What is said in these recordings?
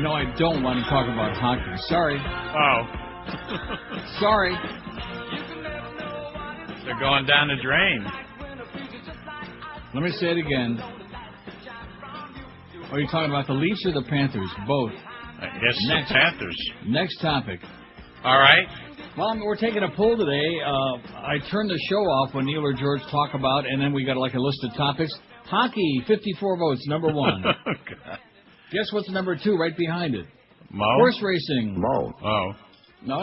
No, I don't want to talk about hockey. Sorry. Oh. Sorry. They're going down the drain. Let me say it again. Are you talking about the Leafs or the Panthers? Both. I guess the Panthers. Next topic. All right. Well, we're taking a poll today. I turned the show off when Neil or George talk about, and then we got like a list of topics. Hockey, 54 votes, number one. God. Guess what's number two right behind it? Mo? Horse racing. Mo. Oh. No,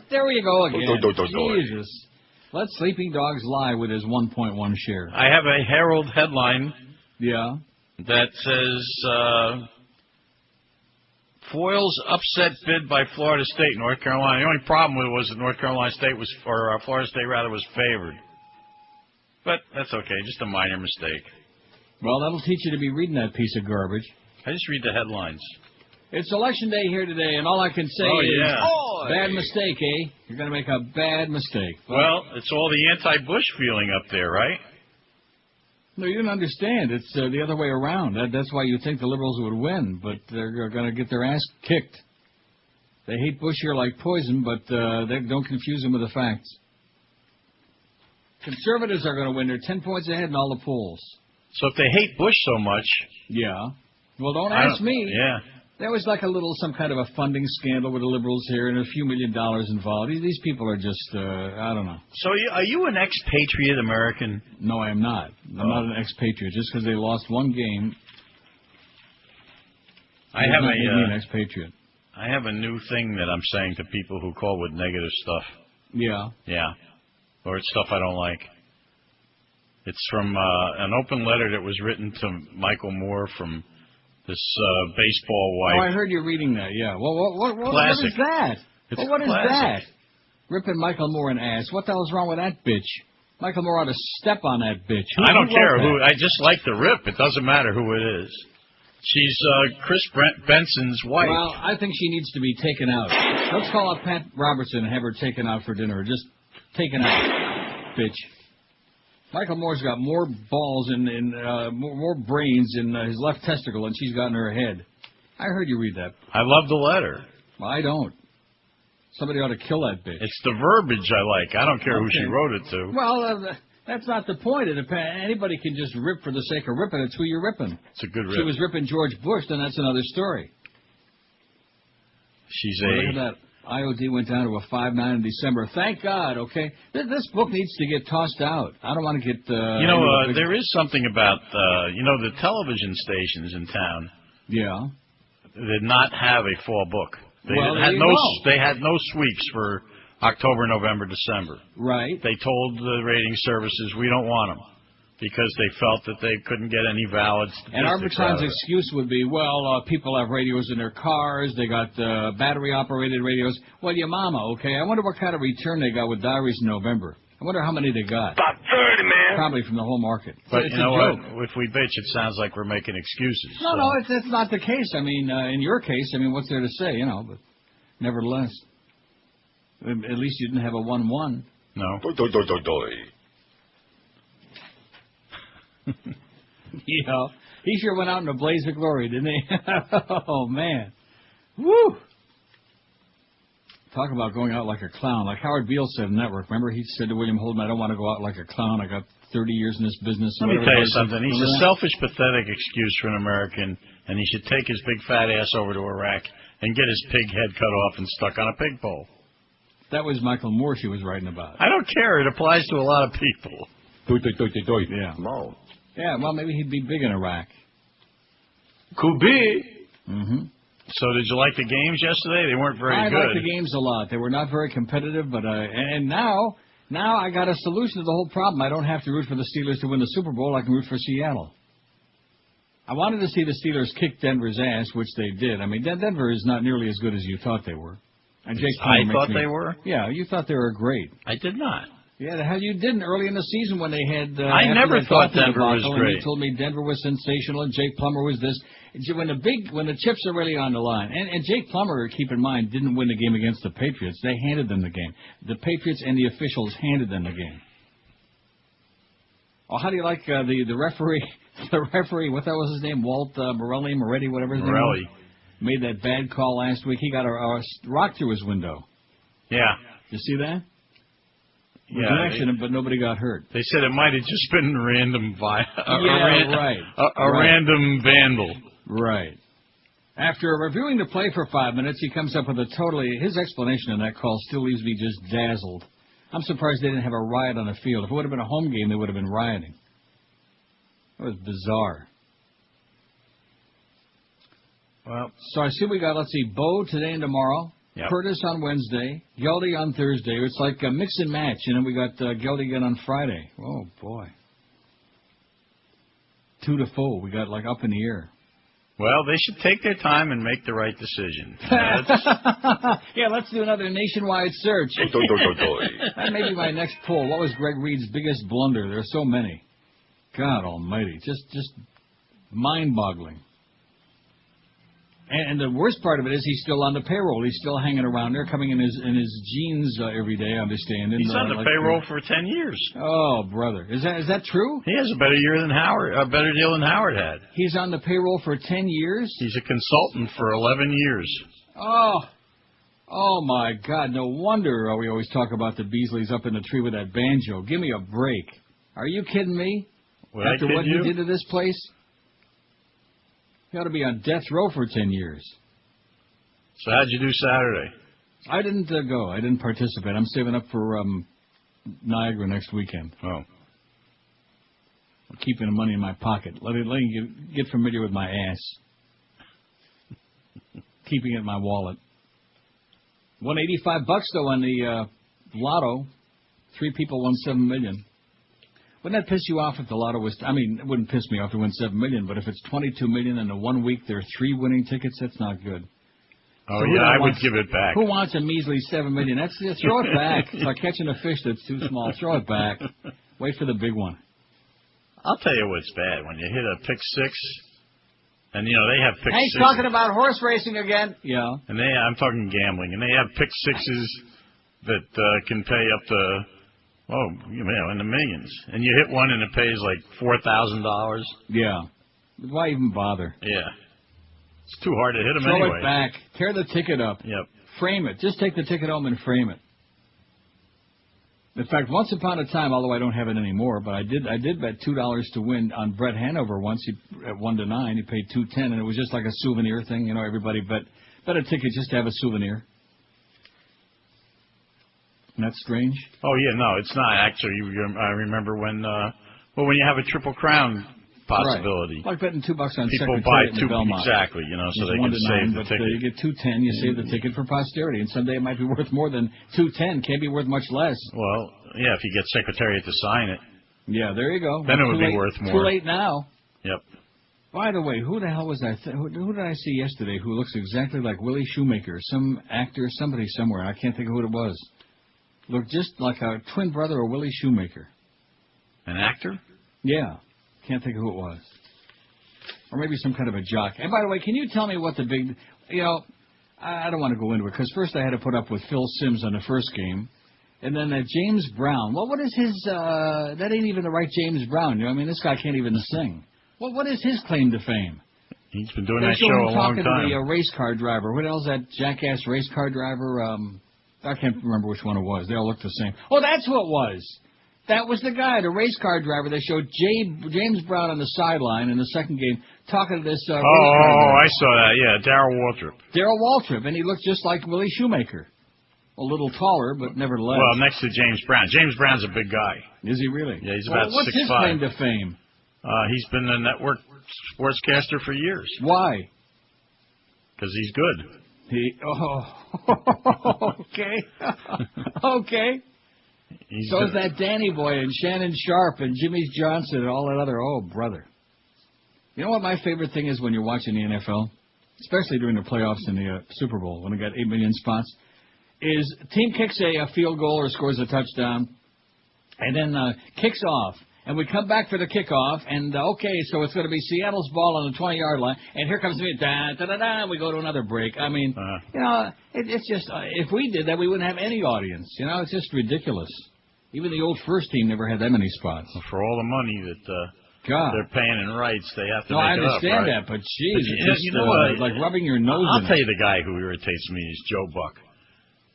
there you go again. Do. Jesus. Let Sleeping Dogs lie with his 1.1 share. I have a Herald headline Yeah. that says, Foyle's upset bid by Florida State, North Carolina. The only problem with it was that North Carolina State was, or Florida State rather, was favored. But that's okay, just a minor mistake. Well, that'll teach you to be reading that piece of garbage. I just read the headlines. It's election day here today, and all I can say is, bad mistake, eh? You're going to make a bad mistake. Well, it's all the anti-Bush feeling up there, right? No, you didn't understand. It's the other way around. That's why you think the Liberals would win, but they're going to get their ass kicked. They hate Bush here like poison, but they don't confuse them with the facts. Conservatives are going to win. They're 10 points ahead in all the polls. So if they hate Bush so much... Yeah. Well, don't ask me. Yeah. There was like some kind of a funding scandal with the Liberals here and a few $1 million involved. These people are just, I don't know. So are you an expatriate American? No, I am not. I'm not an expatriate. Just because they lost one game, I have an expatriate. I have a new thing that I'm saying to people who call with negative stuff. Yeah. Yeah. Or it's stuff I don't like. It's from an open letter that was written to Michael Moore from this baseball wife. Oh, I heard you reading that, yeah. Well, what is that? What is that? Ripping Michael Moore an ass. What the hell's wrong with that bitch? Michael Moore ought to step on that bitch. I don't care who. I just like the rip. It doesn't matter who it is. She's Chris Benson's wife. Well, I think she needs to be taken out. Let's call up Pat Robertson and have her taken out for dinner. Just taken out, bitch. Michael Moore's got more balls and more brains in his left testicle than she's got in her head. I heard you read that. I love the letter. Well, I don't. Somebody ought to kill that bitch. It's the verbiage I like. I don't care who she wrote it to. Well, that's not the point. Anybody can just rip for the sake of ripping. It's who you're ripping. It's a good rip. She was ripping George Bush, then that's another story. Look at that. IOD went down to a 5.9 in December. Thank God, okay? This book needs to get tossed out. I don't want to get... there is something about, the television stations in town. Yeah. Did not have a fall book. They had no sweeps for October, November, December. Right. They told the rating services, we don't want them. Because they felt that they couldn't get any valid statistics. And Arbitrone's excuse would be, people have radios in their cars, they got battery-operated radios. Well, your mama, okay? I wonder what kind of return they got with Diaries in November. I wonder how many they got. About 30, man. Probably from the whole market. But it's you know a joke. what? If we bitch, it sounds like we're making excuses. No, it's not the case. I mean, in your case, what's there to say, but nevertheless. At least you didn't have a 1-1. No. Yeah, he sure went out in a blaze of glory, didn't he? Oh, man. Woo! Talk about going out like a clown. Like Howard Beale said in Network. Remember, he said to William Holden, I don't want to go out like a clown. I got 30 years in this business. Let me tell you something. He's a selfish, pathetic excuse for an American, and he should take his big fat ass over to Iraq and get his pig head cut off and stuck on a pig pole. That was Michael Moore she was writing about. I don't care. It applies to a lot of people. Yeah. Mo. Yeah, well, maybe he'd be big in Iraq. Could be. Mm-hmm. So did you like the games yesterday? They weren't very good. I liked the games a lot. They were not very competitive, but and now I got a solution to the whole problem. I don't have to root for the Steelers to win the Super Bowl. I can root for Seattle. I wanted to see the Steelers kick Denver's ass, which they did. I mean, Denver is not nearly as good as you thought they were. And Jake Plummer thought they were? Yeah, you thought they were great. I did not. Yeah, the hell you didn't early in the season when they had... I never thought Denver was great. And you told me Denver was sensational and Jake Plummer was this. When the chips are really on the line, and Jake Plummer, keep in mind, didn't win the game against the Patriots. They handed them the game. The Patriots and the officials handed them the game. Oh, how do you like the referee? The referee, what that was his name? Walt Moretti, whatever his name was? made that bad call last week. He got a rock through his window. Yeah. You see that? It was Yeah, an accident, but nobody got hurt. They said it might have just been random right. Random vandal. Right. After reviewing the play for 5 minutes, he comes up with his explanation in that call still leaves me just dazzled. I'm surprised they didn't have a riot on the field. If it would have been a home game, they would have been rioting. It was bizarre. Well, so I see we got, Bo today and tomorrow. Yep. Curtis on Wednesday, Geldy on Thursday. It's like a mix and match, and then we got Geldy again on Friday. Oh, boy. 2-4. We got up in the air. Well, they should take their time and make the right decision. Yeah, let's do another nationwide search. That may be my next poll. What was Greg Reed's biggest blunder? There are so many. God almighty. Just mind-boggling. And the worst part of it is he's still on the payroll. He's still hanging around there, coming in his jeans every day, I understand. He's on the payroll for 10 years. Oh, brother. Is that true? He has a better deal than Howard had. He's on the payroll for 10 years? He's a consultant for 11 years. Oh, my God. No wonder we always talk about the Beasleys up in the tree with that banjo. Give me a break. Are you kidding me? After what he did to this place? He ought to be on death row for 10 years. So how'd you do Saturday? I didn't go. I didn't participate. I'm saving up for Niagara next weekend. Oh. I'm keeping the money in my pocket. Let me get familiar with my ass. Keeping it in my wallet. $185 though on the lotto. 3 people won $7 million. Wouldn't that piss you off if the lotto was... it wouldn't piss me off to win $7 million, but if it's $22 million and in 1 week there are 3 winning tickets, that's not good. Oh, so I would give it back. Who wants a measly $7 million? Throw it back. It's like catching a fish that's too small. Throw it back. Wait for the big one. I'll tell you what's bad. When you hit a pick six, and, they have pick sixes. He's talking about horse racing again. Yeah. And I'm talking gambling, and they have pick sixes that can pay up to... Oh, in the millions. And you hit one and it pays like $4,000. Yeah. Why even bother? Yeah. It's too hard to hit them anyway. Throw it back. Tear the ticket up. Yep. Frame it. Just take the ticket home and frame it. In fact, once upon a time, although I don't have it anymore, but I did bet $2 to win on Brett Hanover once. At 1-9, he paid $2.10, and it was just like a souvenir thing. Everybody bet a ticket just to have a souvenir. Isn't that strange? Oh, yeah, no, it's not. Actually, I remember when you have a Triple Crown possibility. Right. Like betting $2 on people Secretariat buy in the Belmont. Exactly, so they can save the ticket. You get $2.10, you save the ticket for posterity, and someday it might be worth more than $2.10. Can't be worth much less. Well, yeah, if you get Secretariat to sign it. Yeah, there you go. Then it would be worth more. Too late now. Yep. By the way, who the hell was that? Who did I see yesterday who looks exactly like Willie Shoemaker? Some actor, somebody somewhere. I can't think of who it was. Looked just like a twin brother of Willie Shoemaker. An actor? Yeah. Can't think of who it was. Or maybe some kind of a jock. And by the way, can you tell me what the big... I don't want to go into it, because first I had to put up with Phil Simms on the first game. And then James Brown. Well, what is his... that ain't even the right James Brown. This guy can't even sing. Well, what is his claim to fame? He's been doing that show a long time. Talking to the race car driver. What else that jackass race car driver... I can't remember which one it was. They all looked the same. Oh, that's who it was. That was the guy, the race car driver. They showed James Brown on the sideline in the second game talking to this race car driver. I saw that. Yeah, Darrell Waltrip. Darrell Waltrip, and he looked just like Willie Shoemaker. A little taller, but nevertheless. Well, next to James Brown. James Brown's a big guy. Is he really? Yeah, he's about 6'5". What's his claim to fame? He's been a network sportscaster for years. Why? Because he's good. Okay. Okay. So is that Danny Boy and Shannon Sharp and Jimmy Johnson and all that other... Oh, brother. You know what my favorite thing is when you're watching the NFL? Especially during the playoffs and the Super Bowl, when they got 8 million spots, is team kicks a field goal or scores a touchdown, and then kicks off. And we come back for the kickoff, and so it's going to be Seattle's ball on the 20-yard line, and here comes me, and we go to another break. It's just, if we did that, we wouldn't have any audience. It's just ridiculous. Even the old first team never had that many spots. For all the money that God. they're paying in rights. They have to No, I make it up, understand right? that, but geez, But it's just you know what? like rubbing your nose I'll in tell it. you the guy who irritates me is Joe Buck.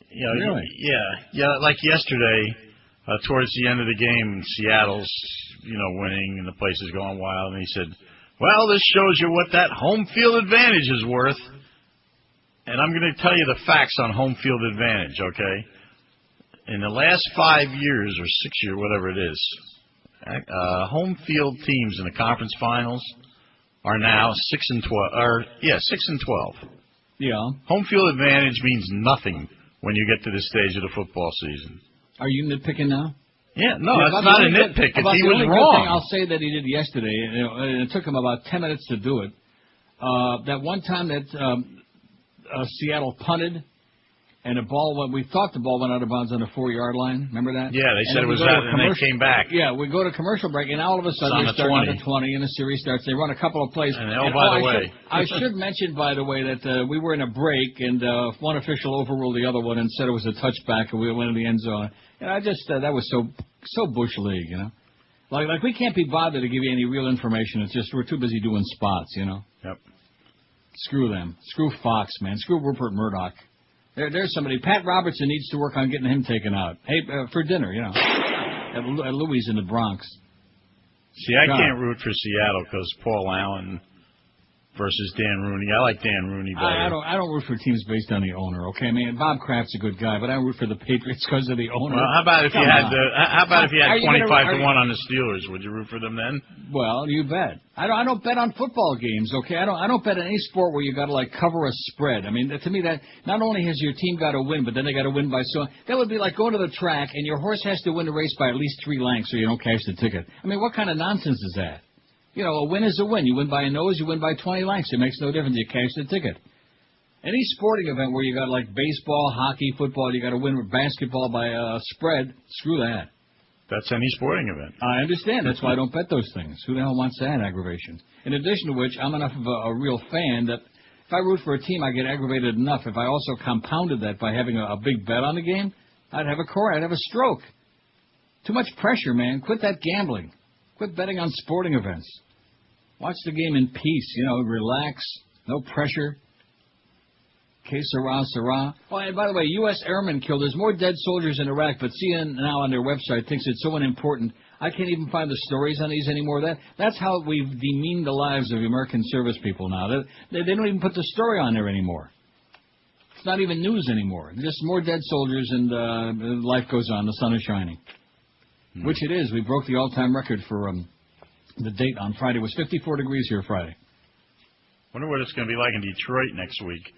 You know, Really? Yeah. Like yesterday, towards the end of the game, Seattle's, winning and the place is going wild, and he said, "Well, this shows you what that home field advantage is worth." And I'm going to tell you the facts on home field advantage, okay? In the last 5 years or 6 years, whatever it is, home field teams in the conference finals are now 6-12. 6-12. Yeah. Home field advantage means nothing when you get to this stage of the football season. Are you nitpicking now? Yeah, no, Yeah, that's not a nitpick. About He the was only good wrong. thing I'll say that he did yesterday, and it took him about 10 minutes to do it. That one time that Seattle punted, and we thought the ball went out of bounds on the 4-yard line. Remember that? Yeah, they said it was out, and they came back. Yeah, we go to commercial break, and all of a sudden It's they on start the on the 20, and the series starts. They run a couple of plays. And by the way, I should mention, by the way, that we were in a break, and one official overruled the other one and said it was a touchback, and we went in the end zone. And I just that was so bush league, Like we can't be bothered to give you any real information. It's just we're too busy doing spots, Yep. Screw them. Screw Fox, man. Screw Rupert Murdoch. There's somebody. Pat Robertson needs to work on getting him taken out. Hey, for dinner, at Louis in the Bronx. See, I can't root for Seattle because Paul Allen versus Dan Rooney. I like Dan Rooney better. I don't root for teams based on the owner. Okay, man. Bob Kraft's a good guy, but I root for the Patriots because of the owner. Well, how about if you had 25-1 on the Steelers? Would you root for them then? Well, you bet. I don't bet on football games. Okay, I don't bet on any sport where you got to cover a spread. I mean, to me that not only has your team got to win, but then they got to win by so. That would be like going to the track and your horse has to win the race by at least 3 lengths, or you don't cash the ticket. I mean, what kind of nonsense is that? A win is a win. You win by a nose, you win by 20 lengths. It makes no difference. You cash the ticket. Any sporting event where you got baseball, hockey, football, you got to win with basketball by a spread, screw that. That's any sporting event. I understand. That's why I don't bet those things. Who the hell wants that aggravation? In addition to which, I'm enough of a real fan that if I root for a team, I get aggravated enough. If I also compounded that by having a big bet on the game, I'd have a stroke. Too much pressure, man. Quit that gambling. Quit betting on sporting events. Watch the game in peace, relax, no pressure. Que sera, sera. Oh, and by the way, U.S. airmen killed. There's more dead soldiers in Iraq, but CNN now on their website thinks it's so unimportant. I can't even find the stories on these anymore. That's how we've demeaned the lives of the American service people now. They don't even put the story on there anymore. It's not even news anymore. Just more dead soldiers, and life goes on. The sun is shining. Which it is. We broke the all-time record for the date on Friday. It was 54 degrees here Friday. Wonder what it's going to be like in Detroit next week.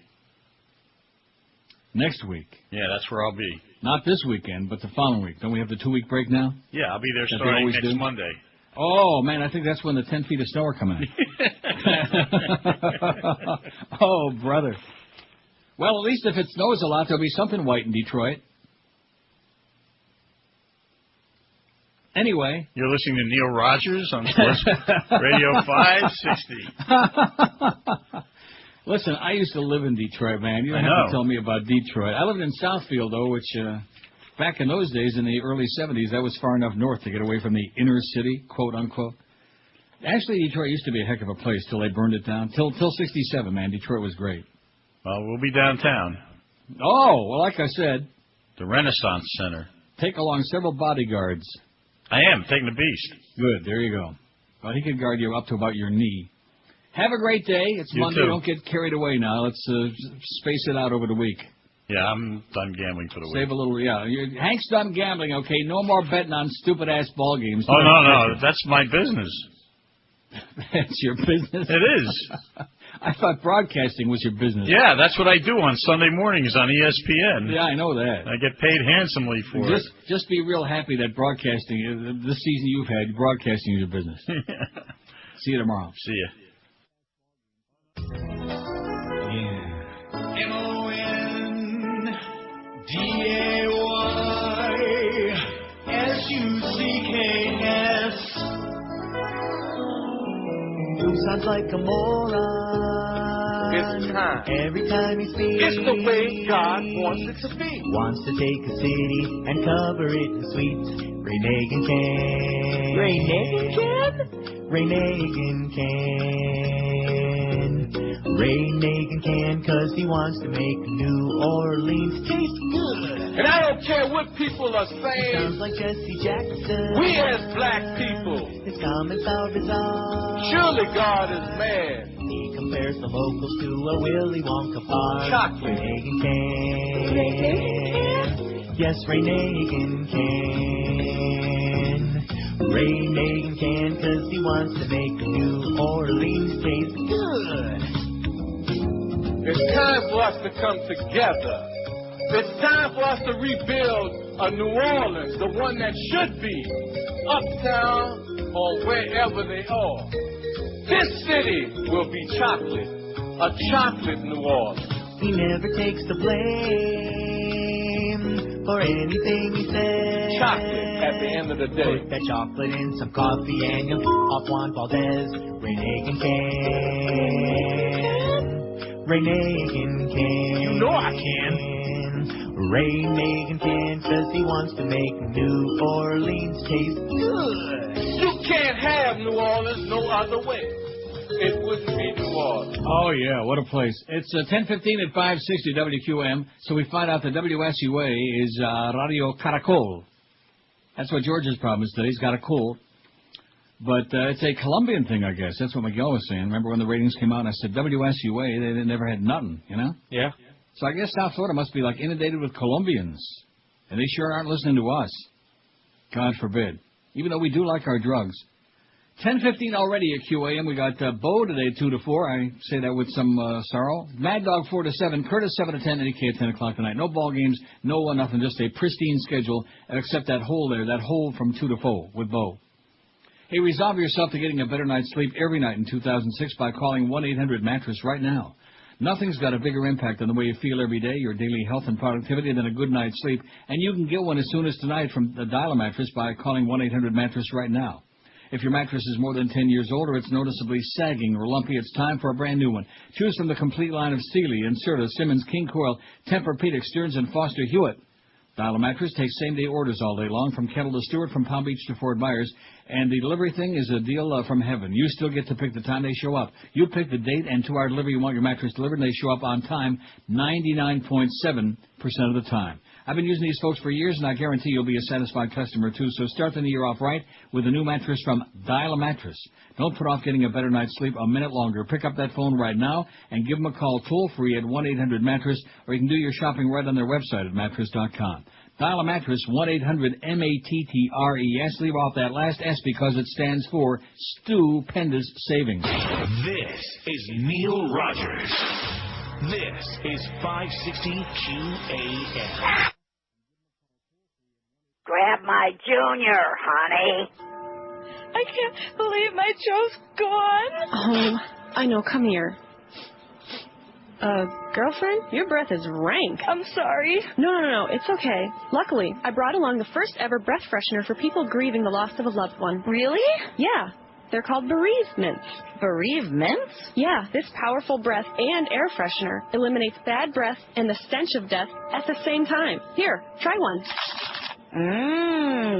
Next week? Yeah, that's where I'll be. Not this weekend, but the following week. Don't we have the 2-week break now? Yeah, I'll be there starting next Monday. Oh, man, I think that's when the 10 feet of snow are coming in. Oh, brother. Well, at least if it snows a lot, there'll be something white in Detroit. Anyway. You're listening to Neil Rogers on Sports Radio 560. Listen, I used to live in Detroit, man. You don't have to tell me about Detroit. I lived in Southfield, though, which back in those days, in the early 70s, that was far enough north to get away from the inner city, quote unquote. Actually, Detroit used to be a heck of a place till they burned it down. Till 67, man, Detroit was great. Well, we'll be downtown. Oh, well, like I said. The Renaissance Center. Take along several bodyguards. I am, taking the beast. Good, there you go. Well, he can guard you up to about your knee. Have a great day. It's Monday. Too. Don't get carried away now. Let's space it out over the week. Yeah, I'm done gambling for the week. Save a little, yeah. Hank's done gambling, okay? No more betting on stupid-ass ball games. Oh, no. That's my business. That's your business? It is. I thought broadcasting was your business. Yeah, that's what I do on Sunday mornings on ESPN. Yeah, I know that. I get paid handsomely for it. Just be real happy that broadcasting, this season you've had, broadcasting is your business. See you tomorrow. See you. MONDAYSUCKS. Sounds like a moron. It's time. Every time he speaks, It's the way God wants it to be. Wants to take a city and cover it in sweet. Ray Nagin can. Ray Nagin can. Ray Nagin can, 'cause he wants to make New Orleans taste good. And I don't care what people are Sounds saying. like Jesse Jackson. We as black people, His comments are bizarre. surely God is mad. He compares the locals to a Willy Wonka bar. Chocolate. Ray Nagin can. Yes, Ray Nagin can. Ray Nagin can, 'cause he wants to make New Orleans taste good. It's time for us to come together. It's time for us to rebuild a New Orleans, the one that should be uptown or wherever they are. This city will be chocolate, a chocolate New Orleans. He never takes the blame for anything he says. Chocolate at the end of the day. Put that chocolate in some coffee and you'll off Juan Valdez. Ray Nagin can. Ray Nagin can. You know I can. Ray Nagin can, 'cause he wants to make New Orleans taste good. You can't have New Orleans no other way. It wouldn't be New Orleans. Oh, yeah, what a place. It's 10:15 at 560 WQM, so we find out that WSUA is Radio Caracol. That's what George's problem is today. He's got a cold. But it's a Colombian thing, I guess. That's what Miguel was saying. Remember when the ratings came out and I said, WSUA, they never had nothing, you know? Yeah. So I guess South Florida must be like inundated with Colombians. And they sure aren't listening to us. God forbid. Even though we do like our drugs. 10:15 already at QAM. We got Bo today 2 to 4. I say that with some sorrow. Mad Dog 4 to 7. Curtis 7 to 10. And EK at 10 o'clock tonight. No ball games. No nothing. Just a pristine schedule. Except that hole there. That hole from 2 to 4 with Bo. Hey, resolve yourself to getting a better night's sleep every night in 2006 by calling 1-800-MATTRESS right now. Nothing's got a bigger impact on the way you feel every day, your daily health and productivity, than a good night's sleep. And you can get one as soon as tonight from the Dial-A-Mattress by calling 1-800-MATTRESS right now. If your mattress is more than 10 years old or it's noticeably sagging or lumpy, it's time for a brand new one. Choose from the complete line of Sealy, Inserta, Simmons, King Coil, Tempur-Pedic, Stearns, and Foster Hewitt. Dial-A-Mattress takes same-day orders all day long from Kettle to Stewart, from Palm Beach to Fort Myers. And the delivery thing is a deal from heaven. You still get to pick the time they show up. You pick the date and 2-hour delivery you want your mattress delivered, and they show up on time 99.7% of the time. I've been using these folks for years, and I guarantee you'll be a satisfied customer, too. So start the new year off right with a new mattress from Dial-A-Mattress. Don't put off getting a better night's sleep a minute longer. Pick up that phone right now and give them a call toll-free at 1-800-MATTRESS, or you can do your shopping right on their website at mattress.com. Dial-A-Mattress, 1-800-MATTRES. Leave off that last S because it stands for Stupendous Savings. This is Neil Rogers. This is 560 QAM. Grab my junior, honey. I can't believe my Joe's gone. Oh, I know. Come here. Girlfriend, your breath is rank. I'm sorry. No, it's okay. Luckily, I brought along the first ever breath freshener for people grieving the loss of a loved one. Really? Yeah. They're called bereavements. Bereavements? Yeah, this powerful breath and air freshener eliminates bad breath and the stench of death at the same time. Here, try one.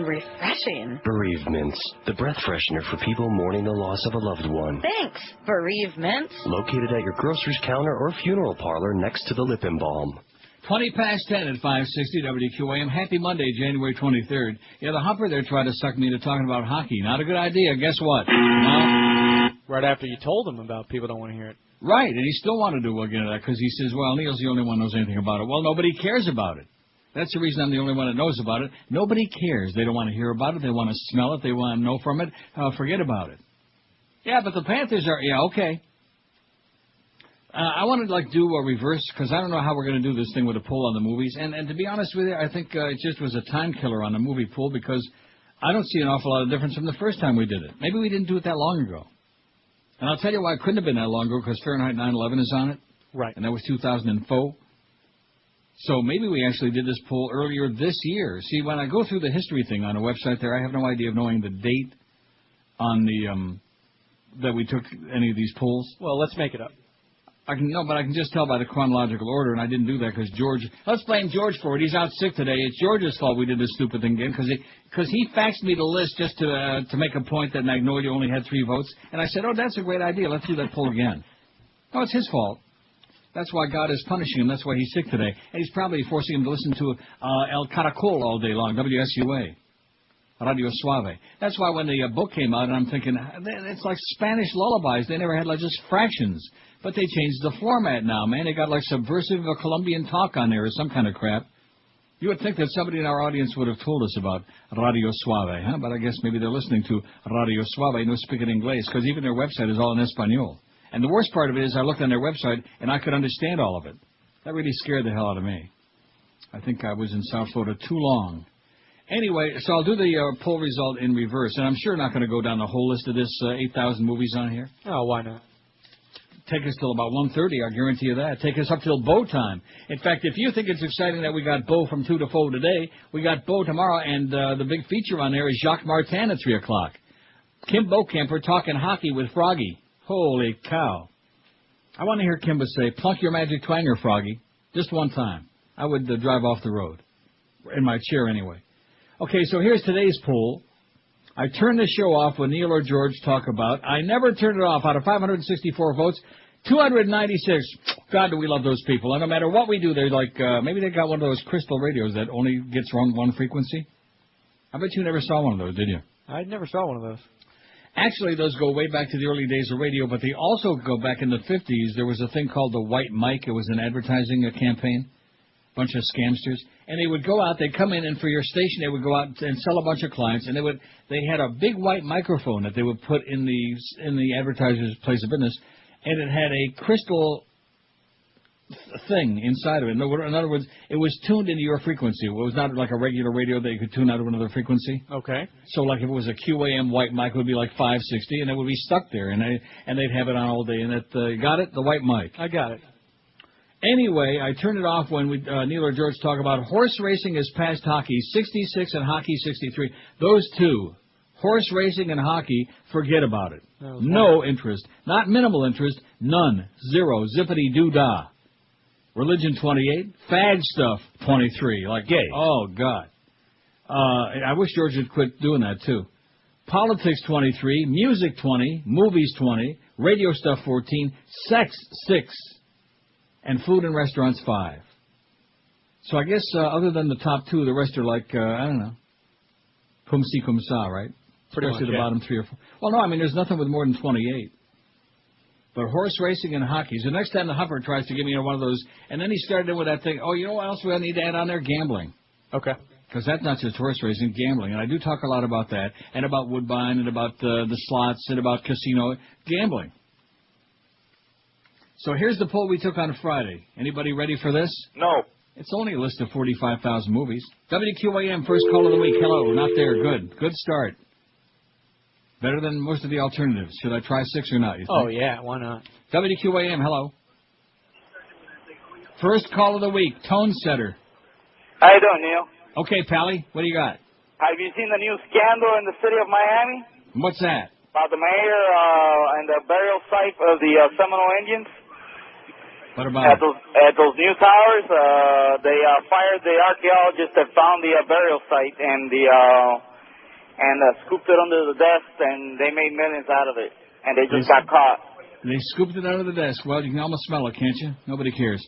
Refreshing. Bereavements, the breath freshener for people mourning the loss of a loved one. Thanks, Bereavements. Located at your grocer's counter or funeral parlor next to the lip balm. 20 past 10 at 560 WQAM. Happy Monday, January 23rd. Yeah, the Humper there tried to suck me into talking about hockey. Not a good idea. Guess what? No. Right after you told him about people don't want to hear it. Right, and he still wanted to get into that because he says, well, Neil's the only one who knows anything about it. Well, nobody cares about it. That's the reason I'm the only one that knows about it. Nobody cares. They don't want to hear about it. They want to smell it. They want to know from it. Forget about it. Yeah, but the Panthers are, yeah, okay. I wanted to, do a reverse, because I don't know how we're going to do this thing with a poll on the movies. And to be honest with you, I think it just was a time killer on the movie poll, because I don't see an awful lot of difference from the first time we did it. Maybe we didn't do it that long ago. And I'll tell you why it couldn't have been that long ago, because Fahrenheit 9/11 is on it. Right. And that was 2004. So maybe we actually did this poll earlier this year. See, when I go through the history thing on a website there, I have no idea of knowing the date on the that we took any of these polls. Well, let's make it up. But I can just tell by the chronological order, and I didn't do that because George. Let's blame George for it. He's out sick today. It's George's fault we did this stupid thing again because he faxed me the list just to make a point that Magnolia only had 3 votes, and I said, oh, that's a great idea. Let's do that poll again. No, it's his fault. That's why God is punishing him. That's why he's sick today, and he's probably forcing him to listen to El Caracol all day long, WSUA. Radio Suave. That's why when the book came out, and I'm thinking, it's like Spanish lullabies. They never had like just fractions. But they changed the format now, man. They got like subversive Colombian talk on there or some kind of crap. You would think that somebody in our audience would have told us about Radio Suave, huh? But I guess maybe they're listening to Radio Suave, no speaking English, because even their website is all in Espanol. And the worst part of it is I looked on their website, and I could understand all of it. That really scared the hell out of me. I think I was in South Florida too long. Anyway, so I'll do the poll result in reverse, and I'm sure not going to go down the whole list of this 8,000 movies on here. Oh, why not? Take us till about 1:30, I guarantee you that. Take us up till Bo time. In fact, if you think it's exciting that we got Bo from 2 to 4 today, we got Bo tomorrow, and the big feature on there is Jacques Martin at 3 o'clock. Kim Bokamper talking hockey with Froggy. Holy cow. I want to hear Kimba say, plunk your magic twanger, Froggy. Just one time. I would drive off the road. In my chair, anyway. Okay, so here's today's poll. I turned the show off when Neil or George talk about. I never turned it off. Out of 564 votes, 296. God, do we love those people. And no matter what we do, they're like, maybe they got one of those crystal radios that only gets one frequency. I bet you never saw one of those, did you? I never saw one of those. Actually, those go way back to the early days of radio, but they also go back in the 50s. There was a thing called the White Mic. It was an advertising campaign. Bunch of scamsters, and they would go out, they'd come in, and for your station, they would go out and sell a bunch of clients, and they had a big white microphone that they would put in the advertiser's place of business, and it had a crystal thing inside of it. In other words, it was tuned into your frequency. It was not like a regular radio that you could tune out of another frequency. Okay. So, like, if it was a QAM white mic, it would be like 560, and it would be stuck there, and they'd have it on all day, and got it? The white mic. I got it. Anyway, I turned it off when Neil or George talk about horse racing is past hockey, 66 and hockey 63. Those two, horse racing and hockey, forget about it. No interest. Not minimal interest. None. Zero. Zippity-doo-dah. Religion 28. Fag stuff 23. Like gay. Oh, God. I wish George would quit doing that, too. Politics 23. Music 20. Movies 20. Radio stuff 14. Sex 6. And food and restaurants 5. So I guess other than the top 2, the rest are like, I don't know, cum si cum sa, right? Pretty much, the bottom 3 or 4. Well, no, I mean, there's nothing with more than 28. But horse racing and hockey. So next time the Huffer tries to give me one of those, and then he started in with that thing, oh, you know what else we need to add on there? Gambling. Okay. Because that's not just horse racing, gambling. And I do talk a lot about that, and about Woodbine, and about the slots, and about casino gambling. So here's the poll we took on Friday. Anybody ready for this? No. It's only a list of 45,000 movies. WQAM, first call of the week. Hello, not there. Good. Good start. Better than most of the alternatives. Should I try 6 or not, you think? Oh, yeah, why not? WQAM, hello. First call of the week, Tone Setter. How you doing, Neil? Okay, Pally, what do you got? Have you seen the new scandal in the city of Miami? What's that? About the mayor and the burial site of the Seminole Indians? What about at those new towers? They fired the archaeologist that found the burial site and scooped it under the desk, and they made millions out of it. And they just got caught. They scooped it out of the desk. Well, you can almost smell it, can't you? Nobody cares.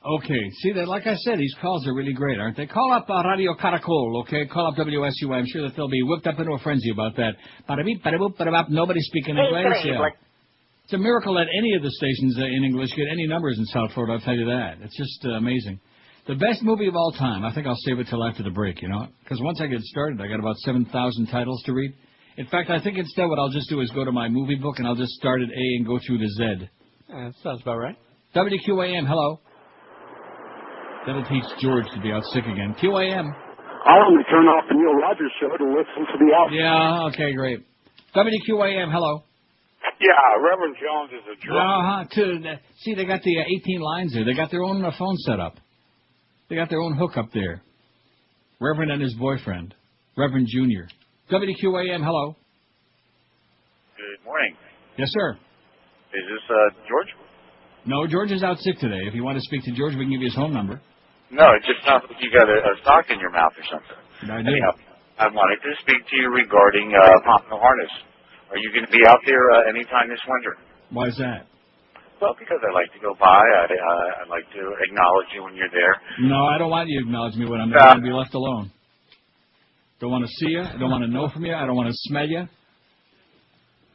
Okay, see that? Like I said, these calls are really great, aren't they? Call up Radio Caracol, okay? Call up WSUI. I'm sure that they'll be whipped up into a frenzy about that. Bada-beep, bada-boop, bada-bop. Nobody's speaking English. Yeah. It's a miracle that any of the stations in English get any numbers in South Florida, I'll tell you that. It's just amazing. The best movie of all time. I think I'll save it till after the break, you know? Because once I get started, I got about 7,000 titles to read. In fact, I think instead what I'll just do is go to my movie book, and I'll just start at A and go through to Z. Yeah, that sounds about right. WQAM, hello. That'll teach George to be out sick again. QAM. I'll only turn off the Neil Rogers show to listen to the album. Yeah, okay, great. WQAM, hello. Yeah, Reverend Jones is a drunk. See, they got the 18 lines there. They got their own phone set up. They got their own hook up there. Reverend and his boyfriend, Reverend Jr. WQAM, hello. Good morning. Yes, sir. Is this George? No, George is out sick today. If you want to speak to George, we can give you his home number. No, it just sounds like you got a sock in your mouth or something. I do. Anyhow, I wanted to speak to you regarding Pompano Harness. Are you going to be out there anytime this winter? Why is that? Well, because I like to go by. I like to acknowledge you when you're there. No, I don't want you to acknowledge me when I'm there. I want to be left alone. Don't want to see you. I don't want to know from you. I don't want to smell you.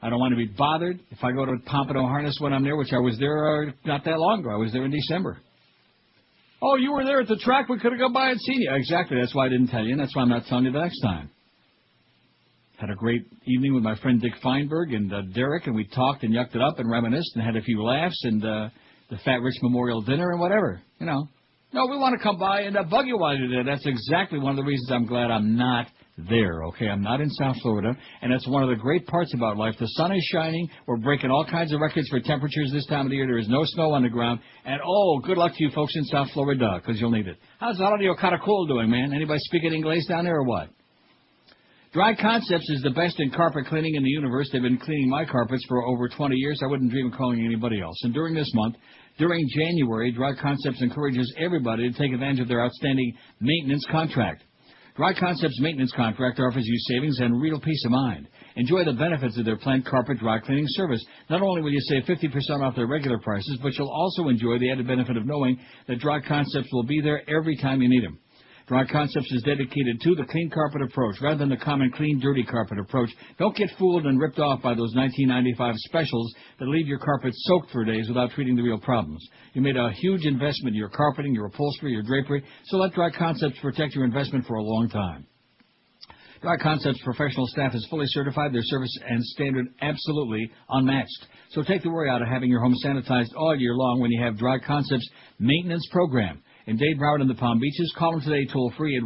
I don't want to be bothered. If I go to Pompano Harness when I'm there, which I was there not that long ago. I was there in December. Oh, you were there at the track. We could have gone by and seen you. Exactly. That's why I didn't tell you, and that's why I'm not telling you the next time. Had a great evening with my friend Dick Feinberg and Derek, and we talked and yucked it up and reminisced and had a few laughs and the Fat Rich Memorial Dinner and whatever. You know. No, we want to come by and bug you while you're there. That's exactly one of the reasons I'm glad I'm not there, okay? I'm not in South Florida, and that's one of the great parts about life. The sun is shining. We're breaking all kinds of records for temperatures this time of the year. There is no snow on the ground. And, oh, good luck to you folks in South Florida, because you'll need it. How's Audio Caracol doing, man? Anybody speaking English down there or what? Dry Concepts is the best in carpet cleaning in the universe. They've been cleaning my carpets for over 20 years. I wouldn't dream of calling anybody else. And during this month, during January, Dry Concepts encourages everybody to take advantage of their outstanding maintenance contract. Dry Concepts maintenance contract offers you savings and real peace of mind. Enjoy the benefits of their planned carpet dry cleaning service. Not only will you save 50% off their regular prices, but you'll also enjoy the added benefit of knowing that Dry Concepts will be there every time you need them. Dry Concepts is dedicated to the clean carpet approach rather than the common clean, dirty carpet approach. Don't get fooled and ripped off by those $19.95 specials that leave your carpet soaked for days without treating the real problems. You made a huge investment in your carpeting, your upholstery, your drapery, so let Dry Concepts protect your investment for a long time. Dry Concepts' professional staff is fully certified, their service and standard absolutely unmatched. So take the worry out of having your home sanitized all year long when you have Dry Concepts' maintenance program. In Dade, Broward, and the Palm Beaches, call them today toll-free at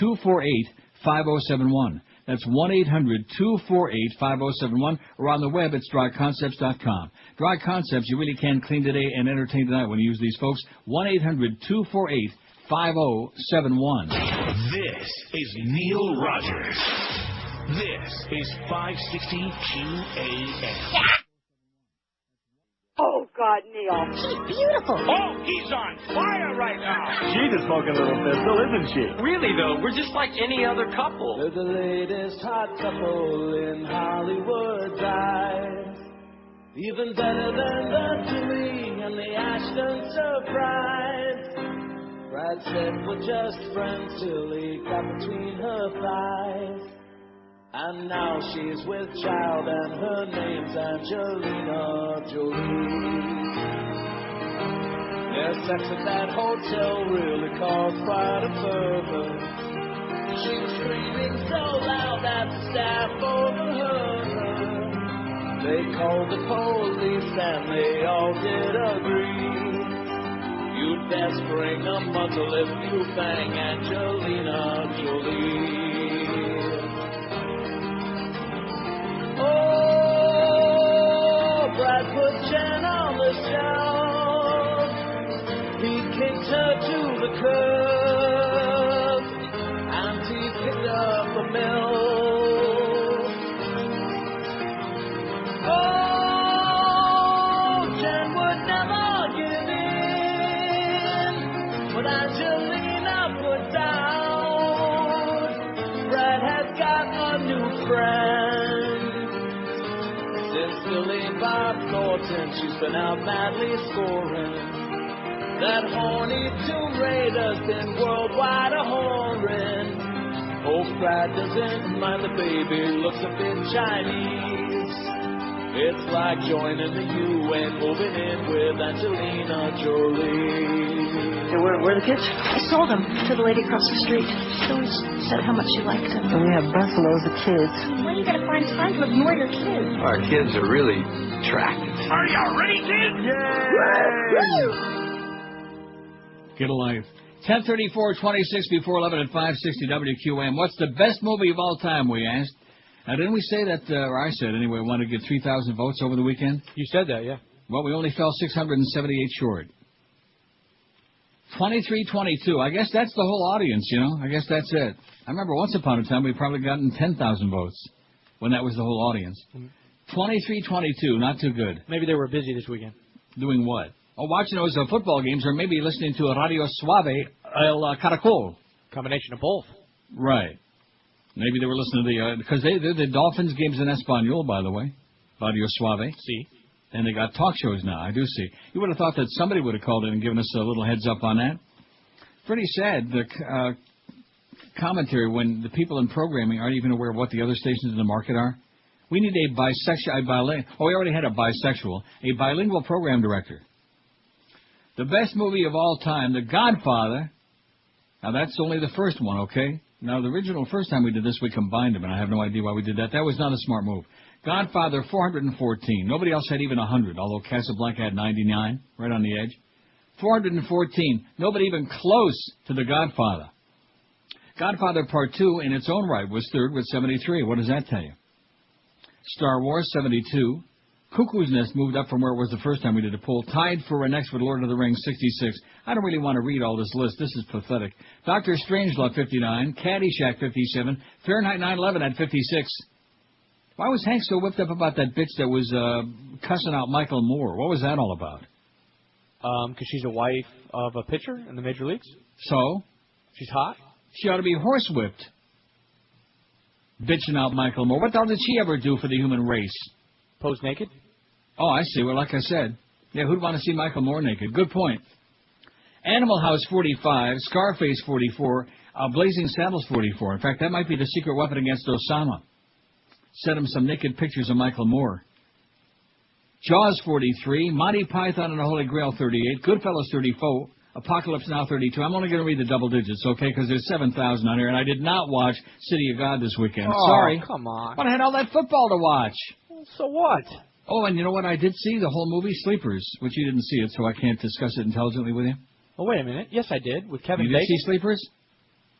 1-800-248-5071. That's 1-800-248-5071, or on the web, it's dryconcepts.com. Dry Concepts, you really can clean today and entertain tonight when you use these folks. 1-800-248-5071. This is Neil Rogers. This is 560 QAM. Oh, God, Neil. She's beautiful. Oh, he's on fire right now. She's a smoking little pistol, isn't she? Really, though, we're just like any other couple. They're the latest hot couple in Hollywood's eyes. Even better than the Julie and the Ashton surprise. Brad said we're just friends till he got between her thighs. And now she's with child and her name's Angelina Jolie. Their sex at that hotel really caused quite a fervor. She was screaming so loud that the staff overheard her. They called the police and they all did agree. You'd best bring a muzzle if you bang Angelina Jolie. Oh, Brad put Jen on the shelf. He kicked her to the curb, and he picked up the milk. Oh, Jen would never give in, but Angelina put down. Brad has got a new friend. Billy Bob Thornton, she's been out madly scoring. That horny Tomb Raider's been worldwide a-whoring. Hope Brad doesn't mind the baby, looks a bit Chinese. It's like joining the UN, moving in with Angelina Jolie. Hey, where are the kids? I sold them to the lady across the street. She always said how much she liked them. We have busloads of kids. Why you gotta find time to ignore your kids? Our kids are really attractive. Are you ready, kids? Yay! Get a life. 10:34, 26 before 11 at 560 WQAM. What's the best movie of all time, we asked. Now, didn't we say that, or I said anyway, we wanted to get 3,000 votes over the weekend? You said that, yeah. Well, we only fell 678 short. 2322. I guess that's the whole audience, you know. I guess that's it. I remember once upon a time we probably gotten 10,000 votes when that was the whole audience. 2322, not too good. Maybe they were busy this weekend. Doing what? Oh, watching those football games, or maybe listening to a Radio Suave El Caracol. Combination of both. Right. Maybe they were listening to because they're the Dolphins games in Espanol, by the way. Radio Suave. See. And they got talk shows now, I do see. You would have thought that somebody would have called in and given us a little heads up on that. Pretty sad, the commentary when the people in programming aren't even aware of what the other stations in the market are. We need a we already had a bilingual program director. The best movie of all time, The Godfather. Now, that's only the first one, okay? Now, the original, first time we did this, we combined them, and I have no idea why we did that. That was not a smart move. Godfather, 414. Nobody else had even 100, although Casablanca had 99, right on the edge. 414. Nobody even close to The Godfather. Godfather Part 2, in its own right, was third with 73. What does that tell you? Star Wars, 72. Cuckoo's Nest moved up from where it was the first time we did a poll. Tied for next with Lord of the Rings, 66. I don't really want to read all this list. This is pathetic. Dr. Strangelove, 59. Caddyshack, 57. Fahrenheit 9/11 at 56. Why was Hank so whipped up about that bitch that was cussing out Michael Moore? What was that all about? Because she's a wife of a pitcher in the major leagues. So? She's hot. She ought to be horsewhipped. Bitching out Michael Moore. What the hell did she ever do for the human race? Pose naked? Oh, I see. Well, like I said. Yeah, who'd want to see Michael Moore naked? Good point. Animal House, 45. Scarface, 44. Blazing Saddles, 44. In fact, that might be the secret weapon against Osama. Sent him some naked pictures of Michael Moore. Jaws, 43. Monty Python and the Holy Grail, 38. Goodfellas, 34. Apocalypse Now, 32. I'm only going to read the double digits, okay, because there's 7,000 on here, and I did not watch City of God this weekend. Oh, sorry. Come on. But I had all that football to watch. So what? Oh, and you know what I did see? The whole movie, Sleepers, which you didn't see it, so I can't discuss it intelligently with you. Oh, wait a minute. Yes, I did, with Kevin Bacon. Bacon. You did see Sleepers?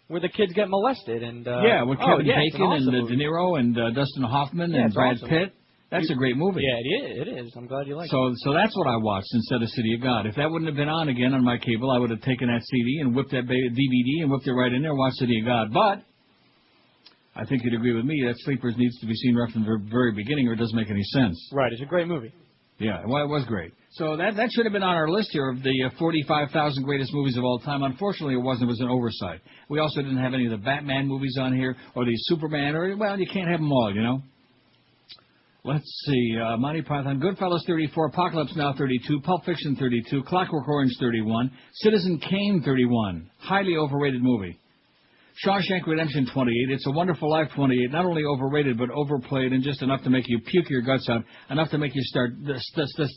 Where the kids get molested. And yeah, with Kevin Bacon awesome and De Niro and Dustin Hoffman and Brad Pitt. That's a great movie. Yeah, it is. I'm glad you like it. So that's what I watched instead of City of God. If that wouldn't have been on again on my cable, I would have taken that CD and whipped that DVD and whipped it right in there and watched City of God. But I think you'd agree with me that Sleepers needs to be seen right from the very beginning or it doesn't make any sense. Right, it's a great movie. Yeah, well, it was great. So that should have been on our list here of the 45,000 greatest movies of all time. Unfortunately, it wasn't. It was an oversight. We also didn't have any of the Batman movies on here or the Superman. Well, you can't have them all, you know. Let's see. Monty Python, Goodfellas, 34. Apocalypse Now, 32. Pulp Fiction, 32. Clockwork Orange, 31. Citizen Kane, 31. Highly overrated movie. Shawshank Redemption, 28. It's a Wonderful Life, 28. Not only overrated, but overplayed and just enough to make you puke your guts out, enough to make you start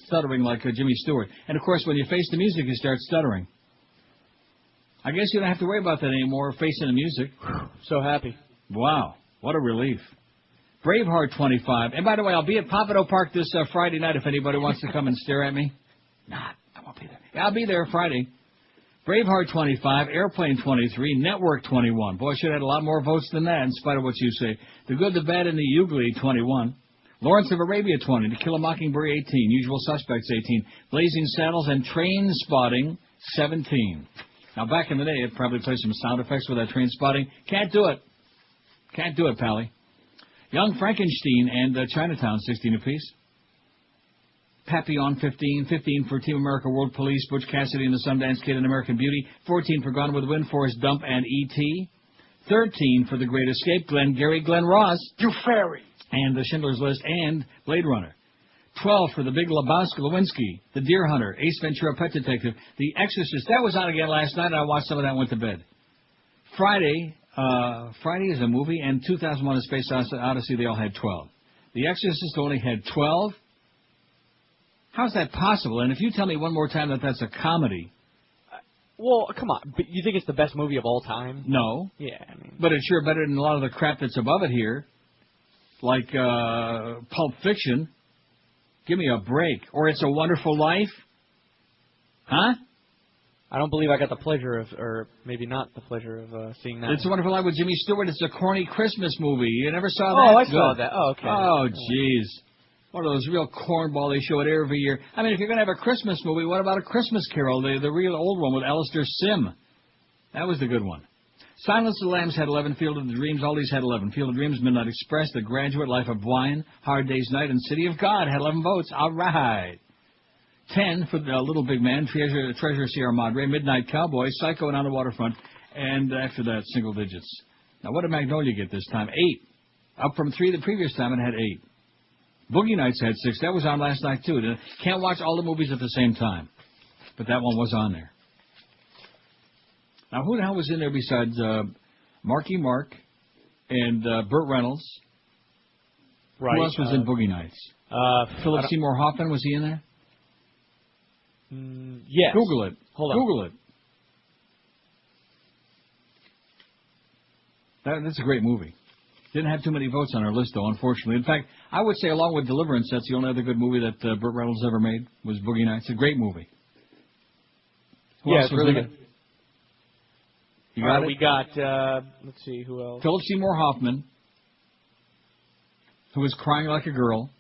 stuttering like Jimmy Stewart. And, of course, when you face the music, you start stuttering. I guess you don't have to worry about that anymore, facing the music. So happy. Wow. What a relief. Braveheart, 25. And, by the way, I'll be at Pompano Park this Friday night if anybody wants to come and stare at me. Nah, I won't be there. Yeah, I'll be there Friday. Braveheart, 25. Airplane, 23. Network, 21. Boy, I should have had a lot more votes than that, in spite of what you say. The Good, the Bad, and the Ugly, 21. Lawrence of Arabia, 20. To Kill a Mockingbird, 18. Usual Suspects, 18. Blazing Saddles and Train Spotting, 17. Now, back in the day, I'd probably play some sound effects with that Train Spotting. Can't do it. Can't do it, Pally. Young Frankenstein and Chinatown, 16 apiece. Papillon, 15. 15 for Team America World Police, Butch Cassidy and the Sundance Kid and American Beauty. 14 for Gone with the Wind, Forrest Gump and E.T. 13 for The Great Escape, Glenn Ross. You fairy. And The Schindler's List and Blade Runner. 12 for The Big Lebowski, The Deer Hunter, Ace Ventura, Pet Detective, The Exorcist. That was on again last night, and I watched some of that and went to bed. Friday is a movie, and 2001: A Space Odyssey, they all had 12. The Exorcist only had 12. How's that possible? And if you tell me one more time that that's a comedy. Well, come on. But you think it's the best movie of all time? No. Yeah, I mean. But it's sure better than a lot of the crap that's above it here, like Pulp Fiction. Give me a break. Or It's a Wonderful Life. Huh? I don't believe I got the pleasure of, or maybe not the pleasure of seeing that. It's a Wonderful Life with Jimmy Stewart. It's a corny Christmas movie. You never saw that? Oh, I Good. saw that. Oh, okay. Oh, jeez. One of those real cornball they show it every year. I mean, if you're going to have a Christmas movie, what about A Christmas Carol, the real old one with Alistair Sim? That was the good one. Silence of the Lambs had 11. Field of Dreams, all these had 11. Field of Dreams, Midnight Express, The Graduate, Life of Wine, Hard Day's Night, and City of God had 11 votes. All right. 10 for the Little Big Man, Treasure Sierra Madre, Midnight Cowboy, Psycho and On the Waterfront, and after that, single digits. Now, what did Magnolia get this time? 8. Up from 3 the previous time, it had 8. Boogie Nights had 6. That was on last night, too. Can't watch all the movies at the same time. But that one was on there. Now, who the hell was in there besides Marky Mark and Burt Reynolds? Right. Who else was in Boogie Nights? Philip Seymour Hoffman, was he in there? Yes. Google it. Hold on. Google it. That's a great movie. Didn't have too many votes on our list, though, unfortunately. In fact, I would say, along with Deliverance, that's the only other good movie that Burt Reynolds ever made, was Boogie Nights. A great movie. Who else it's was really in good. it? You got it? We got, let's see, who else? Philip Seymour Hoffman, who was crying like a girl.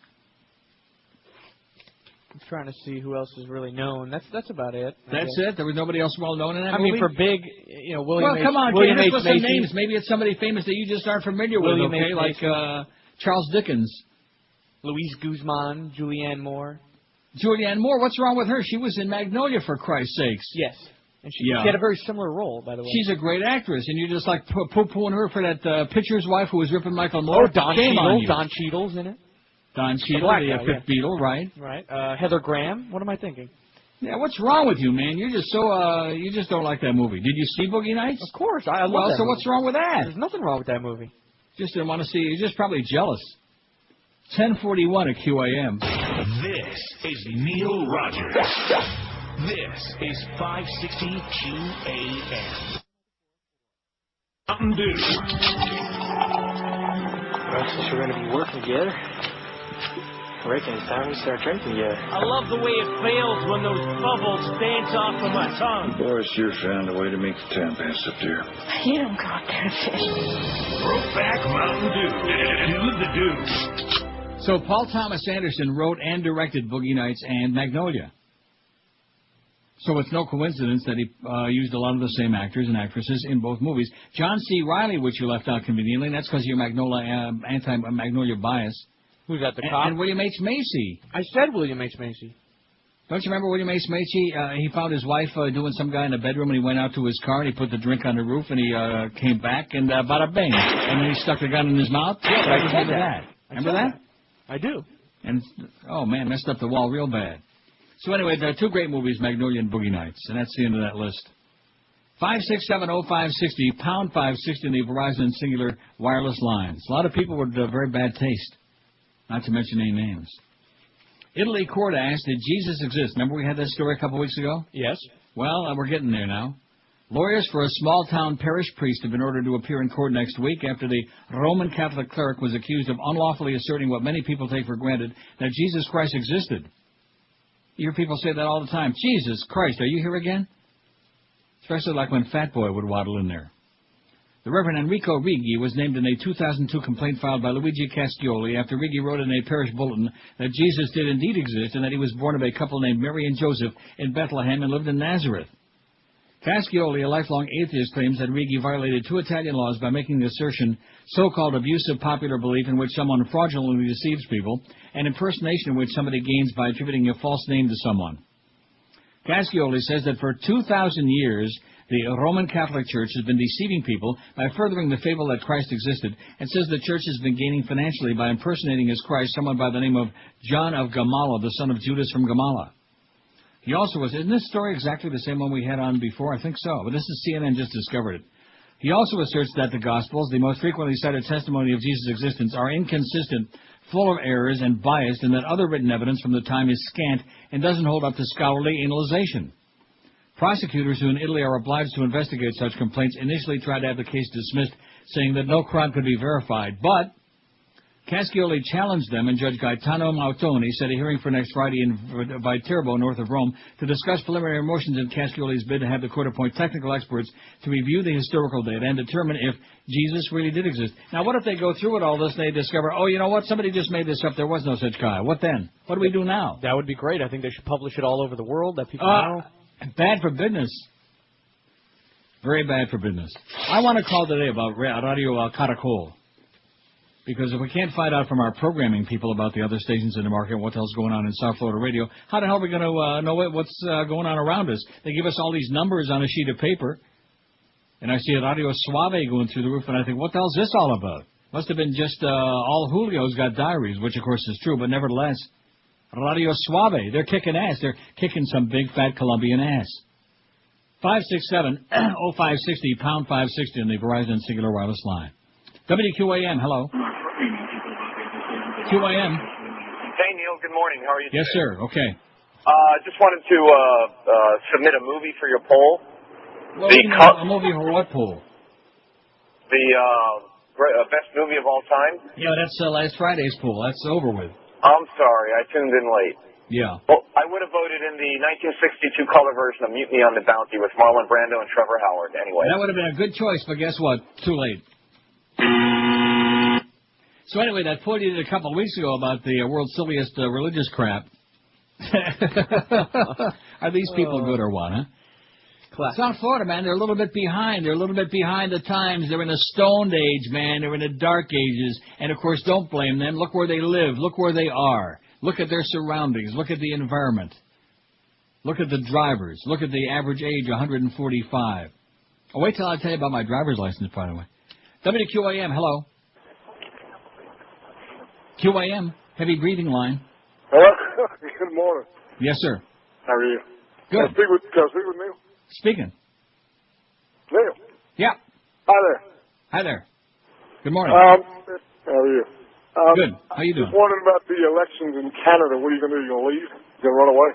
I'm trying to see who else is really known. That's about it. That's it? There was nobody else well known in that movie? movie? For big, William H. Well, come on, William Ken, H. let's put some Macy. names. Maybe it's somebody famous that you just aren't familiar with, William okay? H. Like Macy. Charles Dickens. Louise Guzman, Julianne Moore. Julianne Moore, what's wrong with her? She was in Magnolia, for Christ's sakes. Yes. And she had a very similar role, by the way. She's a great actress, and you're just like poo-pooing her for that pitcher's wife who was ripping Michael Moore. Oh, Don Shame on Cheadle. you. Don Cheadle's in it. Don Cheadle, the fifth Beatle, right? Right. Heather Graham. What am I thinking? Yeah, what's wrong with you, man? You're just so, you just don't like that movie. Did you see Boogie Nights? Of course, I love Well, that so movie. what's wrong with that? There's nothing wrong with that movie. Just didn't want to see. You're just probably jealous. 10:41 at QAM. This is Neil Rogers. This is 560 QAM. Mountain Dew. Well, since we're going to be working together, I reckon it's time we start drinking together. I love the way it feels when those bubbles dance off of my tongue. Boy, sure found a way to make the time pass up there. You don't go up there to fish. Brokeback Mountain Dew. Do the do. So Paul Thomas Anderson wrote and directed Boogie Nights and Magnolia. So it's no coincidence that he used a lot of the same actors and actresses in both movies. John C. Reilly, which you left out conveniently, and that's because of your anti-Magnolia bias. Who's that, the cop? And William H. Macy. I said William H. Macy. Don't you remember William H. Macy? He found his wife doing some guy in the bedroom, and he went out to his car, and he put the drink on the roof, and he came back, and bada bing. And then he stuck the gun in his mouth. Yeah, but I said remember that. Remember that? I do. And, oh, man, messed up the wall real bad. So anyway, there are two great movies, Magnolia and Boogie Nights, and that's the end of that list. 5670560, pound 560 in the Verizon Singular wireless lines. A lot of people with very bad taste, not to mention any names. Italy Court asked, did Jesus exist? Remember we had that story a couple weeks ago? Yes. Well, we're getting there now. Lawyers for a small-town parish priest have been ordered to appear in court next week after the Roman Catholic cleric was accused of unlawfully asserting what many people take for granted, that Jesus Christ existed. You hear people say that all the time. Jesus Christ, are you here again? Especially like when Fat Boy would waddle in there. The Reverend Enrico Righi was named in a 2002 complaint filed by Luigi Cascioli after Righi wrote in a parish bulletin that Jesus did indeed exist and that he was born of a couple named Mary and Joseph in Bethlehem and lived in Nazareth. Cascioli, a lifelong atheist, claims that Righi violated two Italian laws by making the assertion so-called abuse of popular belief in which someone fraudulently deceives people, and impersonation in which somebody gains by attributing a false name to someone. Cascioli says that for 2,000 years, the Roman Catholic Church has been deceiving people by furthering the fable that Christ existed, and says the Church has been gaining financially by impersonating as Christ someone by the name of John of Gamala, the son of Judas from Gamala. He also was, isn't this story exactly the same one we had on before? I think so, but this is CNN just discovered it. He also asserts that the Gospels, the most frequently cited testimony of Jesus' existence, are inconsistent, full of errors, and biased, and that other written evidence from the time is scant and doesn't hold up to scholarly analyzation. Prosecutors who in Italy are obliged to investigate such complaints initially tried to have the case dismissed, saying that no crime could be verified, but Cascioli challenged them, and Judge Gaetano Mautoni set a hearing for next Friday in Viterbo, north of Rome, to discuss preliminary motions in Cascioli's bid to have the court appoint technical experts to review the historical data and determine if Jesus really did exist. Now, what if they go through with all this and they discover, oh, you know what, somebody just made this up, there was no such guy. What then? What do we do now? That would be great. I think they should publish it all over the world, that people know. Bad for business. Very bad for business. I want to call today about Radio Caracol, Because if we can't find out from our programming people about the other stations in the market, what the hell's going on in South Florida radio, how the hell are we going to know what's going on around us? They give us all these numbers on a sheet of paper, and I see Radio Suave going through the roof, and I think, what the hell's this all about? Must have been just all Julio's got diaries, which of course is true, but nevertheless, Radio Suave, they're kicking ass. They're kicking some big fat Colombian ass. 567-0560, pound 560 on the Verizon Singular Wireless line. WQAM, hello. QAM. Hey, Neil, good morning. How are you today? Yes, sir. Okay. Just wanted to submit a movie for your poll. Well, a movie for what poll? The best movie of all time? Yeah, that's last Friday's poll. That's over with. I'm sorry, I tuned in late. Yeah. Well, I would have voted in the 1962 color version of Mutiny on the Bounty with Marlon Brando and Trevor Howard, anyway. That would have been a good choice, but guess what? Too late. So anyway, that poll you did a couple of weeks ago about the world's silliest religious crap. Are these people good or what, huh? South Florida, man, they're a little bit behind. They're a little bit behind the times. They're in a stoned age, man. They're in the dark ages. And, of course, don't blame them. Look where they live. Look where they are. Look at their surroundings. Look at the environment. Look at the drivers. Look at the average age, 145. Oh, wait till I tell you about my driver's license, by the way. WQAM, hello. QAM, heavy breathing line. Hello. Good morning. Yes, sir. How are you? Good. Can I speak with Neil? Speaking. Neil. Yeah. Hi there. Hi there. Good morning. How are you? Good. How you doing? Just wondering about the elections in Canada. What are you going to do? You going to leave? You going to run away?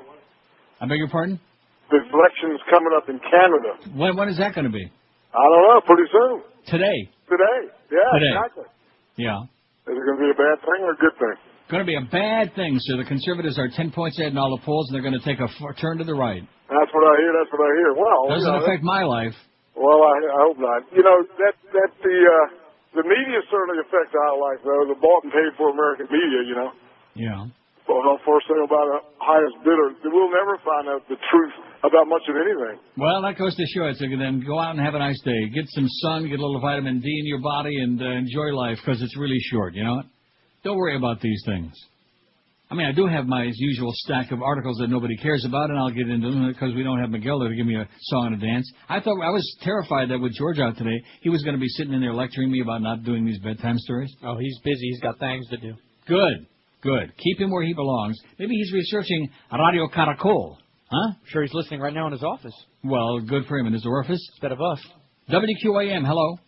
I beg your pardon? The election's coming up in Canada. When is that going to be? I don't know. Pretty soon. Today. Today. Yeah, Today. exactly. Yeah. Is it going to be a bad thing or a good thing? Going to be a bad thing, sir. The Conservatives are 10 points ahead in all the polls, and they're going to take a turn to the right. That's what I hear. That's what I hear. Well, doesn't affect my life. Well, I hope not. You know that the media certainly affects our life, though. The bought and paid for American media, you know. Yeah. Well, for sale by the highest bidder. We'll never find out the truth about much of anything. Well, that goes to show it. So then go out and have a nice day. Get some sun, get a little vitamin D in your body, and enjoy life because it's really short, you know what? Don't worry about these things. I mean, I do have my usual stack of articles that nobody cares about, and I'll get into them because we don't have Miguel there to give me a song and a dance. I was terrified that with George out today, he was going to be sitting in there lecturing me about not doing these bedtime stories. Oh, he's busy. He's got things to do. Good. Good. Keep him where he belongs. Maybe he's researching Radio Caracol. Huh? I'm sure he's listening right now in his office. Well, good for him in his orifice. Instead of us. WQAM, hello.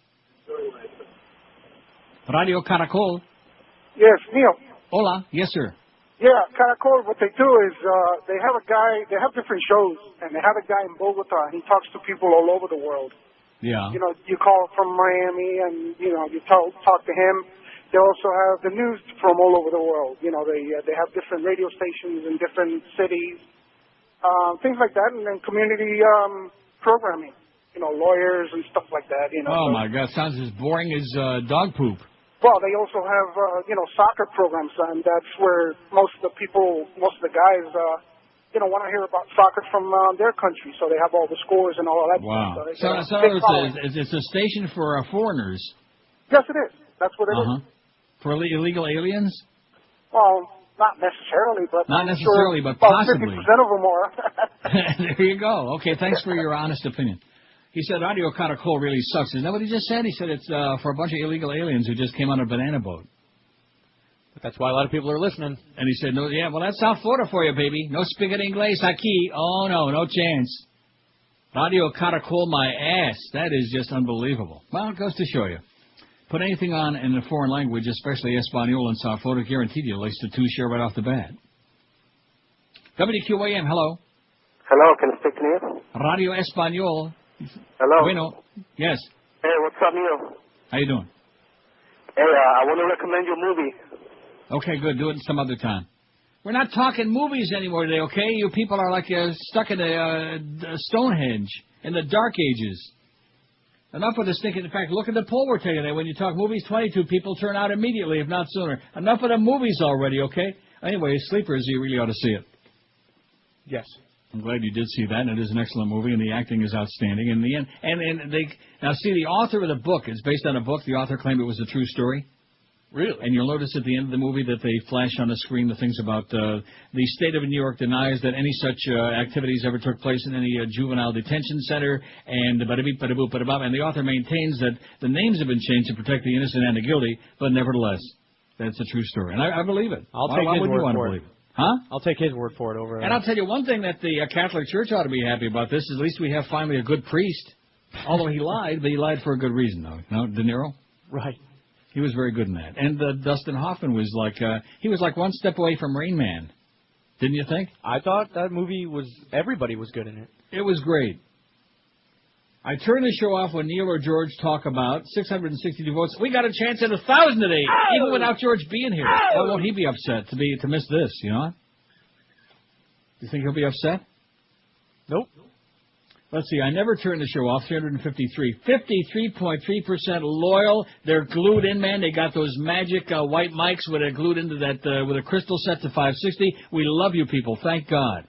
Radio Caracol. Yes, Neil. Hola. Yes, sir. Yeah, Caracol, what they do is they have a guy, they have different shows, and they have a guy in Bogota, and he talks to people all over the world. Yeah. You know, you call from Miami, and, you know, you talk to him. They also have the news from all over the world. You know, they have different radio stations in different cities, things like that, and then community programming. You know, lawyers and stuff like that. You know. Oh my God, sounds as boring as dog poop. Well, they also have you know, soccer programs, and that's where most of the guys you know, want to hear about soccer from their country. So they have all the scores and all that. Wow. Stuff. So it's a station for foreigners. Yes, it is. That's what it is. For illegal aliens? Well, not necessarily, but not necessarily, sure but possibly. 50% of them are. There you go. Okay, thanks for your honest opinion. He said Radio Caracol really sucks. Isn't that what he just said? He said it's for a bunch of illegal aliens who just came on a banana boat. But that's why a lot of people are listening. And he said, no, yeah, well, that's South Florida for you, baby. No speaking English aquí. Oh, no chance. Radio Caracol my ass. That is just unbelievable. Well, it goes to show you. Put anything on in a foreign language, especially Espanol and South Florida, guaranteed you at least a 2-share right off the bat. WQAM, hello. Hello, can I speak to you? Radio Espanol. Hello. Bueno. Yes. Hey, what's up, Neil? How you doing? Hey, I want to recommend you a movie. Okay, good. Do it some other time. We're not talking movies anymore today, okay? You people are like stuck in a Stonehenge in the Dark Ages. Enough of the stinking. In fact, look at the poll we're taking there. When you talk movies, 22 people turn out immediately, if not sooner. Enough of the movies already, okay? Anyway, Sleepers, you really ought to see it. Yes. I'm glad you did see that, and it is an excellent movie, and the acting is outstanding. In the end, and they now see the author of the book. It's based on a book. The author claimed it was a true story. Really? And you'll notice at the end of the movie that they flash on the screen the things about the state of New York denies that any such activities ever took place in any juvenile detention center, and bada-beep, bada-boop, bada-bop. And the author maintains that the names have been changed to protect the innocent and the guilty, but nevertheless, that's a true story. And I believe it. Why would you want to for believe it. Huh? I'll take his word for it over. And I'll tell you one thing that the Catholic Church ought to be happy about this is at least we have finally a good priest. Although he lied, but he lied for a good reason, though. No, De Niro? Right. He was very good in that. And Dustin Hoffman was like one step away from Rain Man. Didn't you think? I thought that movie everybody was good in it. It was great. I turn the show off when Neil or George talk about 662 votes. We got a chance at 1,000 today, even without George being here. Why won't he be upset to miss this, you know? You think he'll be upset? Nope. Let's see, I never turn the show off, 353. 53.3% loyal. They're glued in, man. They got those magic white mics with it glued into that with a crystal set to 560. We love you people, thank God.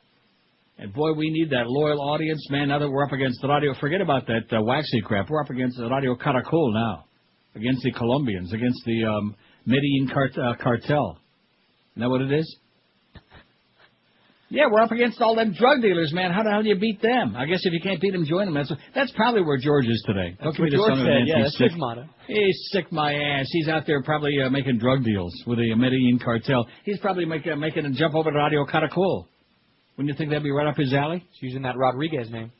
And boy, we need that loyal audience, man, now that we're up against the radio. Forget about that waxy crap. We're up against the Radio Caracol now, against the Colombians, against the Medellin cartel. Isn't that what it is? Yeah, we're up against all them drug dealers, man. How the hell do you beat them? I guess if you can't beat them, join them. That's probably where George is today. That's what George said. Yeah, that's his motto. He's sick my ass. He's out there probably making drug deals with the Medellin cartel. He's probably making a jump over to Radio Caracol. Wouldn't you think that'd be right up his alley? He's using that Rodriguez name.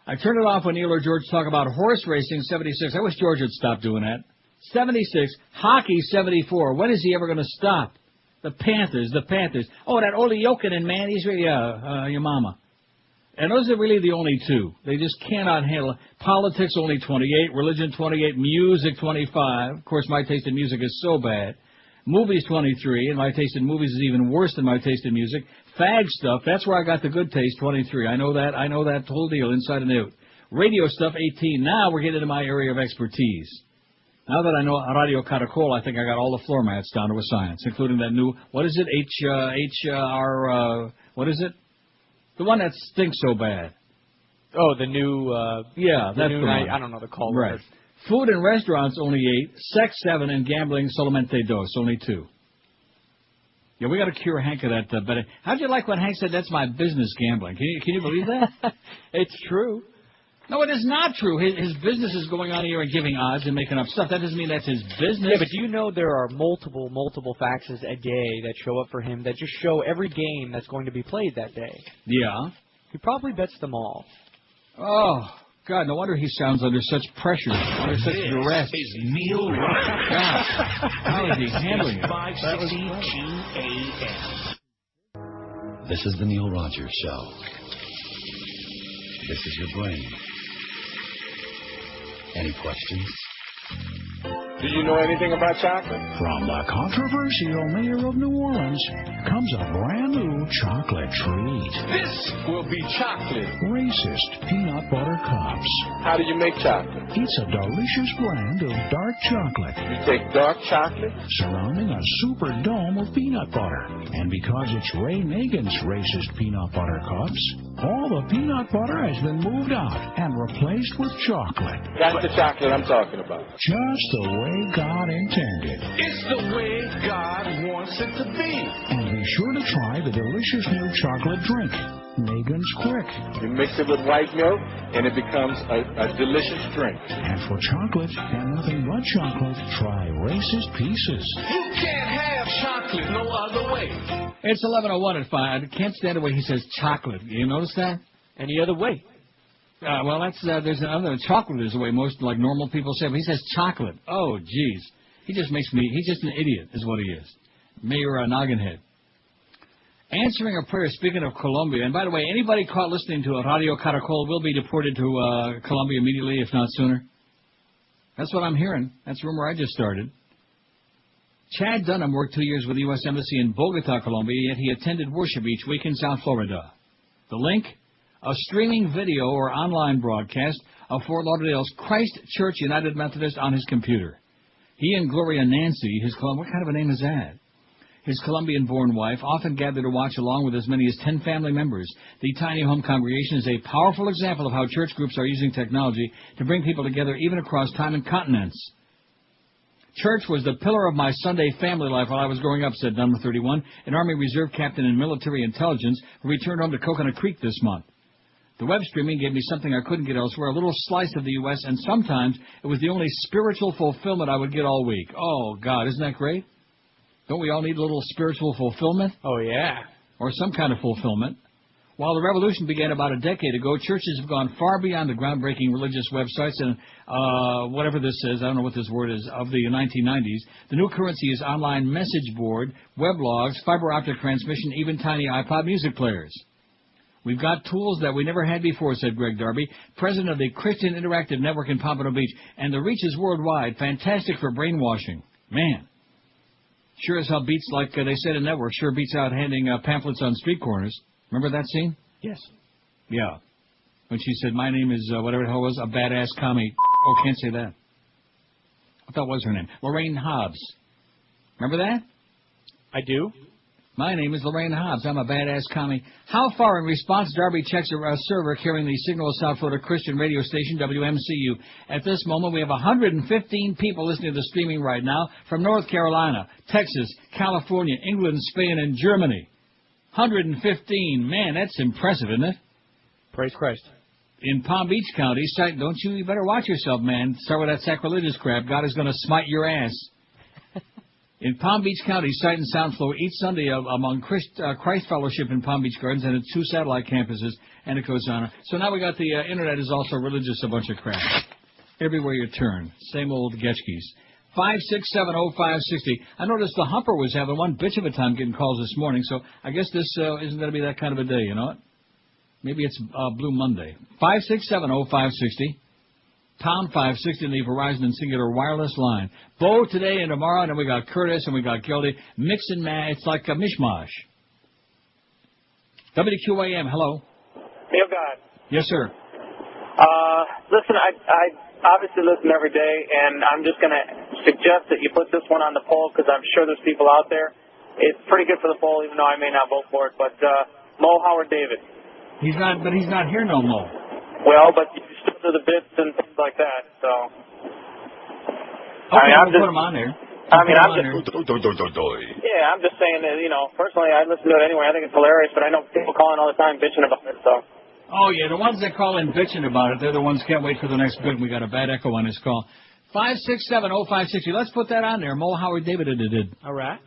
I turn it off when Neil or George talk about horse racing, 76. I wish George would stop doing that. 76. Hockey, 74. When is he ever going to stop? The Panthers. Oh, that Ole Jokinen, man, he's really your mama. And those are really the only two. They just cannot handle it. Politics, only 28. Religion, 28. Music, 25. Of course, my taste in music is so bad. Movies, 23. And my taste in movies is even worse than my taste in music. Fag stuff, that's where I got the good taste, 23. I know that whole deal inside and out. Radio stuff, 18. Now we're getting into my area of expertise. Now that I know Radio Caracol, I think I got all the floor mats down to a science, including that new, what is it, what is it? The one that stinks so bad. Oh, the new, yeah, that's the one. I don't know the call. Right. Food and restaurants, only 8. Sex, 7. And gambling, solamente 2. Only 2. Yeah, we got to cure Hank of that. But how'd you like when Hank said that's my business, gambling? Can you believe that? It's true. No, it is not true. His business is going on here and giving odds and making up stuff. That doesn't mean that's his business. Yeah, but do you know there are multiple faxes a day that show up for him that just show every game that's going to be played that day? Yeah. He probably bets them all. Oh, God, no wonder he sounds under such pressure, under such duress. This is Neil Rogers. God, how is he handling it? 560 QAM. This is the Neil Rogers Show. This is your brain. Any questions? Do you know anything about chocolate? From the controversial mayor of New Orleans comes a brand new chocolate treat. This will be chocolate. Racist peanut butter cups. How do you make chocolate? It's a delicious blend of dark chocolate. You take dark chocolate? Surrounding a super dome of peanut butter. And because it's Ray Nagin's racist peanut butter cups, all the peanut butter has been moved out and replaced with chocolate. That's the chocolate I'm talking about. Just the way God intended. It's the way God wants it to be. And be sure to try the delicious new chocolate drink, Nagin's Quick. You mix it with white milk, and it becomes a delicious drink. And for chocolate and nothing but chocolate, try Racist Pieces. You can't have chocolate no other way. It's 11:01 at 5. I can't stand the way he says chocolate. You notice that? Any other way? Well, there's another chocolate is the way most like normal people say, but he says chocolate. Oh, jeez. He's just an idiot is what he is. Mayor Nogginhead. Answering a prayer, speaking of Colombia, and by the way, anybody caught listening to a Radio Caracol will be deported to Colombia immediately, if not sooner. That's what I'm hearing. That's a rumor I just started. Chad Dunham worked 2 years with the U.S. Embassy in Bogota, Colombia, yet he attended worship each week in South Florida. The link? A streaming video or online broadcast of Fort Lauderdale's Christ Church United Methodist on his computer. He and Gloria Nancy, what kind of a name is that? His Colombian-born wife often gather to watch along with as many as 10 family members. The tiny home congregation is a powerful example of how church groups are using technology to bring people together even across time and continents. Church was the pillar of my Sunday family life while I was growing up, said number 31, an Army Reserve captain in military intelligence who returned home to Coconut Creek this month. The web streaming gave me something I couldn't get elsewhere, a little slice of the U.S., and sometimes it was the only spiritual fulfillment I would get all week. Oh, God, isn't that great? Don't we all need a little spiritual fulfillment? Oh, yeah. Or some kind of fulfillment. While the revolution began about a decade ago, churches have gone far beyond the groundbreaking religious websites and whatever this is, I don't know what this word is, of the 1990s. The new currency is online message board, weblogs, fiber optic transmission, even tiny iPod music players. We've got tools that we never had before, said Greg Darby, president of the Christian Interactive Network in Pompano Beach, and the reach is worldwide. Fantastic for brainwashing. Man. Sure as hell beats, like they said in Network, sure beats out handing pamphlets on street corners. Remember that scene? Yes. Yeah. When she said, my name is, whatever the hell it was, a badass commie. Oh, can't say that. I thought was her name. Lorraine Hobbs. Remember that? I do. My name is Lorraine Hobbs. I'm a badass commie. How far? In response, Darby checks a server carrying the signal of South Florida Christian radio station, WMCU. At this moment, we have 115 people listening to the streaming right now from North Carolina, Texas, California, England, Spain, and Germany. 115. Man, that's impressive, isn't it? Praise Christ. In Palm Beach County, don't you better watch yourself, man. Start with that sacrilegious crap. God is going to smite your ass. In Palm Beach County, Sight and Sound flow each Sunday among Christ Fellowship in Palm Beach Gardens and its 2 satellite campuses, and it goes on. So now we got the Internet is also religious, a bunch of crap. Everywhere you turn. Same old Getchkis. 5670560. I noticed the Humper was having one bitch of a time getting calls this morning, so I guess this isn't going to be that kind of a day, you know what? Maybe it's Blue Monday. 5670560. Pound 560 in the Verizon and Singular wireless line. Bo today and tomorrow, and then we got Curtis and we got Gildy. Mix and match. It's like a mishmash. WQAM, hello. Neil God. Yes, sir. Listen, I obviously listen every day, and I'm just going to suggest that you put this one on the poll because I'm sure there's people out there. It's pretty good for the poll, even though I may not vote for it. But Mo Howard David. He's not here no more. Well, but you still do the bits and things like that, so. Okay, we'll put him on there. I'm just saying that, personally, I listen to it anyway. I think it's hilarious, but I know people calling all the time bitching about it, so. Oh, yeah, the ones that call in bitching about it, they're the ones can't wait for the next bit. We got a bad echo on his call. 5670560. Let's put that on there. Mo Howard David did. All right.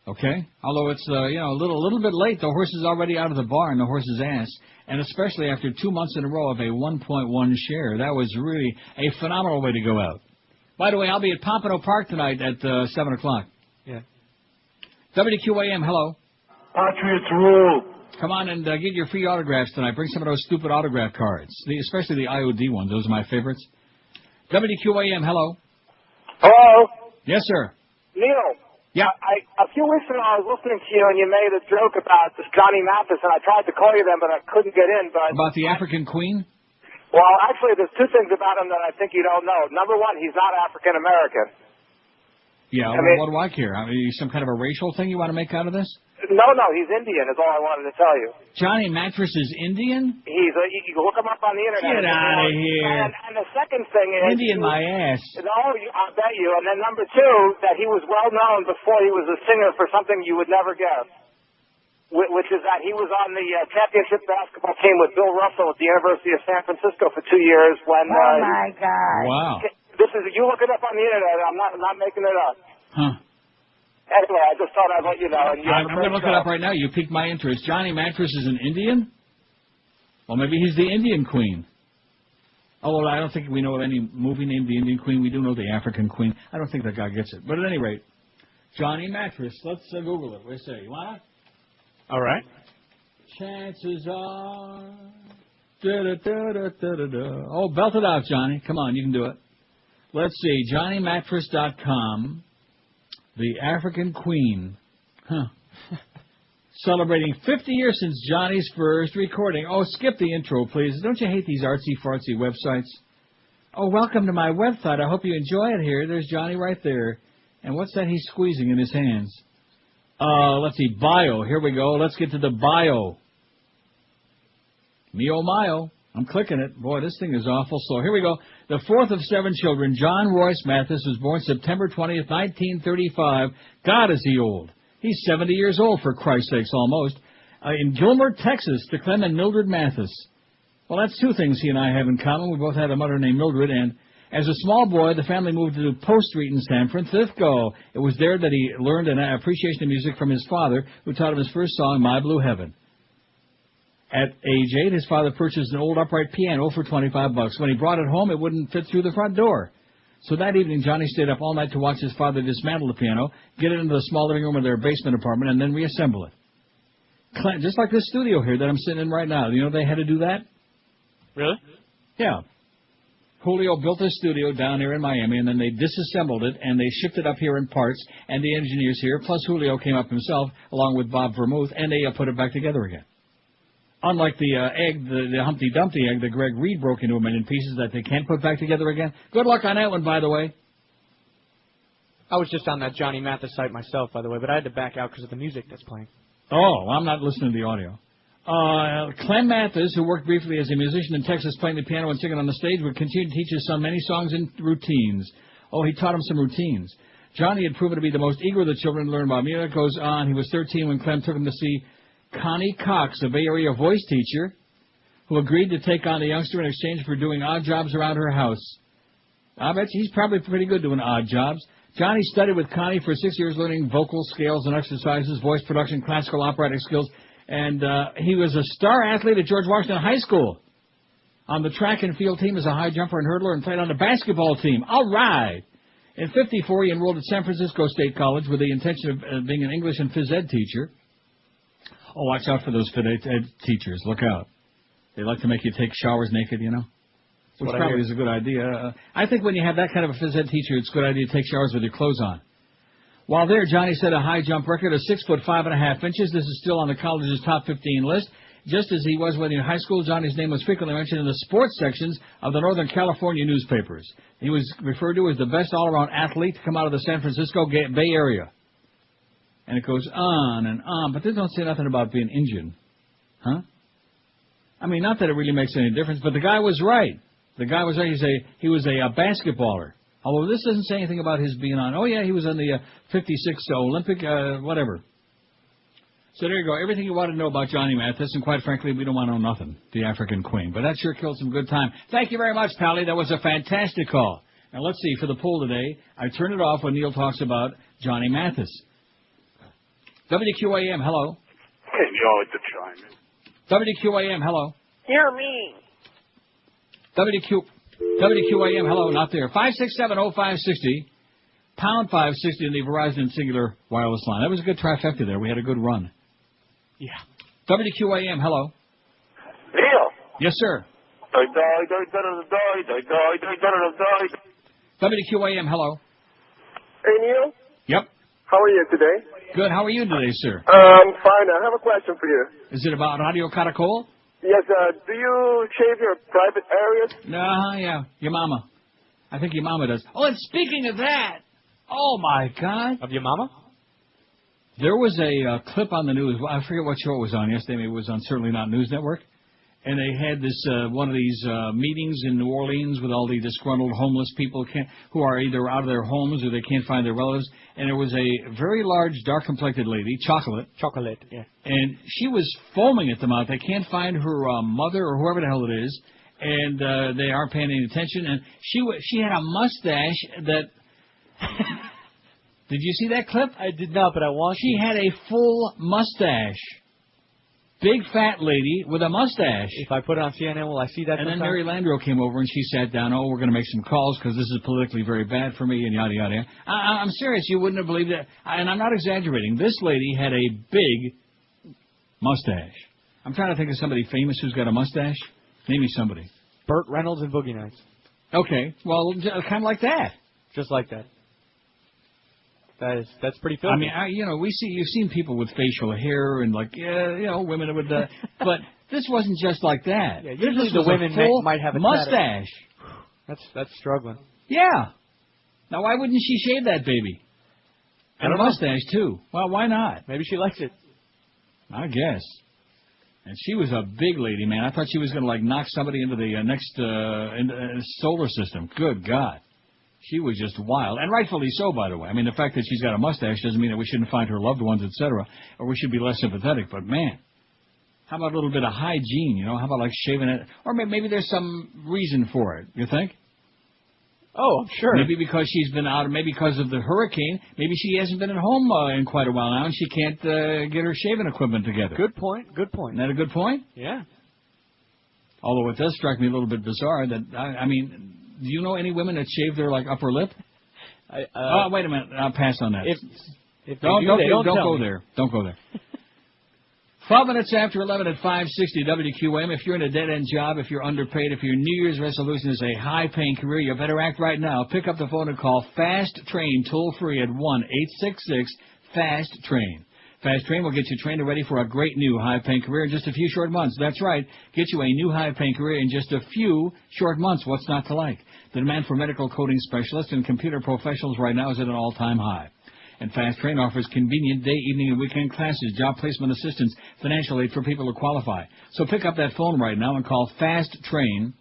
Okay. Although it's, a little bit late. The horse is already out of the barn, the horse's ass. And especially after 2 months in a row of a 1.1 share. That was really a phenomenal way to go out. By the way, I'll be at Pompano Park tonight at 7 o'clock. Yeah. WQAM, hello. Patriots rule. Come on and get your free autographs tonight. Bring some of those stupid autograph cards, especially the IOD ones. Those are my favorites. WQAM, hello. Hello? Yes, sir. Neil. Yeah. A few weeks ago, I was listening to you, and you made a joke about this Johnny Mathis, and I tried to call you then, but I couldn't get in. But about the African Queen? Well, actually, there's 2 things about him that I think you don't know. Number one, he's not African American. Yeah, what do I care? I mean, some kind of a racial thing you want to make out of this? No, he's Indian is all I wanted to tell you. Johnny Mattress is Indian? You can look him up on the internet. Get out of here. And the second thing is... Indian my ass. No, I'll bet you. And then number 2, that he was well known before he was a singer for something you would never guess, which is that he was on the championship basketball team with Bill Russell at the University of San Francisco for 2 years when... Oh, my God. Wow. You look it up on the internet. I'm not making it up. Huh. Anyway, I just thought I'd let you know. I'm going to look it up right now. You piqued my interest. Johnny Mattress is an Indian? Well, maybe he's the Indian Queen. Oh, well, I don't think we know of any movie named the Indian Queen. We do know the African Queen. I don't think that guy gets it. But at any rate, Johnny Mattress. Let's Google it. Let's see. You want it? All right. Chances are... Da-da-da-da-da-da. Oh, belt it out, Johnny. Come on, you can do it. Let's see. JohnnyMattress.com. The African Queen. Huh. Celebrating 50 years since Johnny's first recording. Oh, skip the intro, please. Don't you hate these artsy-fartsy websites? Oh, welcome to my website. I hope you enjoy it here. There's Johnny right there. And what's that he's squeezing in his hands? Let's see. Bio. Here we go. Let's get to the bio. Mio Mayo. I'm clicking it. Boy, this thing is awful slow. Here we go. The fourth of 7 children, John Royce Mathis, was born September 20th, 1935. God, is he old. He's 70 years old, for Christ's sakes, almost. In Gilmer, Texas, to Clem and Mildred Mathis. Well, that's 2 things he and I have in common. We both had a mother named Mildred, and as a small boy, the family moved to Post Street in San Francisco. It was there that he learned an appreciation of music from his father, who taught him his first song, My Blue Heaven. At age 8, his father purchased an old upright piano for $25. When he brought it home, it wouldn't fit through the front door. So that evening, Johnny stayed up all night to watch his father dismantle the piano, get it into the small living room of their basement apartment, and then reassemble it. Just like this studio here that I'm sitting in right now. You know they had to do that? Really? Yeah. Julio built a studio down here in Miami, and then they disassembled it, and they shipped it up here in parts, and the engineers here, plus Julio came up himself, along with Bob Vermouth, and they put it back together again. Unlike the egg, the Humpty Dumpty egg that Greg Reed broke into a million pieces that they can't put back together again. Good luck on that one, by the way. I was just on that Johnny Mathis site myself, by the way, but I had to back out because of the music that's playing. Oh, I'm not listening to the audio. Clem Mathis, who worked briefly as a musician in Texas playing the piano and singing on the stage, would continue to teach his son many songs and routines. Oh, he taught him some routines. Johnny had proven to be the most eager of the children to learn about music. It goes on. He was 13 when Clem took him to see Connie Cox, a Bay Area voice teacher, who agreed to take on the youngster in exchange for doing odd jobs around her house. I bet he's probably pretty good doing odd jobs. Johnny studied with Connie for 6 years, learning vocal scales and exercises, voice production, classical operatic skills, and he was a star athlete at George Washington High School. On the track and field team as a high jumper and hurdler, and played on the basketball team. All right. In 1954, he enrolled at San Francisco State College with the intention of being an English and phys ed teacher. Oh, watch out for those phys ed teachers. Look out. They like to make you take showers naked, you know? Which probably is a good idea. I think when you have that kind of a phys ed teacher, it's a good idea to take showers with your clothes on. While there, Johnny set a high jump record of 6'5.5". This is still on the college's top 15 list. Just as he was when in high school, Johnny's name was frequently mentioned in the sports sections of the Northern California newspapers. He was referred to as the best all-around athlete to come out of the San Francisco Bay Area. And it goes on and on, but they don't say nothing about being Indian. Huh? I mean, not that it really makes any difference, but the guy was right. The guy was right. He was a basketballer. Although this doesn't say anything about his being on. Oh, yeah, he was on the 56 Olympic, whatever. So there you go. Everything you want to know about Johnny Mathis, and quite frankly, we don't want to know nothing. The African Queen. But that sure killed some good time. Thank you very much, Pally. That was a fantastic call. Now, let's see. For the poll today, I turn it off when Neil talks about Johnny Mathis. WQAM, hello. Hey, Neil, it's a chime. WQAM, hello. You're mean. WQAM, hello, not there. 567-0560, pound 560 in the Verizon Singular wireless line. That was a good trifecta there. We had a good run. Yeah. WQAM, hello. Neil. Yes, sir. WQAM, hello. Hey, Neil. Yep. How are you today? Good. How are you today, sir? Fine. I have a question for you. Is it about Radio Caracol? Yes, do you shave your private areas? Yeah. Your mama. I think your mama does. Oh, and speaking of that, oh, my God. Of your mama? There was a clip on the news. I forget what show it was on yesterday. Maybe it was on Certainly Not News Network. And they had this one of these meetings in New Orleans with all the disgruntled homeless people who are either out of their homes or they can't find their relatives. And there was a very large, dark-complected lady, Chocolate. Chocolate, yeah. And she was foaming at the mouth. They can't find her mother or whoever the hell it is, and they aren't paying any attention. And she had a mustache that... Did you see that clip? I did not, but I watched She had a full mustache. Big fat lady with a mustache. If I put it on CNN, will I see that? And then Mary Landrieu came over and she sat down. Oh, we're going to make some calls because this is politically very bad for me and yada, yada. I'm serious. You wouldn't have believed it. And I'm not exaggerating. This lady had a big mustache. I'm trying to think of somebody famous who's got a mustache. Name me somebody. Burt Reynolds and Boogie Nights. Okay. Well, kind of like that. Just like that. That's pretty filthy. I mean, you've seen people with facial hair and women with but this wasn't just like that. Yeah, usually the women might have a mustache. That's struggling. Yeah. Now why wouldn't she shave that baby? And a mustache too. Well, why not? Maybe she likes it. I guess. And she was a big lady, man. I thought she was going to, like, knock somebody into the next solar system. Good God. She was just wild. And rightfully so, by the way. I mean, the fact that she's got a mustache doesn't mean that we shouldn't find her loved ones, etc., or we should be less sympathetic. But, man, how about a little bit of hygiene, you know? How about, like, shaving it? Or maybe there's some reason for it, you think? Oh, I'm sure. Maybe because she's been out, maybe because of the hurricane. Maybe she hasn't been at home in quite a while now, and she can't get her shaving equipment together. Good point. Good point. Isn't that a good point? Yeah. Although it does strike me a little bit bizarre that, I mean, do you know any women that shave their, like, upper lip? Oh, wait a minute. I'll pass on that. If don't go me. there. Don't go there. 12 minutes after 11 at 560 WQAM. If you're in a dead-end job, if you're underpaid, if your New Year's resolution is a high-paying career, you better act right now. Pick up the phone and call Fast Train toll-free at 1-866-FAST-TRAIN. Fast Train will get you trained and ready for a great new high-paying career in just a few short months. That's right. Get you a new high-paying career in just a few short months. What's not to like? The demand for medical coding specialists and computer professionals right now is at an all-time high. And Fast Train offers convenient day, evening, and weekend classes, job placement assistance, financial aid for people who qualify. So pick up that phone right now and call Fast Train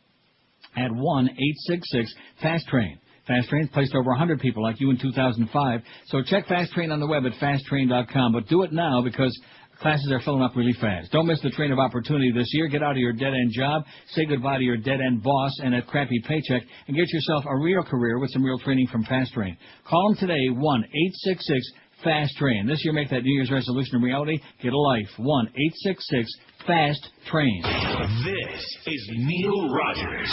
at 1-866-FAST-TRAIN. Fast Train's placed over 100 people like you in 2005. So check Fast Train on the web at fasttrain.com. But do it now because classes are filling up really fast. Don't miss the train of opportunity this year. Get out of your dead-end job, say goodbye to your dead-end boss and that crappy paycheck, and get yourself a real career with some real training from Fast Train. Call them today, 1-866-FAST-TRAIN. This year, make that New Year's resolution a reality. Get a life. 1-866-FAST-TRAIN. This is Neil Rogers.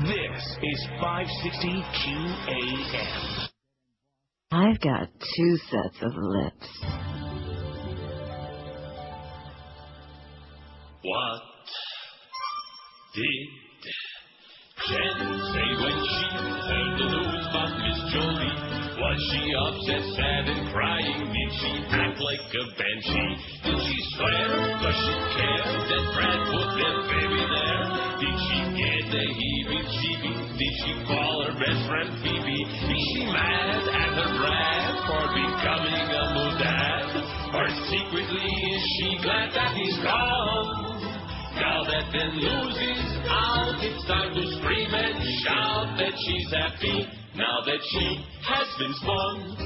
This is 560 QAM. I've got 2 sets of lips. What did Jen say when she heard the news about Miss Jolie? Was she upset, sad, and crying? Did she act like a banshee? Did she swear? Does she care that Brad put their baby there? Did she get the heebie-jeebies? Did she call her best friend Phoebe? Is she mad at her Brad for becoming a moodad? Or secretly is she glad that he's gone? Now that the news is out, it's time to scream and shout that she's happy now that she has been spun.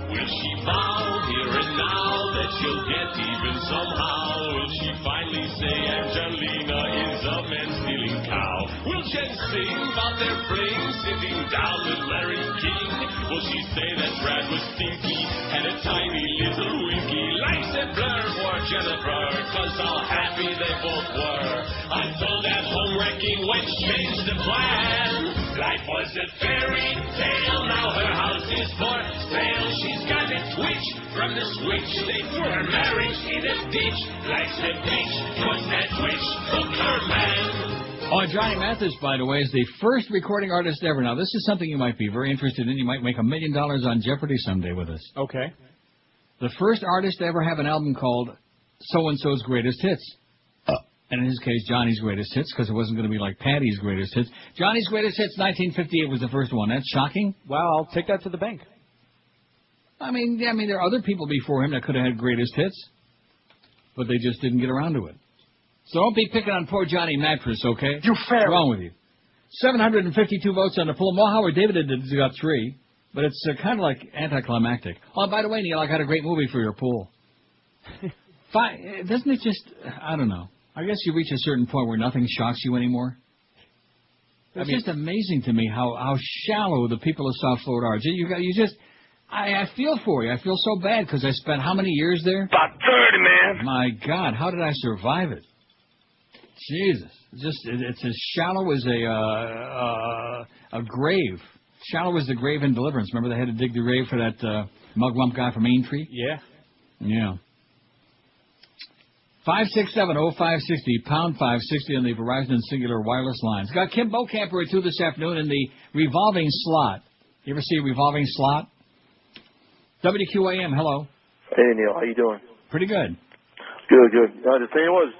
Will she vow here and now that she'll get even somehow? Will she finally say Angelina is a man-stealing cow? Will Jen sing about their fling sitting down with Larry King? Will she say that Brad was stinky and a tiny little winky? Like said Blair for Jennifer, 'cause how happy they both were until that home-wrecking witch changed the plan. Life was a fairy tale, now her house is for sale. She's got a twitch from the switch. They threw her marriage in a ditch. Life's a bitch, 'cause that twitch took her man. Oh, Johnny Mathis, by the way, is the first recording artist ever. Now, this is something you might be very interested in. You might make $1 million on Jeopardy someday with us. Okay. The first artist to ever have an album called So-and-so's Greatest Hits. And in his case, Johnny's Greatest Hits, because it wasn't going to be like Patty's Greatest Hits. Johnny's Greatest Hits, 1958 was the first one. That's shocking. Well, I'll take that to the bank. I mean, there are other people before him that could have had Greatest Hits, but they just didn't get around to it. So don't be picking on poor Johnny Mattress, okay? You fair. What's wrong with you? 752 votes on the poll. Mo Howard David got 3, but it's kind of like anticlimactic. Oh, by the way, Neil, I got a great movie for your pool. Doesn't it just, I don't know. I guess you reach a certain point where nothing shocks you anymore. It's just amazing to me how shallow the people of South Florida are. I feel for you. I feel so bad because I spent how many years there? About 30, man. My God, how did I survive it? Jesus, it's as shallow as a grave. Shallow as the grave in Deliverance. Remember they had to dig the grave for that mugwump guy from Aintree? Yeah. Yeah. 567-0560, pound 560 on the Verizon and Singular wireless lines. Got Kim Bocamper at 2 this afternoon in the revolving slot. You ever see a revolving slot? WQAM, hello. Hey, Neil, how you doing? Pretty good. Good. The thing was,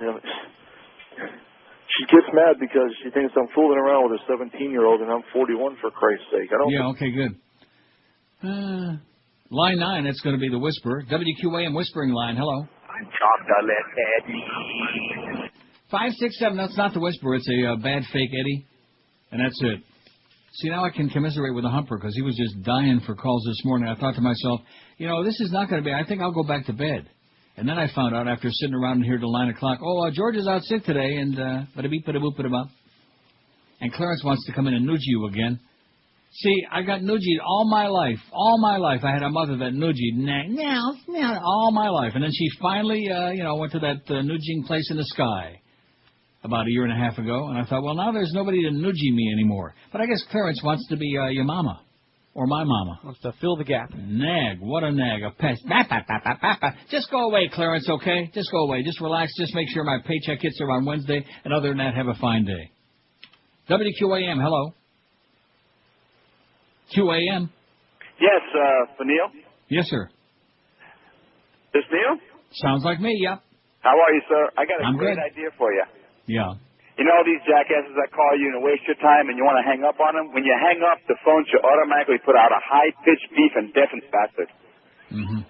she gets mad because she thinks I'm fooling around with a 17-year-old and I'm 41, for Christ's sake. Okay, good. Line 9, that's going to be the Whisperer. WQAM Whispering Line, hello. Chocolate Eddie. 567, that's not the Whisperer. It's a bad fake Eddie. And that's it. See, now I can commiserate with the Humper because he was just dying for calls this morning. I thought to myself, you know, this is not going to be, I think I'll go back to bed. And then I found out after sitting around here till 9 o'clock, George is out sick today, and bada-beep, bada-boop, bada-bop. And Clarence wants to come in and nudge you again. See, I got nudged all my life. All my life. I had a mother that nudged all my life. And then she finally, went to that nudging place in the sky about a year and a half ago. And I thought, well, now there's nobody to nudge me anymore. But I guess Clarence wants to be your mama. Or my mama. Wants to fill the gap. Nag. What a nag. A pest. Just go away, Clarence, okay? Just go away. Just relax. Just make sure my paycheck hits her on Wednesday. And other than that, have a fine day. WQAM, hello. QAM. Yes, for Neil? Yes, sir. This Neil? Sounds like me, yep. How are you, sir? I got a great good. idea for you. Yeah. You know these jackasses that call you and waste your time and you want to hang up on them? When you hang up, the phone should automatically put out a high-pitched beef and deafened bastard. Mm-hmm.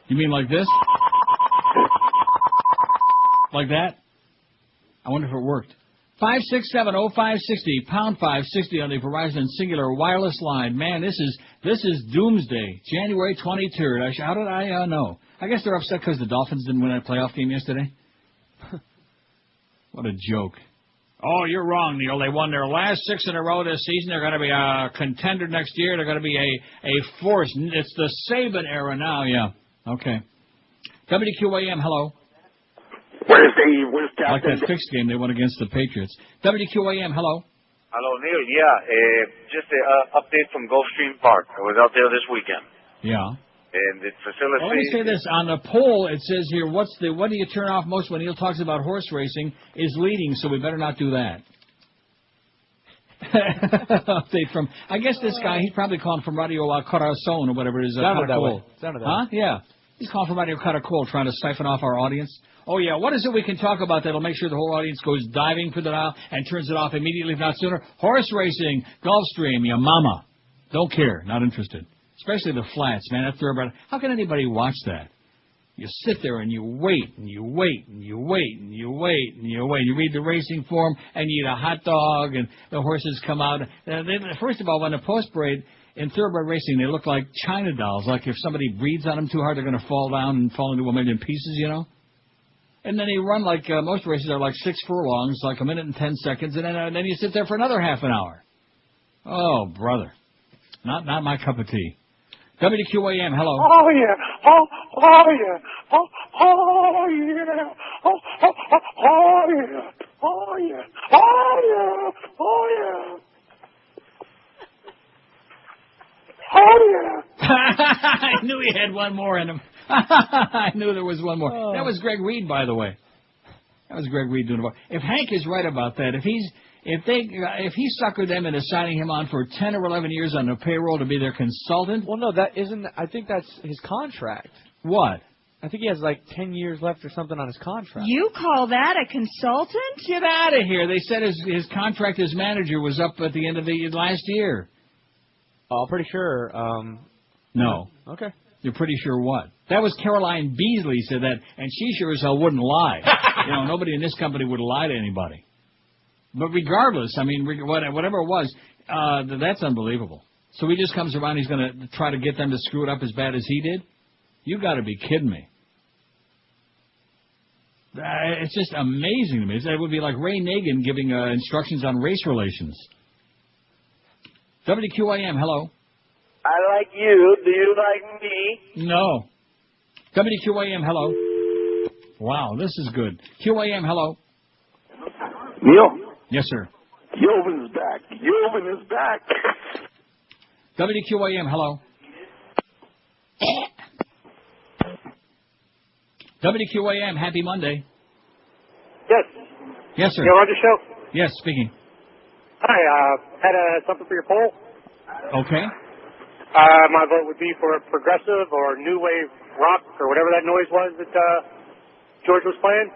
You mean like this? Like that? I wonder if it worked. 567-0560, pound 560 on the Verizon Singular Wireless line. Man, this is doomsday. January 23rd. How did I know? I guess they're upset because the Dolphins didn't win that playoff game yesterday. What a joke. Oh, you're wrong, Neil. They won their last 6 in a row this season. They're going to be a contender next year. They're going to be a force. It's the Saban era now, yeah. Okay. WQAM, hello. Where's Captain? Like that fixed game they won against the Patriots. WQAM, hello. Hello, Neil. Yeah, just an update from Gulfstream Park. I was out there this weekend. Yeah. And the facility... Well, let me say this. On the poll, it says here, what do you turn off most when Neil talks about horse racing is leading, so we better not do that. Update from... I guess this guy, he's probably calling from Radio Corazon or whatever it is. Sounded that way. Huh? Yeah. He's calling from Radio Caracol trying to siphon off our audience. Oh, yeah, what is it we can talk about that'll make sure the whole audience goes diving for the dial and turns it off immediately, if not sooner? Horse racing, Gulfstream, your mama. Don't care, not interested. Especially the flats, man. That's about. How can anybody watch that? You sit there and you wait and you wait and you wait and you wait and you wait. You read the racing form and you eat a hot dog and the horses come out. First of all, when the post parade in thoroughbred racing, they look like China dolls. Like if somebody breathes on them too hard, they're going to fall down and fall into a million pieces, you know. And then they run like most races are like 6 furlongs, like a minute and 10 seconds, and then you sit there for another half an hour. Oh, brother, not my cup of tea. WQAM, hello. Oh yeah, oh yeah, oh yeah, oh yeah, oh yeah, oh yeah. Oh, yeah. I knew he had one more in him. I knew there was one more. Oh. That was Greg Reed, by the way. That was Greg Reed doing the. If Hank is right about that, if he suckered them into signing him on for 10 or 11 years on the payroll to be their consultant. Well, no, that isn't. I think that's his contract. What? I think he has like 10 years left or something on his contract. You call that a consultant? Get out of here! They said his contract as manager was up at the end of the last year. Oh, pretty sure. No. Okay. You're pretty sure what? That was Caroline Beasley said that, and she sure as hell wouldn't lie. Nobody in this company would lie to anybody. But regardless, I mean, whatever it was, that's unbelievable. So he just comes around, he's going to try to get them to screw it up as bad as he did? You got to be kidding me. It's just amazing to me. It would be like Ray Nagin giving instructions on race relations. WQAM, hello. I like you. Do you like me? No. WQAM, hello. Wow, this is good. QAM, hello. Neil? Yes, sir. Jovan is back. Jovan is back. WQAM, hello. WQAM, happy Monday. Yes. Yes, sir. Neil Rogers Show? Yes, speaking. Hi, had something for your poll. Okay. My vote would be for progressive or new wave rock or whatever that noise was that George was playing.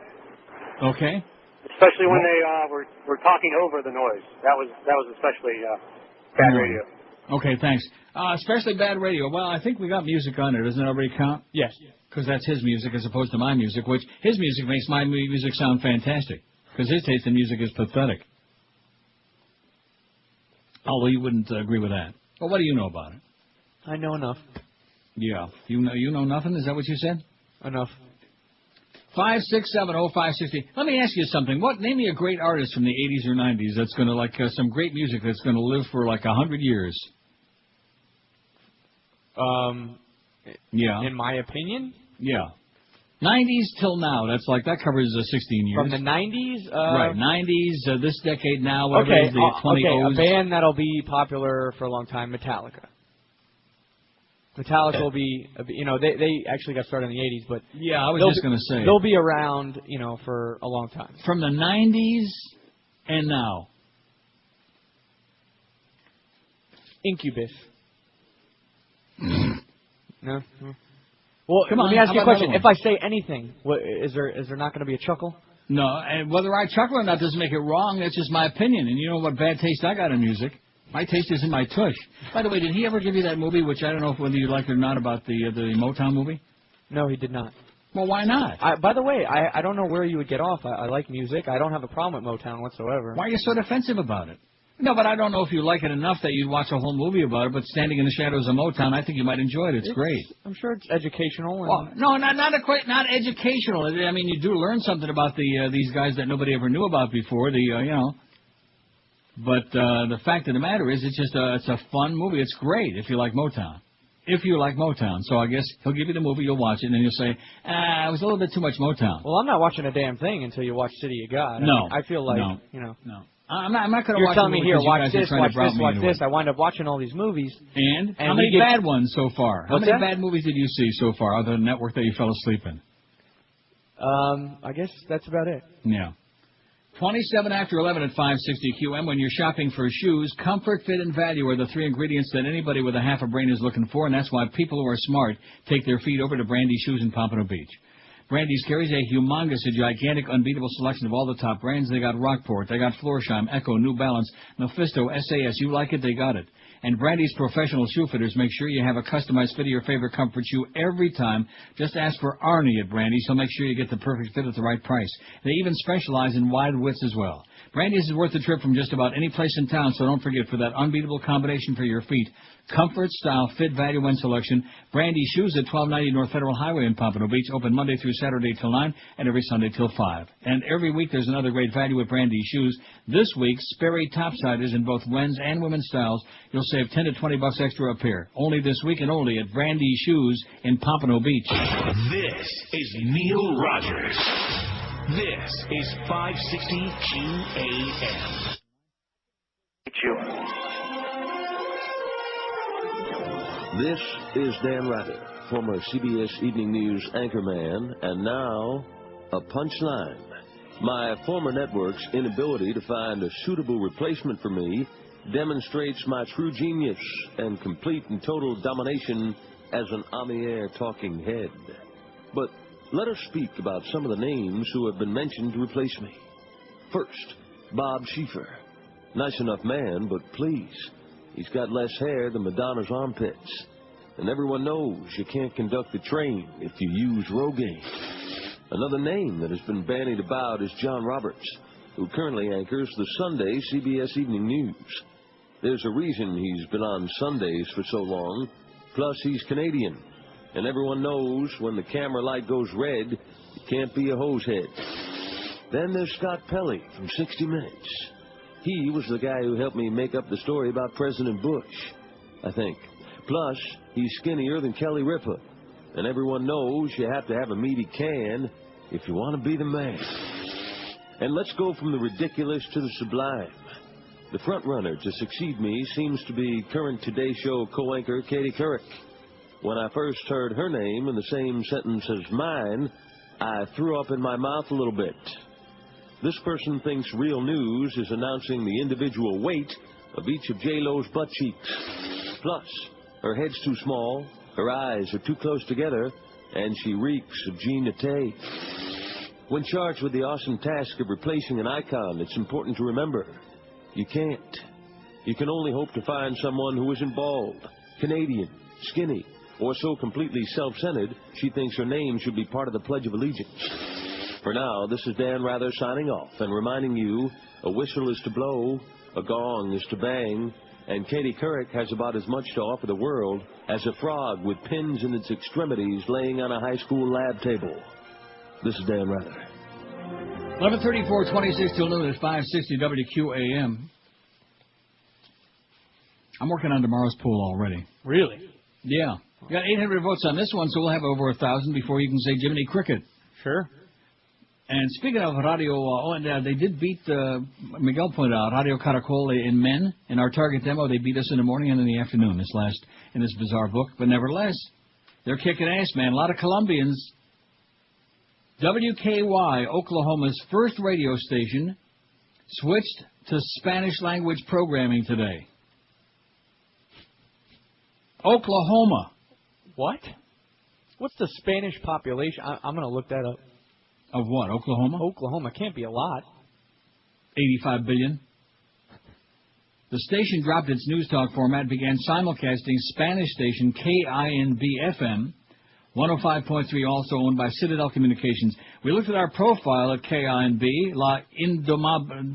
Okay. Especially when they were talking over the noise. That was especially bad radio. Okay, thanks. Especially bad radio. Well, I think we got music on it. Doesn't it already count? Yes. Because that's his music as opposed to my music, which his music makes my music sound fantastic. Because his taste in music is pathetic. Although you wouldn't agree with that. Well, what do you know about it? I know enough. Yeah. You know nothing? Is that what you said? Enough. 5670560. Let me ask you something. Name me a great artist from the 80s or 90s that's going to some great music that's going to live for 100 years. Yeah. In my opinion? Yeah. 90s till now. That covers 16 years. From the 90s? Right. 90s, this decade now, whatever it is, the 20 a band that'll be popular for a long time, Metallica. Metallica will be, they actually got started in the 80s, but yeah, I was just going to say they'll be around, for a long time. From the 90s and now. Incubus. No. Well, come on, let me ask you a question. One? If I say anything, is there not going to be a chuckle? No, and whether I chuckle or not doesn't make it wrong. That's just my opinion. And you know what bad taste I got in music. My taste is in my tush. By the way, did he ever give you that movie, which I don't know whether you liked it or not, about the Motown movie? No, he did not. Well, why not? By the way, I don't know where you would get off. I like music. I don't have a problem with Motown whatsoever. Why are you so defensive about it? No, but I don't know if you like it enough that you'd watch a whole movie about it, but Standing in the Shadows of Motown, I think you might enjoy it. It's great. I'm sure it's educational. Well, no, not educational. I mean, you do learn something about these guys that nobody ever knew about before, But the fact of the matter is, it's a fun movie. It's great if you like Motown. If you like Motown. So I guess he'll give you the movie, you'll watch it, and then you'll say, it was a little bit too much Motown. Well, I'm not watching a damn thing until you watch City of God. No. I feel like, No. I'm not going to watch. You're telling me here, watch this, watch this. I I wind up watching all these movies. And how many bad ones so far? How many bad movies did you see so far, other than Network that you fell asleep in? I guess that's about it. Yeah. 27 after 11 at 560 QM. When you're shopping for shoes, comfort, fit, and value are the three ingredients that anybody with a half a brain is looking for, and that's why people who are smart take their feet over to Brandy Shoes in Pompano Beach. Brandy's carries a gigantic, unbeatable selection of all the top brands. They got Rockport, they got Florsheim, Echo, New Balance, Mephisto, SAS. You like it, they got it. And Brandy's professional shoe fitters make sure you have a customized fit of your favorite comfort shoe every time. Just ask for Arnie at Brandy's. He'll make sure you get the perfect fit at the right price. They even specialize in wide widths as well. Brandy's is worth the trip from just about any place in town, so don't forget, for that unbeatable combination for your feet, comfort, style, fit, value, and selection, Brandy Shoes at 1290 North Federal Highway in Pompano Beach, open Monday through Saturday till 9 and every Sunday till 5. And every week there's another great value at Brandy Shoes. This week, Sperry topsiders in both men's and women's styles. You'll save $10 to $20 extra a pair. Only this week and only at Brandy Shoes in Pompano Beach. This is Neil Rogers. This is 560 QAM. This is Dan Rather, former CBS Evening News anchorman, and now a punchline. My former network's inability to find a suitable replacement for me demonstrates my true genius and complete and total domination as an on-the-air talking head. But let us speak about some of the names who have been mentioned to replace me. First, Bob Schieffer. Nice enough man, but please, he's got less hair than Madonna's armpits. And everyone knows you can't conduct the train if you use Rogaine. Another name that has been bandied about is John Roberts, who currently anchors the Sunday CBS Evening News. There's a reason he's been on Sundays for so long. Plus, he's Canadian. And everyone knows when the camera light goes red, you can't be a hosehead. Then there's Scott Pelley from 60 Minutes. He was the guy who helped me make up the story about President Bush, I think. Plus, he's skinnier than Kelly Ripa. And everyone knows you have to have a meaty can if you want to be the man. And let's go from the ridiculous to the sublime. The front-runner to succeed me seems to be current Today Show co-anchor Katie Couric. When I first heard her name in the same sentence as mine, I threw up in my mouth a little bit. This person thinks Real News is announcing the individual weight of each of J-Lo's butt cheeks. Plus, her head's too small, her eyes are too close together, and she reeks of Gina Tay. When charged with the awesome task of replacing an icon, it's important to remember, you can't. you can only hope to find someone who isn't bald, Canadian, skinny, or so completely self-centered she thinks her name should be part of the Pledge of Allegiance. For now, this is Dan Rather signing off and reminding you a whistle is to blow, a gong is to bang, and Katie Couric has about as much to offer the world as a frog with pins in its extremities laying on a high school lab table. This is Dan Rather. 11:34, 26 till noon at 560 WQAM. I'm working on tomorrow's poll already. Really? Yeah. We got 800 votes on this one, so we'll have over 1,000 before you can say Jiminy Cricket. Sure. And speaking of radio, they did beat, Miguel pointed out, Radio Caracol in men. In our target demo, they beat us in the morning and in the afternoon in this bizarre book. But nevertheless, they're kicking ass, man. A lot of Colombians. WKY, Oklahoma's first radio station, switched to Spanish language programming today. Oklahoma. What? What's the Spanish population? I'm going to look that up. Of what, Oklahoma? Oklahoma can't be a lot. 85 billion. The station dropped its news talk format and began simulcasting Spanish station KINB-FM, 105.3, also owned by Citadel Communications. We looked at our profile at KINB, La Indomable.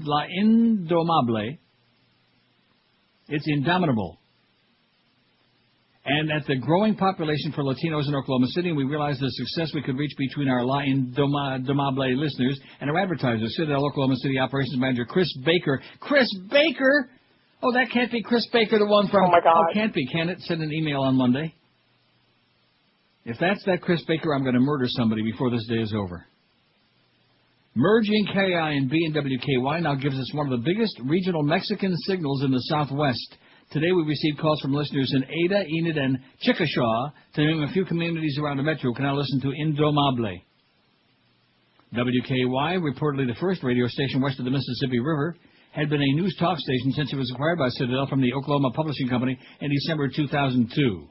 It's indomitable. And at the growing population for Latinos in Oklahoma City, we realized the success we could reach between our La Indomable listeners and our advertisers. Citadel Oklahoma City Operations Manager Chris Baker. Chris Baker? Oh, that can't be Chris Baker, the one from... Oh, my God. Oh, can't be, can it? Send an email on Monday. If that's that Chris Baker, I'm going to murder somebody before this day is over. Merging KINB and WKY now gives us one of the biggest regional Mexican signals in the Southwest. Today we received calls from listeners in Ada, Enid, and Chickasha, to name a few communities around the metro, can now listen to Indomable. WKY, reportedly the first radio station west of the Mississippi River, had been a news talk station since it was acquired by Citadel from the Oklahoma Publishing Company in December 2002.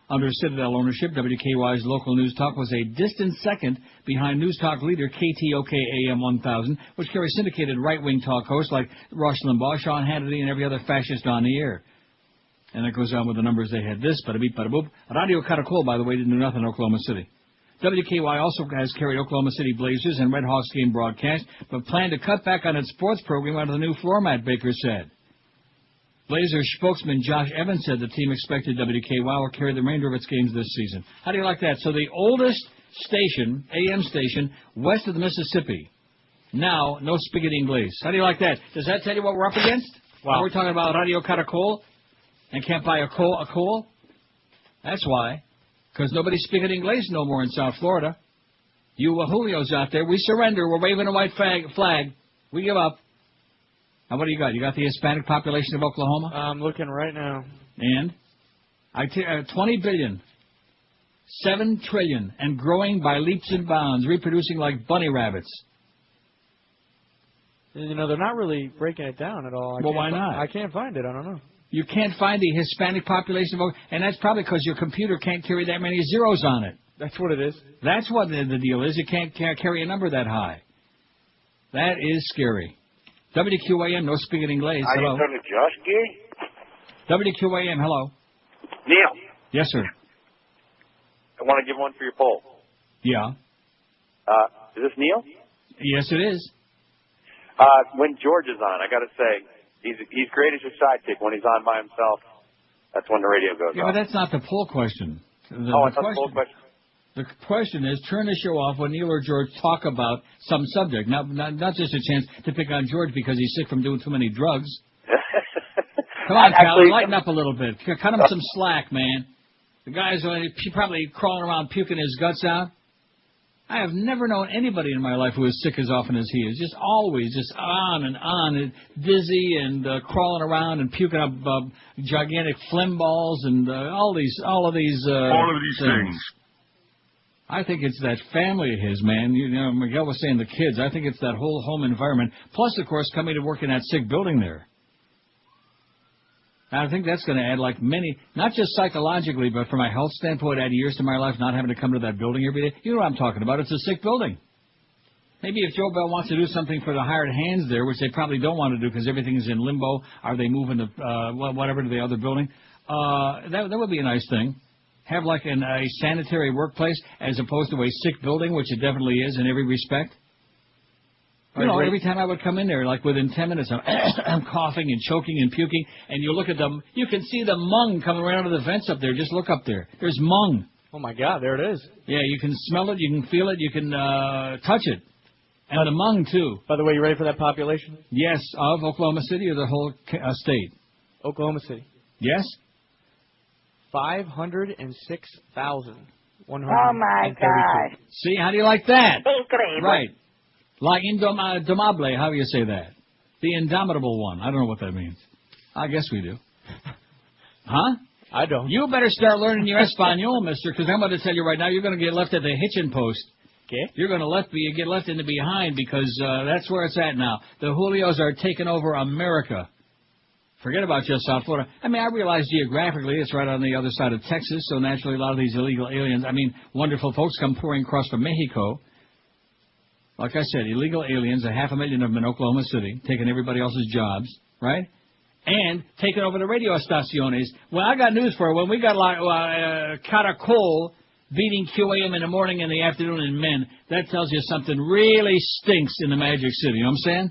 Under Citadel ownership, WKY's local news talk was a distant second behind news talk leader KTOK AM 1000, which carries syndicated right-wing talk hosts like Rush Limbaugh, Sean Hannity, and every other fascist on the air. And it goes on with the numbers. They had this, bada beep, bada boop. Radio Caracol, by the way, didn't do nothing in Oklahoma City. WKY also has carried Oklahoma City Blazers and Red Hawks game broadcast, but planned to cut back on its sports program under the new floor mat, Baker said. Blazers spokesman Josh Evans said the team expected WKY will carry the remainder of its games this season. How do you like that? So the oldest station, AM station, west of the Mississippi. Now, no spaghetti inglés. How do you like that? Does that tell you what we're up against? Wow. We're talking about Radio Caracol and can't buy a coal? That's why. Because nobody's speaking English no more in South Florida. You Julios out there, we surrender. We're waving a white flag. We give up. Now, what do you got? You got the Hispanic population of Oklahoma? I'm looking right now. And? 20 billion. 7 trillion. And growing by leaps and bounds, reproducing like bunny rabbits. You know, they're not really breaking it down at all. Well, why not? I can't find it. I don't know. You can't find the Hispanic population of Oklahoma, and that's probably because your computer can't carry that many zeros on it. That's what it is. That's what the deal is. You can't carry a number that high. That is scary. WQAM, no speaking English. Hello. Are you talking to Josh, WQAM, hello. Neil, Yes, sir. I want to give one for your poll. Yeah. Is this Neil? Yes, it is. When George is on, I got to say, he's great as your sidekick. When he's on by himself, that's when the radio goes Yeah, off. but that's not the poll question. I thought the poll question. The question is, turn the show off when Neil or George talk about some subject. Not just a chance to pick on George because he's sick from doing too many drugs. Come on, Cal, lighten up a little bit. Cut him some slack, man. The guy's probably crawling around puking his guts out. I have never known anybody in my life who is sick as often as he is. Just always, just on, and dizzy and crawling around and puking up gigantic phlegm balls and all of these things. I think it's that family of his, man. You know, Miguel was saying the kids. I think it's that whole home environment. Plus, of course, coming to work in that sick building there. I think that's going to add like many, not just psychologically, but from a health standpoint, add years to my life not having to come to that building every day. You know what I'm talking about. It's a sick building. Maybe if Joe Bell wants to do something for the hired hands there, which they probably don't want to do because everything is in limbo, are they moving to whatever to the other building? That would be a nice thing. Have like a sanitary workplace as opposed to a sick building, which it definitely is in every respect. You know, every time I would come in there, like within 10 minutes, I'm coughing and choking and puking, and you look at them, you can see the mung coming right out of the vents up there. Just look up there. There's mung. Oh, my God, there it is. Yeah, you can smell it, you can feel it, you can touch it. And the mung, too. By the way, you ready for that population? Yes, of Oklahoma City or the whole state? Oklahoma City. Yes? 506,132. Oh, my God. See, how do you like that? Incredible. Right. Like indomable, how do you say that? The indomitable one. I don't know what that means. I guess we do. Huh? I don't. You better start learning your Espanol, mister, because I'm going to tell you right now, you're going to get left at the hitching post. Okay. You're going to get left in the behind because that's where it's at now. The Julios are taking over America. Forget about just South Florida. I mean, I realize geographically it's right on the other side of Texas, so naturally a lot of these illegal aliens, wonderful folks come pouring across from Mexico. Like I said, illegal aliens, 500,000 of them in Oklahoma City, taking everybody else's jobs, right? And taking over the radio estaciones. Well, I got news for you. When we got like Caracol beating QAM in the morning and the afternoon in men, that tells you something really stinks in the Magic City. You know what I'm saying?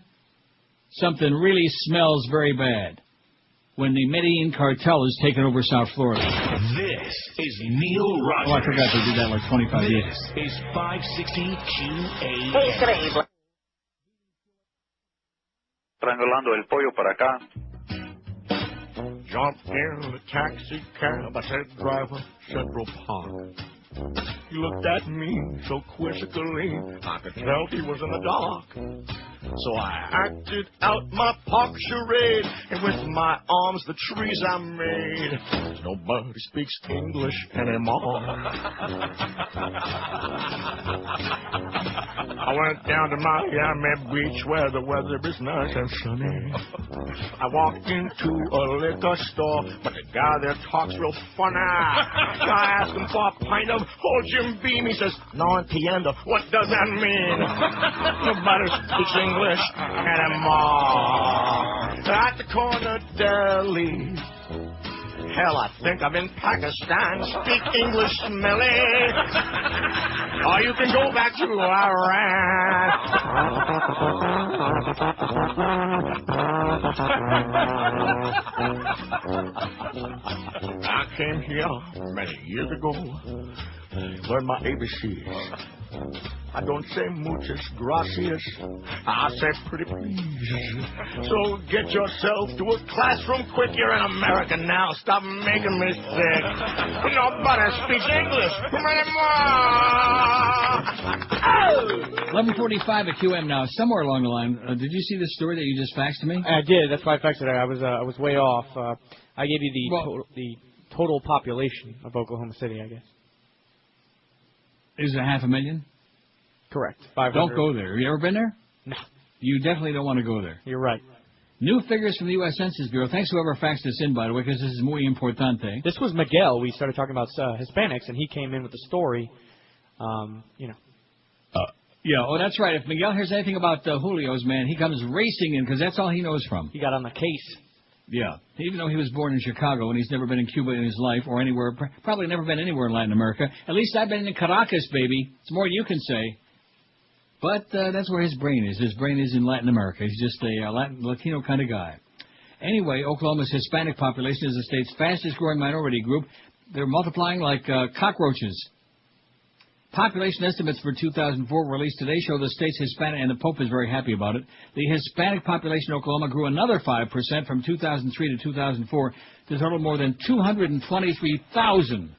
Something really smells very bad when the Medellin cartel is taking over South Florida. This is Neil Rogers. Oh, I forgot they did that like 25 years. This is 560 QAM. Triangulando el pollo para acá. Jumped in the taxi cab. I said, driver, Central Park. He looked at me so quizzically, I could tell he was in the dark. So I acted out my park charade, and with my arms the trees I made. Nobody speaks English anymore. I went down to Miami Beach where the weather is nice and sunny. I walked into a liquor store, but the guy there talks real funny. So I asked him for a pint of old Jim Beam. He says, "No entiendo. What does that mean?" Nobody speaks English anymore. At the corner deli. Hell, I think I'm in Pakistan. Speak English, Millie. Or you can go back to Iran. I came here many years ago. Learned my ABCs. I don't say muchas gracias. I say pretty please. So get yourself to a classroom quick. You're in America now. Stop making me sick. Nobody speaks English anymore. 11:45 at QM now. Somewhere along the line, did you see the story that you just faxed to me? I did. That's why I faxed it. I was way off. I gave you the total population of Oklahoma City, I guess. Is it 500,000? Correct. 500. Don't go there. Have you ever been there? No. You definitely don't want to go there. You're right. New figures from the U.S. Census Bureau. Thanks to whoever faxed this in, by the way, because this is muy importante. This was Miguel. We started talking about Hispanics, and he came in with the story. Yeah, oh, that's right. If Miguel hears anything about Julio's, man, he comes racing in because that's all he knows from. He got on the case. Yeah. Even though he was born in Chicago and he's never been in Cuba in his life or anywhere, probably never been anywhere in Latin America. At least I've been in Caracas, baby. It's more than you can say. But that's where his brain is. His brain is in Latin America. He's just a Latino kind of guy. Anyway, Oklahoma's Hispanic population is the state's fastest growing minority group. They're multiplying like cockroaches. Population estimates for 2004 released today show the state's Hispanic, and the Pope is very happy about it. The Hispanic population in Oklahoma grew another 5% from 2003 to 2004 to total more than 223,000.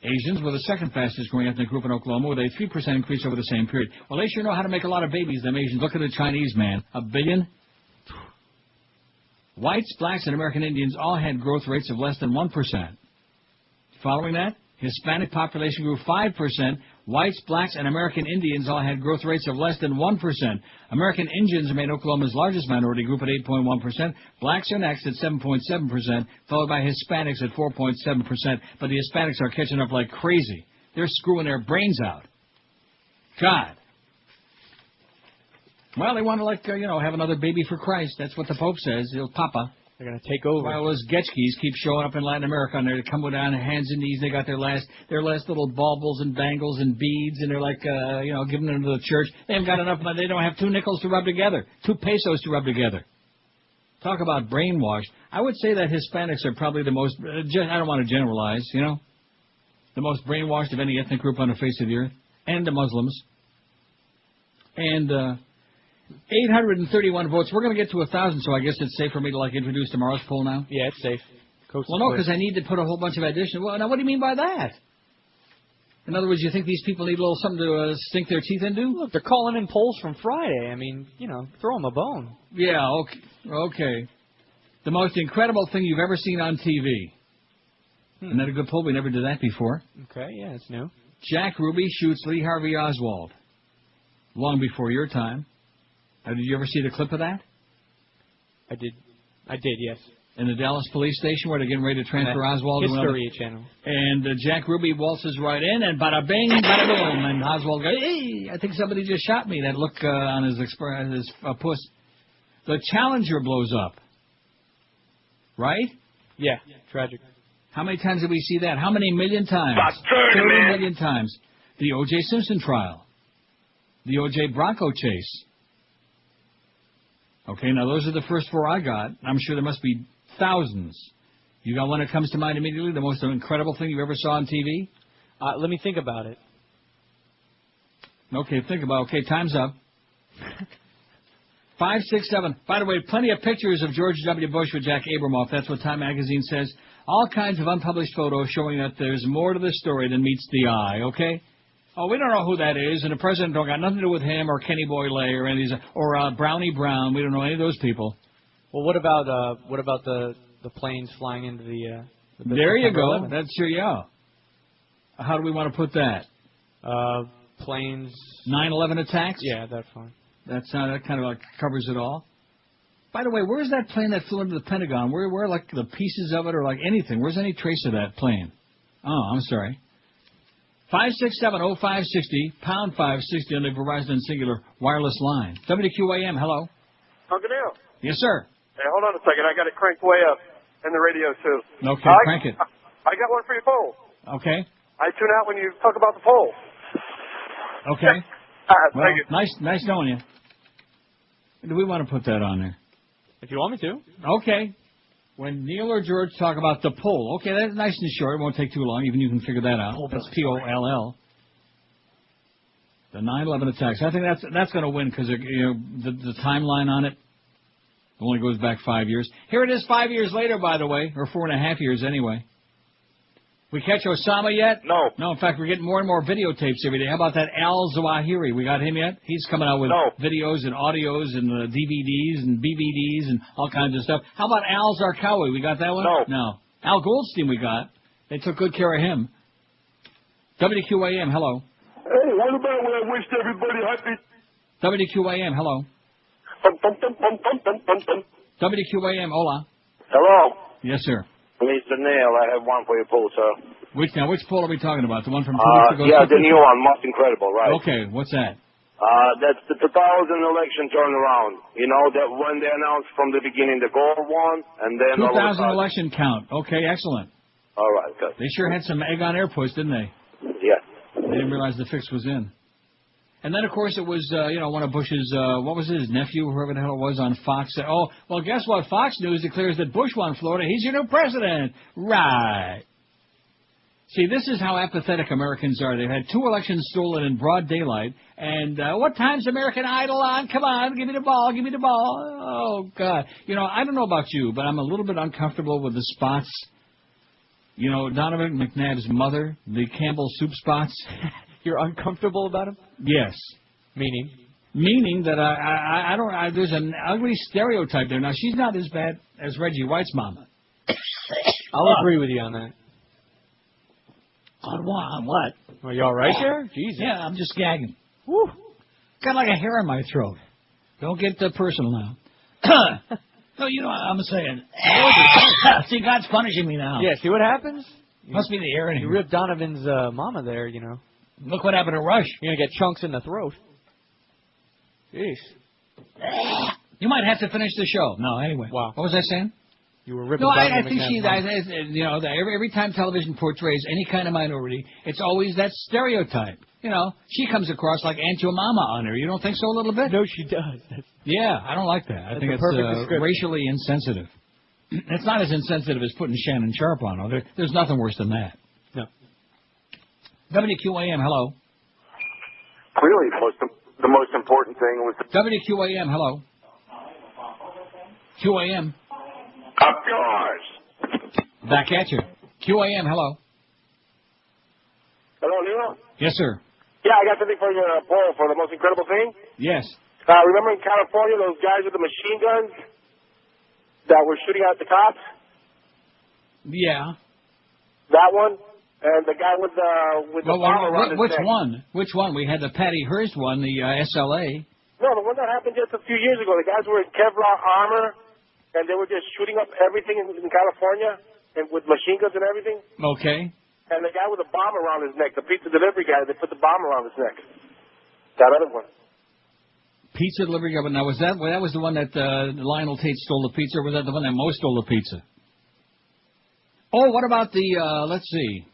Asians were the second fastest growing ethnic group in Oklahoma with a 3% increase over the same period. Well, they sure know how to make a lot of babies, them Asians. Look at the Chinese, man. 1 billion. Whites, blacks, and American Indians all had growth rates of less than 1%. Following that, Hispanic population grew 5%. Whites, blacks, and American Indians all had growth rates of less than 1%. American Indians made Oklahoma's largest minority group at 8.1%. Blacks are next at 7.7%, followed by Hispanics at 4.7%. But the Hispanics are catching up like crazy. They're screwing their brains out. God. Well, they want to, have another baby for Christ. That's what the Pope says. He'll Papa. They're going to take over. While those Getchkis keep showing up in Latin America, and they're coming down on hands and knees. They got their last little baubles and bangles and beads, and they're giving them to the church. They haven't got enough money. They don't have 2 nickels to rub together, 2 pesos to rub together. Talk about brainwashed. I would say that Hispanics are probably the most, I don't want to generalize, the most brainwashed of any ethnic group on the face of the earth, and the Muslims. And 831 votes. We're going to get to 1,000, so I guess it's safe for me to introduce tomorrow's poll now? Yeah, it's safe. Well, no, because I need to put a whole bunch of additional. Well, now, what do you mean by that? In other words, you think these people need a little something to sink their teeth into? Look, they're calling in polls from Friday. I mean, throw them a bone. Yeah, okay. The most incredible thing you've ever seen on TV. Isn't that a good poll? We never did that before. Okay, yeah, it's new. Jack Ruby shoots Lee Harvey Oswald. Long before your time. Did you ever see the clip of that? I did, yes. In the Dallas police station where they're getting ready to transfer Oswald to History Channel. And Jack Ruby waltzes right in, and bada bing, bada boom, and Oswald goes, "Hey, I think somebody just shot me." That look on his puss. The Challenger blows up. Right? Yeah, tragic. How many times did we see that? How many million times? 30 million times. The O.J. Simpson trial. The O.J. Bronco chase. Okay, now those are the first 4 I got. I'm sure there must be thousands. You got one that comes to mind immediately? The most incredible thing you ever saw on TV? Let me think about it. Okay, Okay, time's up. 5, 6, 7. By the way, plenty of pictures of George W. Bush with Jack Abramoff. That's what Time Magazine says. All kinds of unpublished photos showing that there's more to the story than meets the eye, okay? Oh, we don't know who that is, and the president don't got nothing to do with him or Kenny Boyle or any of these, or Brownie Brown. We don't know any of those people. Well, what about the planes flying into the there you go. 11? That's yeah. How do we want to put that? Planes. 9/11 attacks. Yeah, that's fine. That kind of covers it all. By the way, where's that plane that flew into the Pentagon? Where the pieces of it or anything? Where's any trace of that plane? Oh, I'm sorry. 5670560 pound 560 on the Verizon Singular wireless line. WQAM, hello. Uncle Neil. Yes, sir. Hey, hold on a second. I got it cranked way up in the radio too. Okay, crank it. I got one for your poll. Okay. I tune out when you talk about the poll. Okay. Well, thank you. Nice knowing you. Do we want to put that on there? If you want me to. Okay. When Neil or George talk about the poll, okay, that's nice and short. It won't take too long. Even you can figure that out. That's POLL. The 9/11 attacks. I think that's going to win because the timeline on it only goes back 5 years. Here it is 5 years later, by the way, or 4.5 years anyway. We catch Osama yet? No. No, in fact, we're getting more and more videotapes every day. How about that Al-Zawahiri? We got him yet? He's coming out with videos and audios and DVDs and BVDs and all kinds of stuff. How about Al Zarqawi? We got that one? No. Al Goldstein we got. They took good care of him. WQAM, hello. Hey, what about when I wished everybody happy? WQAM, hello. WQAM, hola. Hello. Yes, sir. Mr. Neil, I have one for your poll, sir. Which poll are we talking about? The one from 2 weeks ago? Yeah, the new one, most incredible, right? Okay, what's that? That's the 2000 election turnaround. You know, that when they announced from the beginning the Gore won, and then 2000 election count. Okay, excellent. All right, good. They sure had some egg on air push, didn't they? Yeah. They didn't realize the fix was in. And then, of course, it was, one of Bush's, what was his nephew, whoever the hell it was, on Fox. Said, oh, well, guess what? Fox News declares that Bush won Florida. He's your new president. Right. See, this is how apathetic Americans are. They've had 2 elections stolen in broad daylight. And what time's American Idol on? Come on, give me the ball, give me the ball. Oh, God. I don't know about you, but I'm a little bit uncomfortable with the spots. Donovan McNabb's mother, the Campbell soup spots. You're uncomfortable about him? Yes. Meaning? Meaning that I don't. There's an ugly stereotype there. Now, she's not as bad as Reggie White's mama. I'll agree with you on that. On what? Are you all right there? Jesus. Yeah, I'm just gagging. Woo. Got like a hair in my throat. Don't get personal now. No, I'm saying. See, God's punishing me now. Yeah, see what happens? Must be the air in here. You ripped Donovan's mama there, Look what happened to Rush. You're going to get chunks in the throat. Jeez. You might have to finish the show. No, anyway. Wow. What was I saying? You were ripping. No, I think every time television portrays any kind of minority, it's always that stereotype. You know, she comes across like Aunt Your Mama on her. You don't think so a little bit? No, she does. Yeah, I don't like that. I think it's racially insensitive. It's not as insensitive as putting Shannon Sharp on her. There's nothing worse than that. No. WQAM, hello. Clearly, the most important thing was WQAM, hello. QAM. Up yours. Back at you. QAM, hello. Hello, Neil? Yes, sir. Yeah, I got something for your poll for the most incredible thing. Yes. Remember in California, those guys with the machine guns that were shooting at the cops? Yeah. That one? And the guy with the bomb around his which neck. one? Which one? We had the Patty Hearst one, the SLA. No, the one that happened just a few years ago. The guys were in Kevlar armor, and they were just shooting up everything in California and with machine guns and everything. Okay. And the guy with a bomb around his neck, the pizza delivery guy, they put the bomb around his neck. That other one. Pizza delivery guy. Now, that was the one that Lionel Tate stole the pizza, or was that the one that Mo stole the pizza? Oh, what about let's see,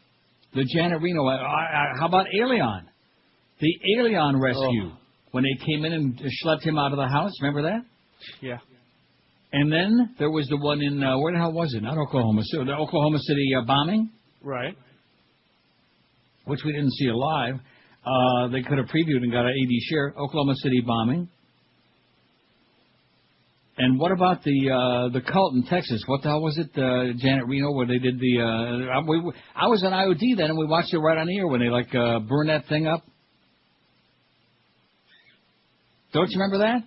the Janet Reno? How about Alien? The Alien rescue. When they came in and schlepped him out of the house. Remember that? Yeah. And then there was the one in, where the hell was it? Not Oklahoma City. The Oklahoma City bombing. Right. Which we didn't see live. They could have previewed and got an AD share. Oklahoma City bombing. And what about the cult in Texas? What the hell was it, Janet Reno, where they did the... I was on IOD then, and we watched it right on the air when they, burned that thing up. Don't you remember that?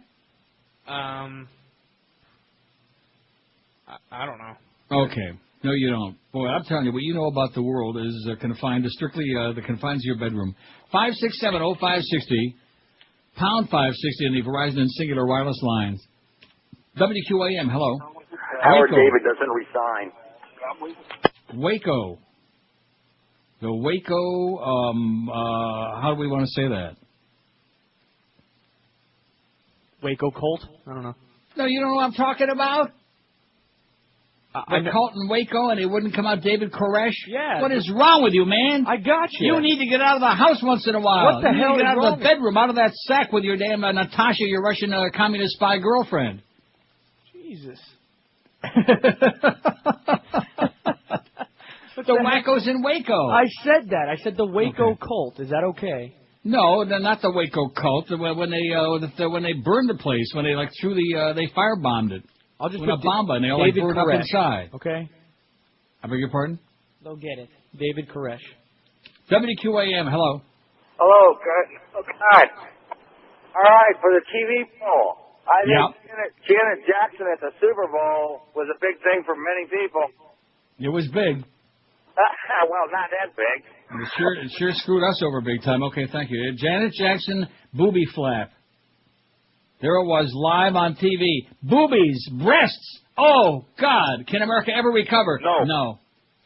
I don't know. Okay. No, you don't. Boy, I'm telling you, what you know about the world is confined to strictly the confines of your bedroom. 5670560, pound 560 on the Verizon and Singular wireless lines. WQAM, hello. Howard Waco. David doesn't resign. Waco. The Waco, how do we want to say that? Waco cult? I don't know. No, you don't know what I'm talking about? The cult in Waco, and they wouldn't come out David Koresh? Yeah. What is wrong with you, man? I got you. You need to get out of the house once in a while. What the hell Get is out wrong of the bedroom, out of that sack with your damn Natasha, your Russian communist spy girlfriend. Jesus. The wackos in Waco. I said that. I said the Waco cult. Is that okay? No, they're not the Waco cult. When they burned the place, when they threw they firebombed it. I'll just with put a bomba and they all David burned up Koresh. inside. Okay. I beg your pardon? They'll get it. David Koresh. WQAM, hello. Hello, God. All right, for the TV poll. I think Janet Jackson at the Super Bowl was a big thing for many people. It was big. Well, not that big. It sure screwed us over big time. Okay, thank you. Janet Jackson, booby flap. There it was, live on TV. Boobies, breasts. Oh, God. Can America ever recover? No.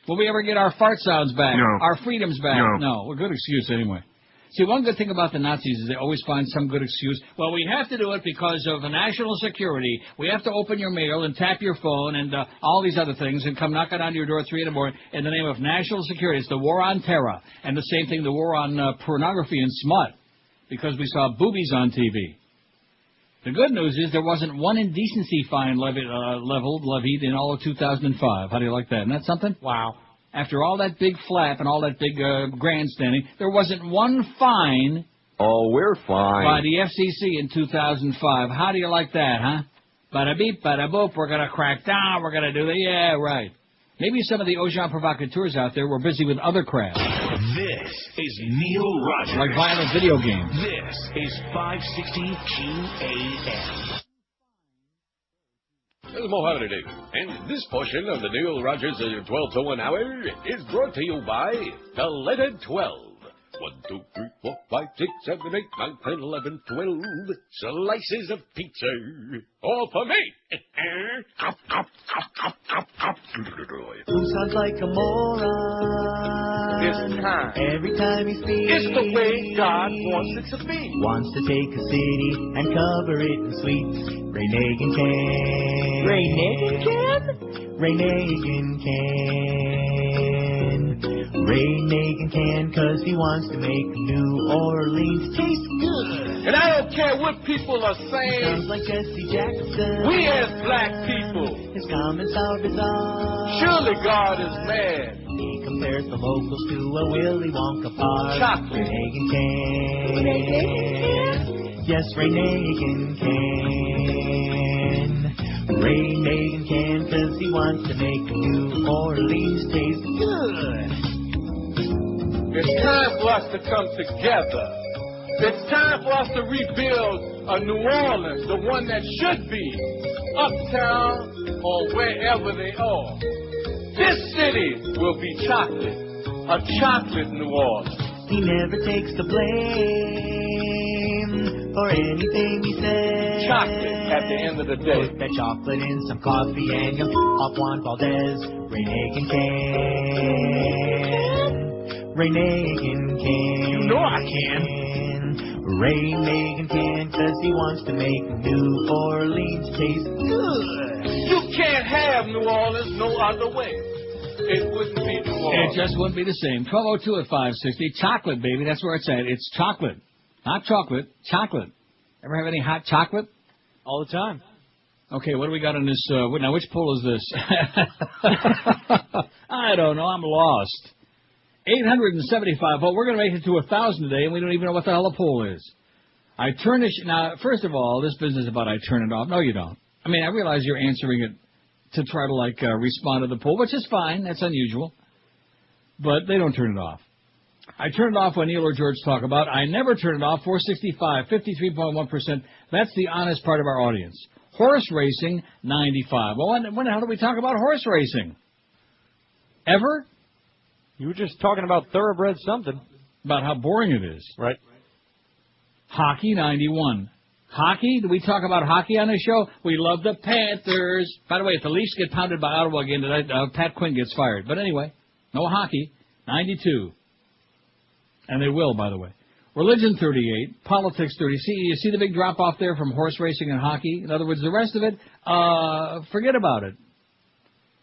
Will we ever get our fart sounds back? No. Our freedoms back? No. Well, good excuse anyway. See, one good thing about the Nazis is they always find some good excuse. Well, we have to do it because of the national security. We have to open your mail and tap your phone and all these other things and come knocking on your door 3 in the morning in the name of national security. It's the war on terror. And the same thing, the war on pornography and smut, because we saw boobies on TV. The good news is there wasn't one indecency fine levied in all of 2005. How do you like that? Isn't that something? Wow. After all that big flap and all that big grandstanding, there wasn't one fine. Oh, we're fine. By the FCC in 2005. How do you like that, huh? Bada beep, bada boop. We're gonna crack down. We're gonna do that. Yeah, right. Maybe some of the Agents Provocateurs out there were busy with other crap. This is Neil Rogers. Like violent video games. This is 560 QAM. This is Mo Holiday, and this portion of the Neil Rogers 12 to 1 hour is brought to you by the letter 12. 1, 2, 3, 4, 5, 6, 7, 8, 9, 10, 11, 12 slices of pizza. All for me. Who sounds like a moron? It's time. Every time he speaks. It's the way God wants it to be. Wants to take a city and cover it in sweets. Ray Nagin can. Ray Nagin can? Ray Nagin can. Ray Nagin can, 'cause he wants to make New Orleans taste good. And I don't care what people are saying. Sounds like Jesse Jackson. We as black people. His comments are bizarre. Surely God is mad. He compares the locals to a Willy Wonka park. Chocolate. Ray Nagin can. Yes, Ray Nagin can. Ray Nagin can, 'cause he wants to make New Orleans taste good. It's time for us to come together. It's time for us to rebuild a New Orleans, the one that should be, uptown or wherever they are. This city will be chocolate, a chocolate New Orleans. He never takes the blame for anything he says. Chocolate at the end of the day. Put that chocolate in some coffee and you off Juan Valdez. Ray Nagin can. Ray Nagin can. You know I can. Ray Nagin can, 'cause he wants to make New Orleans taste good. You can't have New Orleans no other way. It wouldn't be New Orleans. It just wouldn't be the same. 1202 at 560. Chocolate, baby. That's where it's at. It's chocolate. Not chocolate. Chocolate. Ever have any hot chocolate? All the time. Okay, what do we got on this? Now, which poll is this? I don't know. I'm lost. 875 vote. We're going to make it to 1,000 today, and we don't even know what the hell a poll is. I turn this... Now, first of all, this business about I turn it off. No, you don't. I mean, I realize you're answering it to try to, respond to the poll, which is fine. That's unusual. But they don't turn it off. I turn it off when Neil or George talk about. I never turn it off. 465, 53.1%. That's the honest part of our audience. Horse racing, 95. Well, when the hell do we talk about horse racing? Ever? You were just talking about thoroughbred something. About how boring it is. Right. Hockey, 91. Hockey? Do we talk about hockey on this show? We love the Panthers. By the way, if the Leafs get pounded by Ottawa again tonight, Pat Quinn gets fired. But anyway, no hockey. 92. And they will, by the way. Religion, 38. Politics, 30. You see the big drop-off there from horse racing and hockey? In other words, the rest of it, forget about it.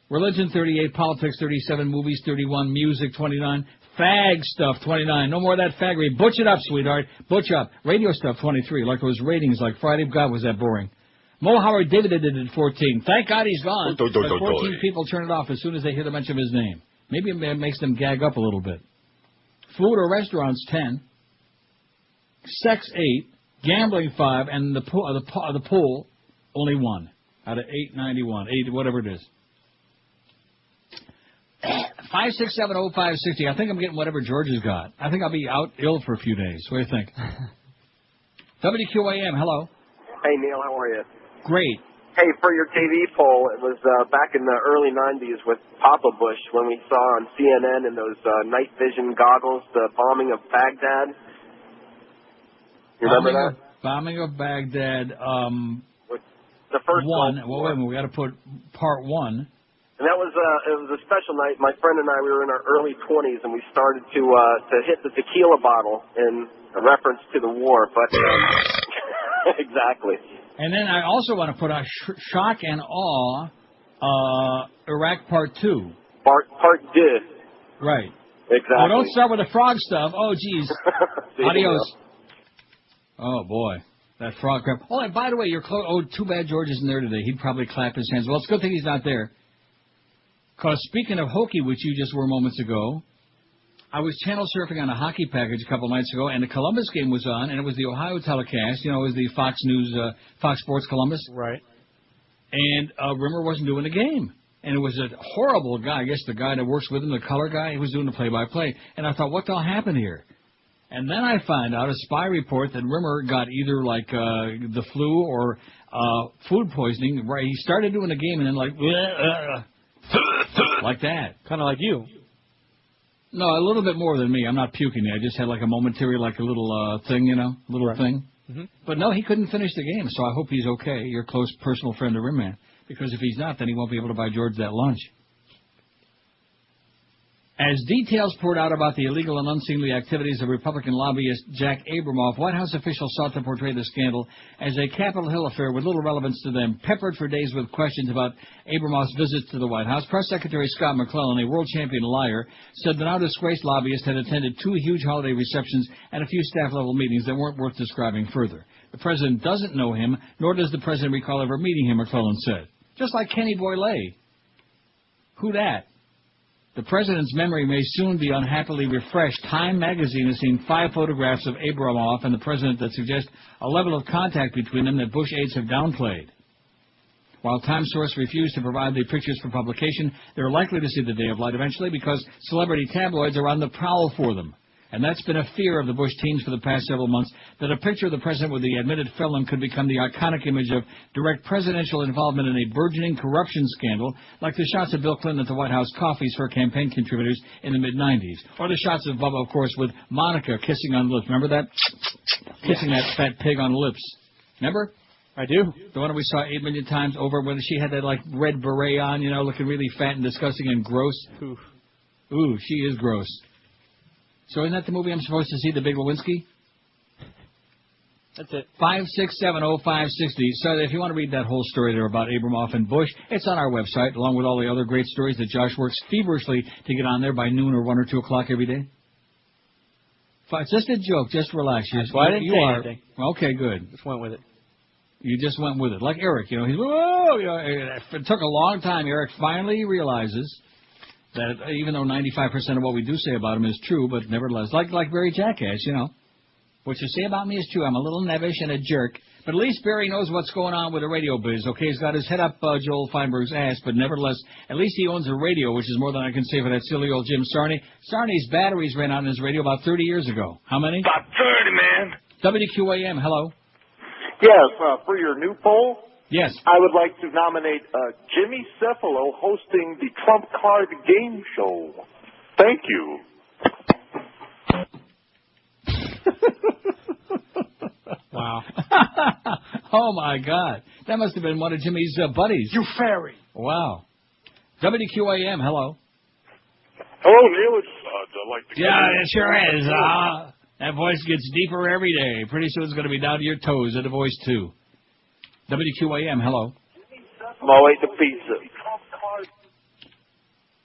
Religion, 38. Politics, 37. Movies, 31. Music, 29. Fag stuff, 29. No more of that faggery. Butch it up, sweetheart. Butch up. Radio stuff, 23. Like those ratings like Friday. God, was that boring. Mo Howard David did it at 14. Thank God he's gone. But 14 people turn it off as soon as they hear the mention of his name. Maybe it makes them gag up a little bit. Food or restaurants, 10. Sex, 8. Gambling, 5. And the pool, only 1 out of 891. 8, whatever it is. 5670560. I think I'm getting whatever George has got. I think I'll be out ill for a few days. What do you think? WQAM, hello. Hey, Neil, how are you? Great. Hey, for your TV poll, it was back in the early 90s with Papa Bush when we saw on CNN in those night vision goggles the bombing of Baghdad. You remember that? Bombing of Baghdad. The first one. Well, wait a minute. We got to put part 1. And that was it was a special night. My friend and I, we were in our early 20s, and we started to hit the tequila bottle in a reference to the war. But exactly. And then I also want to put out Shock and Awe, Iraq Part 2. Part 2. Right. Exactly. Well, don't start with the frog stuff. Oh, geez. Adios. Oh, boy. That frog crap. Oh, and by the way, you're close. Oh, too bad George isn't there today. He'd probably clap his hands. Well, it's a good thing he's not there. Because speaking of hokey, which you just were moments ago, I was channel surfing on a hockey package a couple nights ago, and the Columbus game was on, and it was the Ohio telecast. You know, it was the Fox News, Fox Sports Columbus. Right. And Rimmer wasn't doing the game. And it was a horrible guy. I guess the guy that works with him, the color guy, he was doing the play-by-play. And I thought, what the hell happened here? And then I find out a spy report that Rimmer got either the flu or food poisoning. Right, he started doing the game and then like that. Kind of like you. No, a little bit more than me. I'm not puking. I just had a momentary, a little thing, thing. Mm-hmm. But no, he couldn't finish the game, so I hope he's okay. Your close personal friend of Rimman. Because if he's not, then he won't be able to buy George that lunch. As details poured out about the illegal and unseemly activities of Republican lobbyist Jack Abramoff, White House officials sought to portray the scandal as a Capitol Hill affair with little relevance to them, peppered for days with questions about Abramoff's visits to the White House. Press Secretary Scott McClellan, a world champion liar, said the now disgraced lobbyist had attended 2 huge holiday receptions and a few staff-level meetings that weren't worth describing further. The president doesn't know him, nor does the president recall ever meeting him, McClellan said. Just like Kenny Boyle. Who dat? The president's memory may soon be unhappily refreshed. Time magazine has seen 5 photographs of Abramoff and the president that suggest a level of contact between them that Bush aides have downplayed. While Time source refused to provide the pictures for publication, they're likely to see the day of light eventually because celebrity tabloids are on the prowl for them. And that's been a fear of the Bush teams for the past several months, that a picture of the president with the admitted felon could become the iconic image of direct presidential involvement in a burgeoning corruption scandal, like the shots of Bill Clinton at the White House coffees for campaign contributors in the mid-'90s. Or the shots of Bubba, of course, with Monica kissing on the lips. Remember that? Kissing that fat pig on the lips. Remember? I do. The one we saw 8 million times over when she had that, like, red beret on, looking really fat and disgusting and gross. Ooh, she is gross. So isn't that the movie I'm supposed to see, The Big Lewinsky? That's it. 5670560. So if you want to read that whole story there about Abramoff and Bush, it's on our website, along with all the other great stories that Josh works feverishly to get on there by noon or 1 or 2 o'clock every day. It's just a joke. Just relax. That's why I didn't say anything. Okay, good. Just went with it. You just went with it. Like Eric, he's, whoa! It took a long time. Eric finally realizes that even though 95% of what we do say about him is true, but nevertheless, like Barry Jackass, what you say about me is true. I'm a little nebbish and a jerk, but at least Barry knows what's going on with the radio biz, okay? He's got his head up Joel Feinberg's ass, but nevertheless, at least he owns a radio, which is more than I can say for that silly old Jim Sarney. Sarney's batteries ran out on his radio about 30 years ago. How many? About 30, man. WQAM, hello. Yes, for your new poll. Yes. I would like to nominate Jimmy Cephalo hosting the Trump Card Game Show. Thank you. Wow. Oh, my God. That must have been one of Jimmy's buddies. You fairy. Wow. WQAM, hello. Hello, Neil. It's like the Yeah, it sure is. That voice gets deeper every day. Pretty soon it's going to be down to your toes at a voice, too. WQAM, hello. I'm all ate the pizza.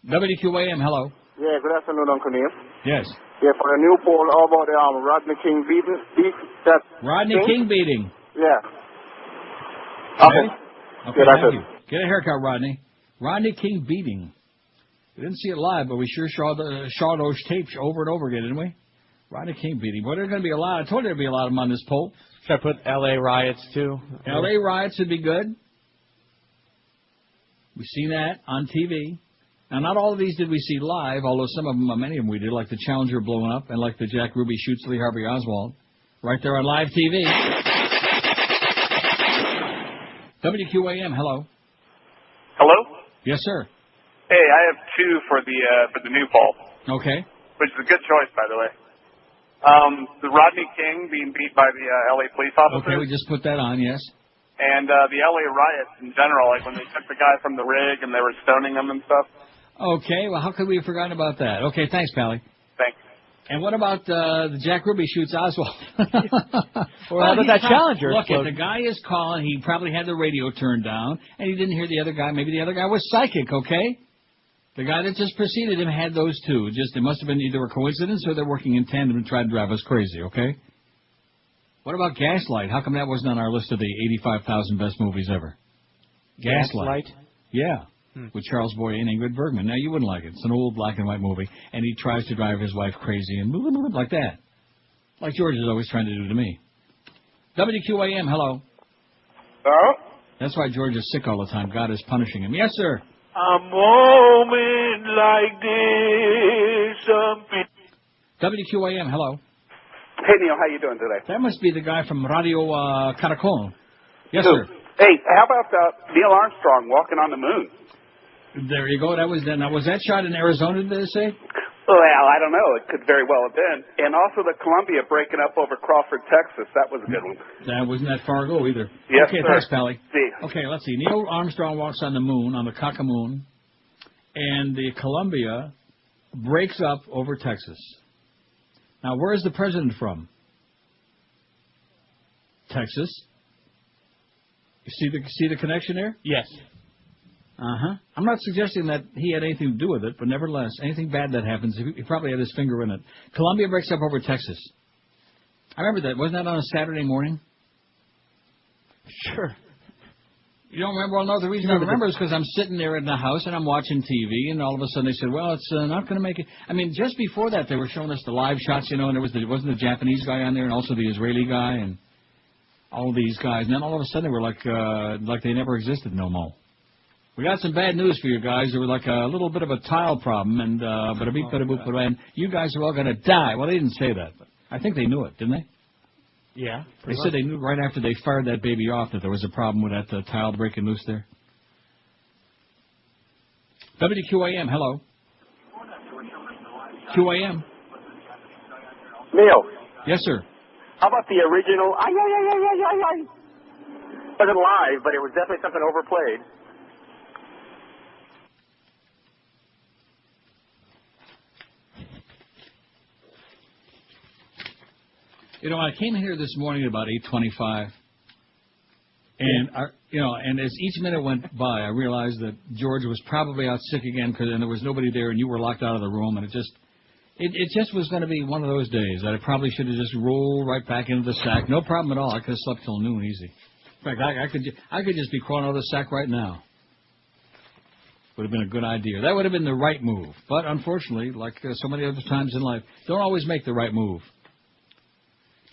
WQAM, hello. Yeah, good afternoon, Uncle Neil. Yes. Yeah, for the new poll, all about the Rodney King beating. Rodney King beating. Yeah. Okay, Yeah, that's thank it. you. Get a haircut, Rodney. Rodney King beating. We didn't see it live, but we sure saw those tapes over and over again, didn't we? Rodney King beating. Boy, there's going to be a lot. I told you there'd be a lot of them on this poll. Should I put L.A. riots, too? L.A. riots would be good. We've seen that on TV. Now, not all of these did we see live, although some of them, many of them we did, like the Challenger blowing up and like the Jack Ruby shoots Lee Harvey Oswald. Right there on live TV. WQAM, hello. Hello? Yes, sir. Hey, I have 2 for the new poll. Okay. Which is a good choice, by the way. The Rodney King being beat by the L.A. police officers. Okay, we just put that on, yes. And the L.A. riots in general, like when they took the guy from the rig and they were stoning him and stuff. Okay, well, how could we have forgotten about that? Okay, thanks, Pally. Thanks. And what about the Jack Ruby shoots Oswald? Or how about that Challenger? Look, the guy is calling. He probably had the radio turned down, and he didn't hear the other guy. Maybe the other guy was psychic, okay? The guy that just preceded him had those 2. Just it must have been either a coincidence or they're working in tandem and trying to drive us crazy, okay? What about Gaslight? How come that wasn't on our list of the 85,000 best movies ever? Gaslight? Yeah. With Charles Boyer and Ingrid Bergman. Now, you wouldn't like it. It's an old black and white movie, and he tries to drive his wife crazy and like that. Like George is always trying to do to me. WQAM, hello. Hello? That's why George is sick all the time. God is punishing him. Yes, sir. A moment like this. WQAM, hello. Hey, Neil, how you doing today? That must be the guy from Radio Caracol. Yes, sir. Hey, how about Neil Armstrong walking on the moon? There you go. That was then. Now, was that shot in Arizona, did they say? Well, I don't know. It could very well have been. And also the Columbia breaking up over Crawford, Texas. That was a good one. That wasn't that far ago either. Yes, okay, sir. thanks, Pally. See. Okay, let's see. Neil Armstrong walks on the moon, on the Cockamoon, and the Columbia breaks up over Texas. Now, where is the president from? Texas. You see the connection there? Yes. I'm not suggesting that he had anything to do with it, but nevertheless, anything bad that happens, he probably had his finger in it. Columbia breaks up over Texas. I remember that. Wasn't that on a Saturday morning? Sure. You don't remember? Well, no, the reason I remember is because I'm sitting there in the house and I'm watching TV, and all of a sudden they said, well, it's not going to make it. I mean, just before that, they were showing us the live shots, and there wasn't the Japanese guy on there, and also the Israeli guy, and all of these guys. And then all of a sudden they were like they never existed no more. We got some bad news for you guys. There was like a little bit of a tile problem, and and you guys are all going to die. Well, they didn't say that, but I think they knew it, didn't they? Yeah. They said they knew right after they fired that baby off that there was a problem with that tile breaking loose there. WQAM, hello. QAM. Neil. Yes, sir. How about the original? It wasn't live, but it was definitely something overplayed. You know, I came here this morning at about 8:25, and and as each minute went by, I realized that George was probably out sick again because there was nobody there, and you were locked out of the room, and it just was going to be one of those days that I probably should have just rolled right back into the sack. No problem at all. I could have slept till noon easy. In fact, I could just be crawling out of the sack right now. Would have been a good idea. That would have been the right move. But unfortunately, like so many other times in life, don't always make the right move.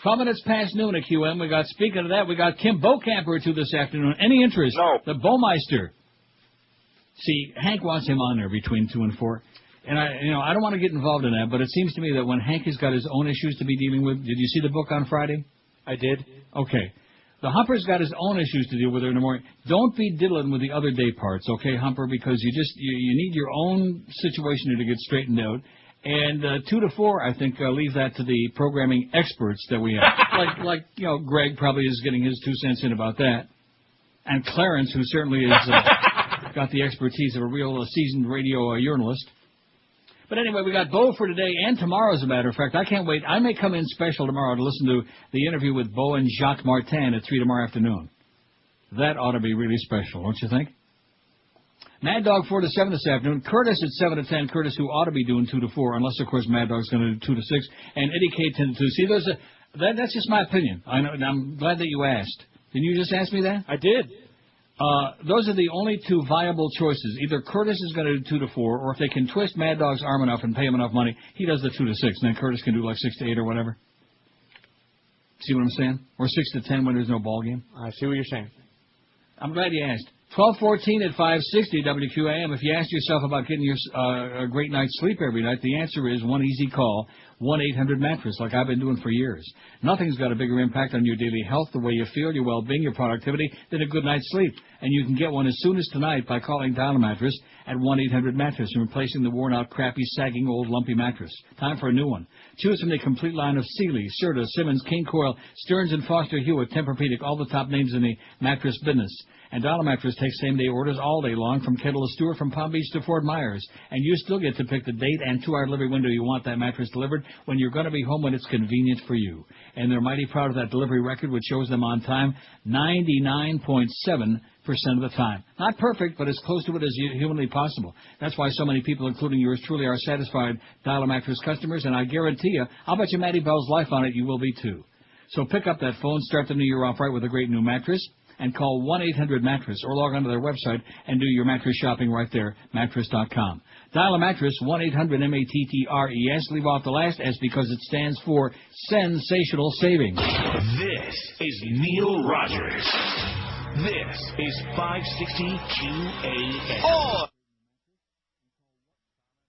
12 minutes past noon at QM. Speaking of that, we got Kim Bokamper or two this afternoon. Any interest? No. The Bowmeister. See, Hank wants him on there between 2 and 4. And I don't want to get involved in that, but it seems to me that when Hank has got his own issues to be dealing with, did you see the book on Friday? I did. Okay. The Humper's got his own issues to deal with in the morning. Don't be diddling with the other day parts, okay, Humper, because you need your own situation to get straightened out. And 2 to 4, I think, leave that to the programming experts that we have. like Greg probably is getting his 2 cents in about that. And Clarence, who certainly has got the expertise of a real seasoned radio journalist. But anyway, we got Bo for today and tomorrow, as a matter of fact. I can't wait. I may come in special tomorrow to listen to the interview with Bo and Jacques Martin at 3 tomorrow afternoon. That ought to be really special, don't you think? Mad Dog 4 to 7 this afternoon. Curtis at 7 to 10. Curtis, who ought to be doing 2 to 4, unless, of course, Mad Dog's going to do 2 to 6. And Eddie K 10 to 2. See, that's just my opinion. I know. I'm glad that you asked. Didn't you just ask me that? I did. Those are the only 2 viable choices. Either Curtis is going to do 2 to 4, or if they can twist Mad Dog's arm enough and pay him enough money, he does the 2 to 6. And then Curtis can do like 6 to 8 or whatever. See what I'm saying? Or 6 to 10 when there's no ball game. I see what you're saying. I'm glad you asked. 12:14 at 560 WQAM. If you ask yourself about getting your a great night's sleep every night, the answer is one easy call, 1-800-MATTRESS, like I've been doing for years. Nothing's got a bigger impact on your daily health, the way you feel, your well-being, your productivity, than a good night's sleep. And you can get one as soon as tonight by calling Dial a Mattress at 1-800-MATTRESS and replacing the worn-out, crappy, sagging, old, lumpy mattress. Time for a new one. Choose from the complete line of Sealy, Serta, Simmons, King Coil, Stearns & Foster, Hewitt, Tempur-Pedic, all the top names in the mattress business. And Dial a Mattress takes same-day orders all day long from Kettle to Stewart, from Palm Beach to Fort Myers. And you still get to pick the date and 2-hour delivery window you want that mattress delivered when you're going to be home when it's convenient for you. And they're mighty proud of that delivery record, which shows them on time 99.7% of the time. Not perfect, but as close to it as humanly possible. That's why so many people, including yours truly, are satisfied Dial a Mattress customers. And I guarantee you, I'll bet you Matty Bell's life on it, you will be too. So pick up that phone, start the new year off right with a great new mattress, and call 1-800-MATTRESS or log on to their website and do your mattress shopping right there, mattress.com. Dial a Mattress, 1-800-MATTRES. Leave off the last S because it stands for sensational savings. This is Neil Rogers. This is 560 QAM. Oh!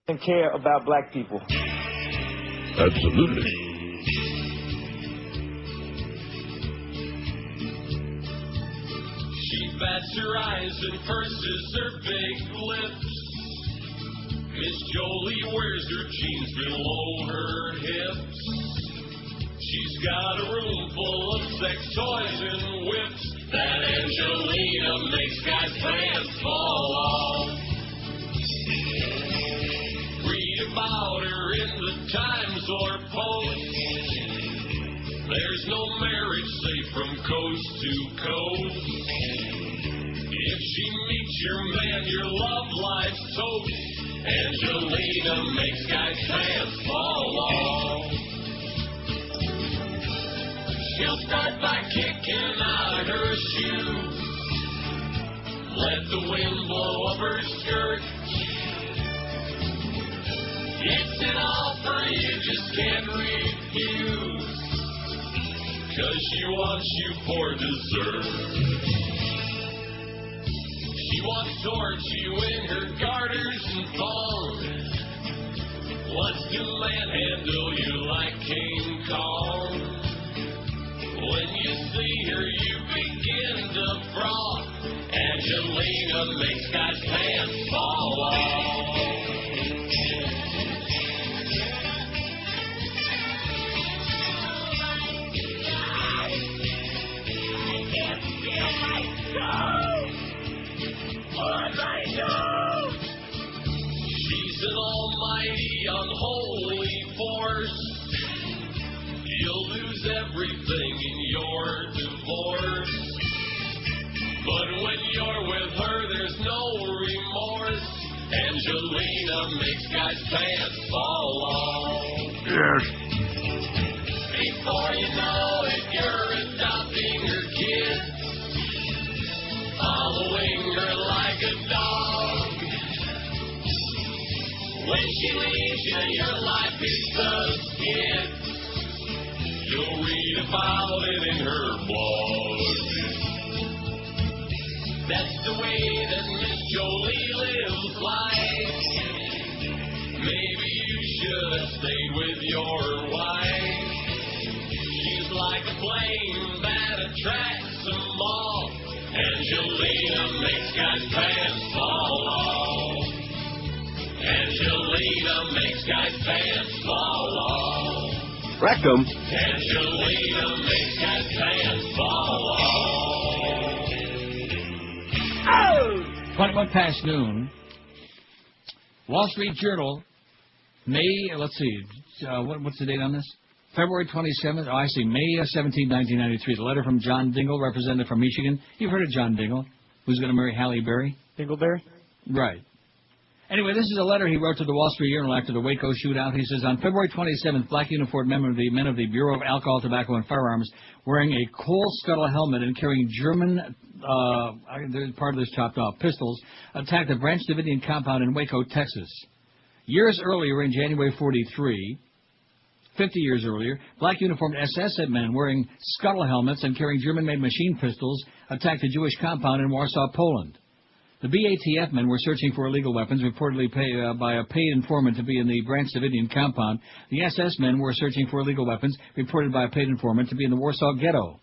And care about black people. Absolutely. She bats her eyes and purses her big lips. Miss Jolie wears her jeans below her hips. She's got a room full of sex toys and whips. That Angelina makes guys' pants fall off. Read about Times or Post. There's no marriage safe from coast to coast. If she meets your man, your love life's toast. Angelina makes guys' pants fall off. She'll start by kicking out her shoes. Let the wind blow up her skirt. It's an offer you just can't refuse. 'Cause she wants you for dessert. She wants to torch you in her garters and thongs. Wants to manhandle you like King Kong. When you see her, you begin to froth. Angelina makes guys' pants fall off. She's an almighty, unholy force. You'll lose everything in your divorce. But when you're with her, there's no remorse. Angelina makes guys' pants fall off. Yes. Before you know it, you're adopting her kids. Following her like a dog. When she leaves you, your life is the skid. You'll read about it in her blog. That's the way that Miss Jolie lives life. Maybe you should have stayed with your wife. She's like a flame that attracts a moth. Angelina makes guys' pants fall off. Angelina makes guys' pants fall off. Rectum. Angelina makes guys' pants fall off. Oh! 21 past noon. Wall Street Journal, let's see, what's the date on this? February 27th, I see, May 17, 1993. The letter from John Dingell, representative from Michigan. You've heard of John Dingell, who's going to marry Halle Berry? Dingleberry? Right. Anyway, this is a letter he wrote to the Wall Street Journal after the Waco shootout. He says, on February 27th, black uniformed men of the Bureau of Alcohol, Tobacco, and Firearms, wearing a coal scuttle helmet and carrying German, part of this chopped off, pistols, attacked a Branch Davidian compound in Waco, Texas. Years earlier, in January 43, 50 years earlier, black uniformed SS men wearing scuttle helmets and carrying German-made machine pistols attacked a Jewish compound in Warsaw, Poland. The BATF men were searching for illegal weapons, reportedly by a paid informant to be in the Branch Davidian compound. The SS men were searching for illegal weapons, reported by a paid informant to be in the Warsaw Ghetto.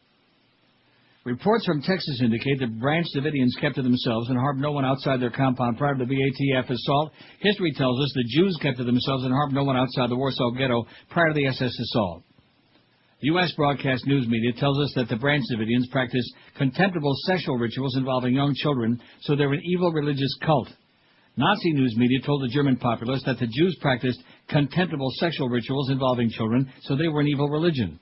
Reports from Texas indicate that Branch Davidians kept to themselves and harmed no one outside their compound prior to the BATF assault. History tells us the Jews kept to themselves and harmed no one outside the Warsaw Ghetto prior to the SS assault. U.S. broadcast news media tells us that the Branch Davidians practice contemptible sexual rituals involving young children, so they're an evil religious cult. Nazi news media told the German populace that the Jews practiced contemptible sexual rituals involving children, so they were an evil religion.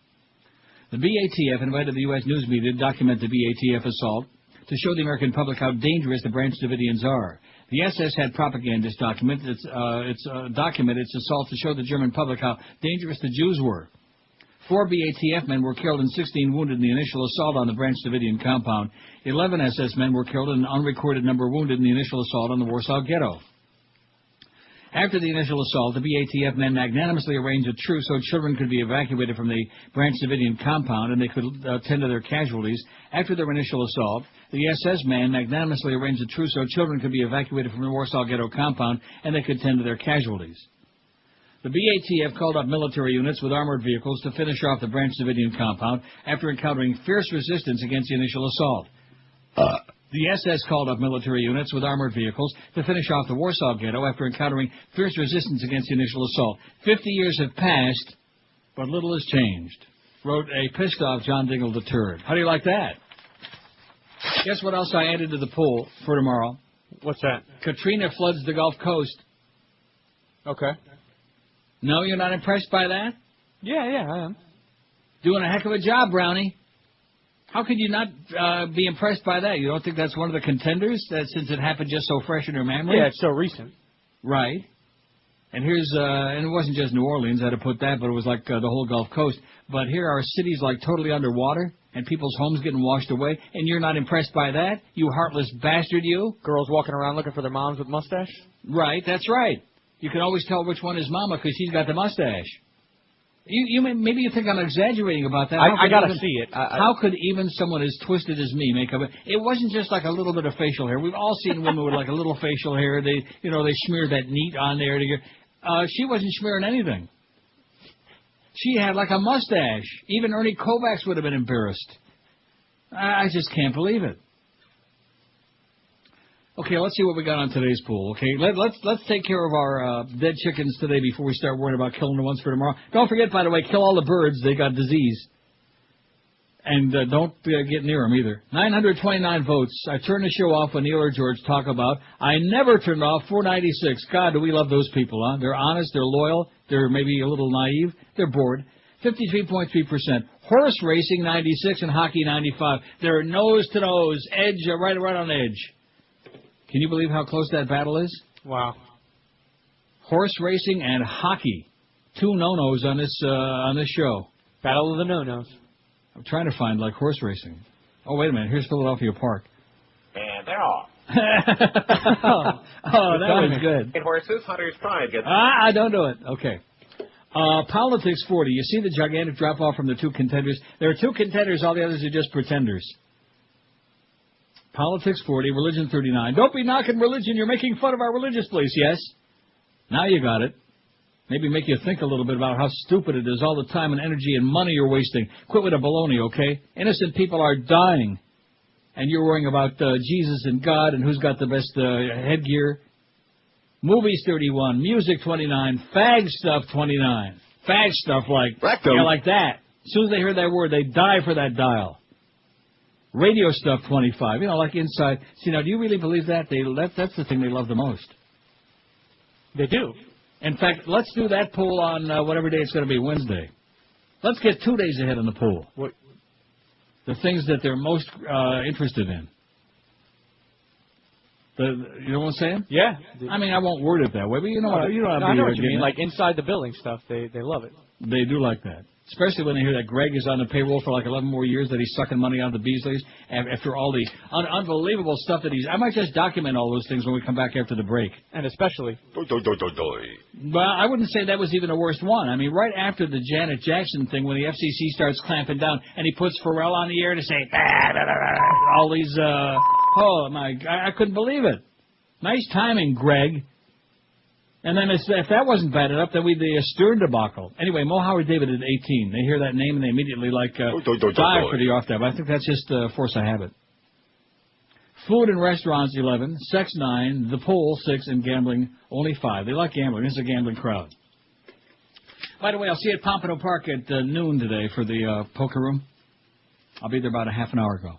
The BATF invited the U.S. news media to document the BATF assault to show the American public how dangerous the Branch Davidians are. The SS had propagandists document its assault to show the German public how dangerous the Jews were. 4 BATF men were killed and 16 wounded in the initial assault on the Branch Davidian compound. 11 SS men were killed and an unrecorded number wounded in the initial assault on the Warsaw Ghetto. After the initial assault, the BATF men magnanimously arranged a truce so children could be evacuated from the Branch Davidian compound and they could tend to their casualties. After their initial assault, the SS men magnanimously arranged a truce so children could be evacuated from the Warsaw Ghetto compound and they could tend to their casualties. The BATF called up military units with armored vehicles to finish off the Branch Davidian compound after encountering fierce resistance against the initial assault. The SS called up military units with armored vehicles to finish off the Warsaw Ghetto after encountering fierce resistance against the initial assault. 50 years have passed, but little has changed, wrote a pissed-off John Dingell III. How do you like that? Guess what else I added to the poll for tomorrow? What's that? Katrina floods the Gulf Coast. Okay. No, you're not impressed by that? Yeah, I am. Doing a heck of a job, Brownie. How could you not be impressed by that? You don't think that's one of the contenders, since it happened just so fresh in your memory? Yeah, it's so recent. Right. And here's, and it wasn't just New Orleans, I had to put that, but it was like the whole Gulf Coast. But here are cities like totally underwater, and people's homes getting washed away, and you're not impressed by that? You heartless bastard, you? Girls walking around looking for their moms with mustache? Right, that's right. You can always tell which one is Mama because she's got the mustache. Maybe you think I'm exaggerating about that. I gotta see it. How could even someone as twisted as me make up it? It wasn't just like a little bit of facial hair. We've all seen women with like a little facial hair. They smear that neat on there to get. She wasn't smearing anything. She had like a mustache. Even Ernie Kovacs would have been embarrassed. I just can't believe it. Okay, let's see what we got on today's pool. Okay, let's take care of our dead chickens today before we start worrying about killing the ones for tomorrow. Don't forget, by the way, kill all the birds. They got disease. And don't get near them either. 929 votes. I turn the show off when Neil or George talk about. I never turned off 496. God, do we love those people, huh? They're honest. They're loyal. They're maybe a little naive. They're bored. 53.3%. Horse racing 96 and hockey 95. They're nose to nose. Edge, right on edge. Can you believe how close that battle is? Wow. Horse racing and hockey. Two no-nos on this show. Battle of the no-nos. I'm trying to find, like, horse racing. Oh, wait a minute. Here's Philadelphia Park. And they're off. Oh, that was good. Eight horses, Hunter's Pride gets... Don't do it. Okay. Politics 40. You see the gigantic drop-off from the two contenders? There are two contenders. All the others are just pretenders. Politics 40, religion 39. Don't be knocking religion. You're making fun of our religious place. Yes. Now you got it. Maybe make you think a little bit about how stupid it is, all the time and energy and money you're wasting. Quit with the baloney, okay? Innocent people are dying. And you're worrying about Jesus and God and who's got the best headgear. Movies 31, music 29, fag stuff 29. Fag stuff like that. As soon as they hear that word, they die for that dial. Radio stuff 25, like inside. See, now, do you really believe that? That's the thing they love the most. They do. In fact, let's do that poll on whatever day it's going to be, Wednesday. Let's get 2 days ahead on the poll. What? The things that they're most interested in. You know what I'm saying? Yeah. I mean, I won't word it that way, but you know what I know what you mean. Like inside the building stuff, they love it. They do like that. Especially when they hear that Greg is on the payroll for like 11 more years, that he's sucking money out of the Beasleys, after all the unbelievable stuff that he's... I might just document all those things when we come back after the break. And especially... Well, I wouldn't say that was even the worst one. I mean, right after the Janet Jackson thing, when the FCC starts clamping down, and he puts Pharrell on the air to say... all these... oh, my... I couldn't believe it. Nice timing, Greg. And then if that wasn't bad enough, then the Stern debacle. Anyway, Mo Howard David at 18. They hear that name and they immediately dive for the off dab. I think that's just force of habit. Food and restaurants 11, sex 9, the poll 6, and gambling only 5. They like gambling. This is a gambling crowd. By the way, I'll see you at Pompano Park at noon today for the poker room. I'll be there about a half an hour ago.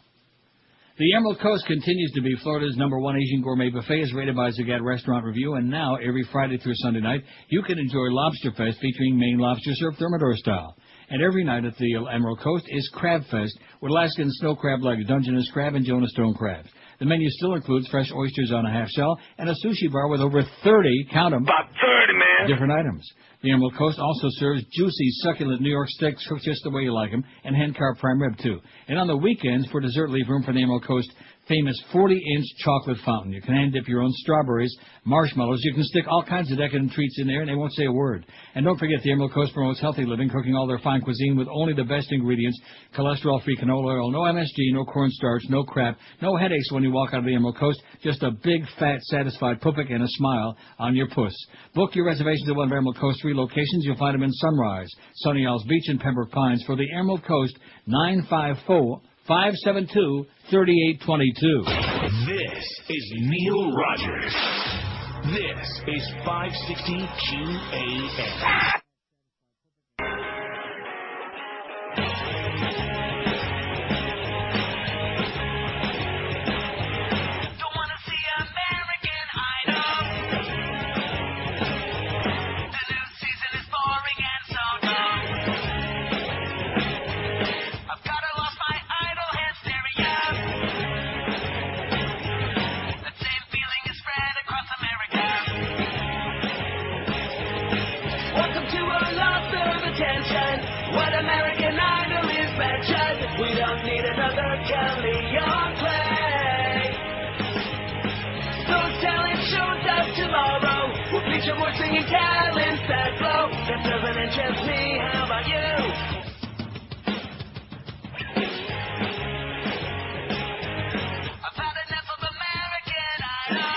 The Emerald Coast continues to be Florida's #1 Asian gourmet buffet, as rated by Zagat Restaurant Review, and now, every Friday through Sunday night, you can enjoy Lobster Fest featuring Maine lobster served Thermidor style. And every night at the Emerald Coast is Crab Fest with Alaskan snow crab legs, Dungeness crab, and Jonah Stone crabs. The menu still includes fresh oysters on a half shell and a sushi bar with over 30, count them, about 30, man, different items. The Emerald Coast also serves juicy, succulent New York steaks cooked just the way you like them, and hand-carved prime rib, too. And on the weekends, for dessert, leave room for the Emerald Coast famous 40-inch chocolate fountain. You can hand-dip your own strawberries, marshmallows. You can stick all kinds of decadent treats in there, and they won't say a word. And don't forget, the Emerald Coast promotes healthy living, cooking all their fine cuisine with only the best ingredients, cholesterol-free canola oil, no MSG, no cornstarch, no crap, no headaches when you walk out of the Emerald Coast, just a big, fat, satisfied pupik and a smile on your puss. Book your reservations at one of Emerald Coast's 3 locations. You'll find them in Sunrise, Sunny Isles Beach, and Pembroke Pines. For the Emerald Coast, 954-572-3822. This is Neil Rogers. This is 560 QAM. preacher more singing cattle inside flow. That doesn't interest me. How about you? I've had enough of American Idol.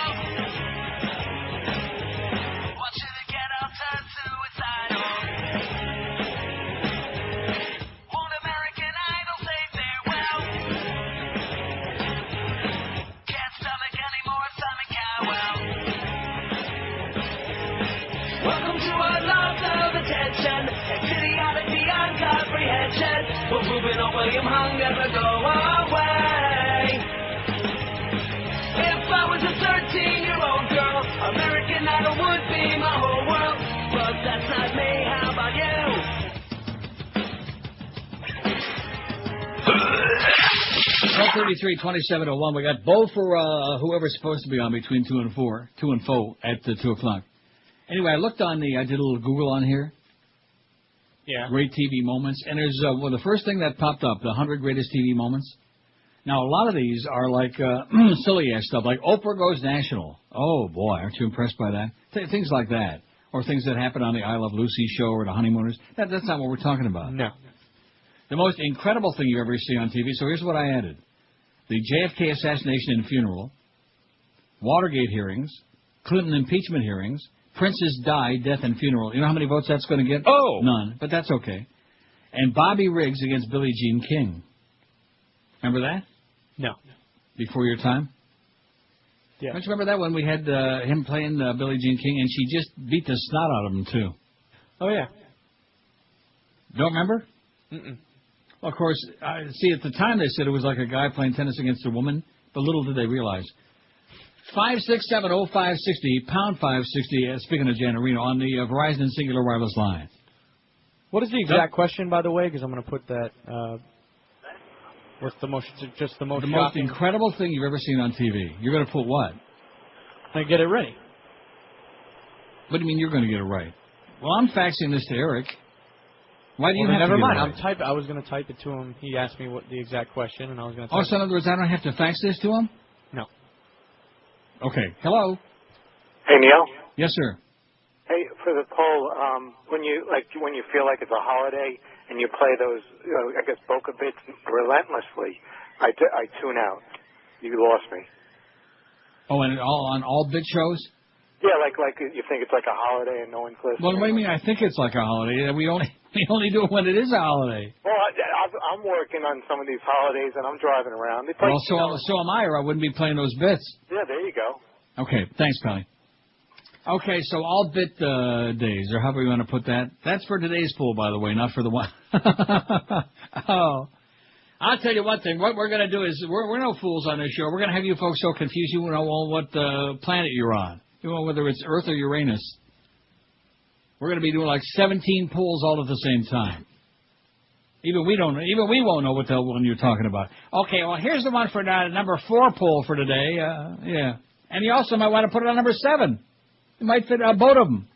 Want you to get all turned suicidal. Won't American Idol say farewell? Can't stomach any more Simon Cowell. Welcome to our loss of attention, idiotic beyond comprehension. Will Reuben or William Hung ever go away? If I was a 13-year-old girl, American Idol would be my whole world. But that's not me. How about you? 12:33, 27:01. We got Bo for whoever's supposed to be on between 2 and 4 at 2 o'clock. Anyway, I looked on I did a little Google on here. Yeah. Great TV moments. And there's, the first thing that popped up, the 100 greatest TV moments. Now, a lot of these are like silly-ass stuff, like Oprah Goes National. Oh, boy, aren't you impressed by that? Things like that. Or things that happen on the I Love Lucy show or the Honeymooners. That's not what we're talking about. No. The most incredible thing you ever see on TV, so here's what I added. The JFK assassination and funeral, Watergate hearings, Clinton impeachment hearings, Princess Di, death and funeral. You know how many votes that's going to get? Oh! None, but that's okay. And Bobby Riggs against Billie Jean King. Remember that? No. Before your time? Yeah. Don't you remember that when we had him playing Billie Jean King, and she just beat the snot out of him, too? Oh, yeah. Don't remember? Mm-mm. Well, of course, see, at the time they said it was like a guy playing tennis against a woman, but little did they realize. 5670560, pound 560, speaking of Jan Marino, on the Verizon and Singular Wireless line. What is the exact question, by the way? Because I'm going to put that. What's the most most incredible thing you've ever seen on TV? You're going to put what? I get it ready. What do you mean you're going to get it right? Well, I'm faxing this to Eric. Why do you have never to get mind. it right? I was going to type it to him. He asked me what the exact question, and I was going to. Oh, so in other words, I don't have to fax this to him? No. Okay. Hello. Hey, Neil. Yes, sir. Hey, for the poll, when you feel like it's a holiday and you play those, I guess, Boca bits relentlessly, I tune out. You lost me. Oh, and on all bit shows? Yeah, like you think it's like a holiday and no one's listening. Well, what do you mean? I think it's like a holiday. We only do it when it is a holiday. Well, I'm working on some of these holidays and I'm driving around. It's like, well, so am I, or I wouldn't be playing those bits. Yeah, there you go. Okay, thanks, Pally. Okay, so all bit days, or however you want to put that. That's for today's pool, by the way, not for the one. Oh. I'll tell you one thing. What we're going to do is, we're no fools on this show. We're going to have you folks so confused you won't know what planet you're on. You know, whether it's Earth or Uranus. We're going to be doing like 17 polls all at the same time. Even we won't know what the hell one you're talking about. Okay, well, here's the one for number 4 poll for today. Yeah. And you also might want to put it on number 7. It might fit both of them.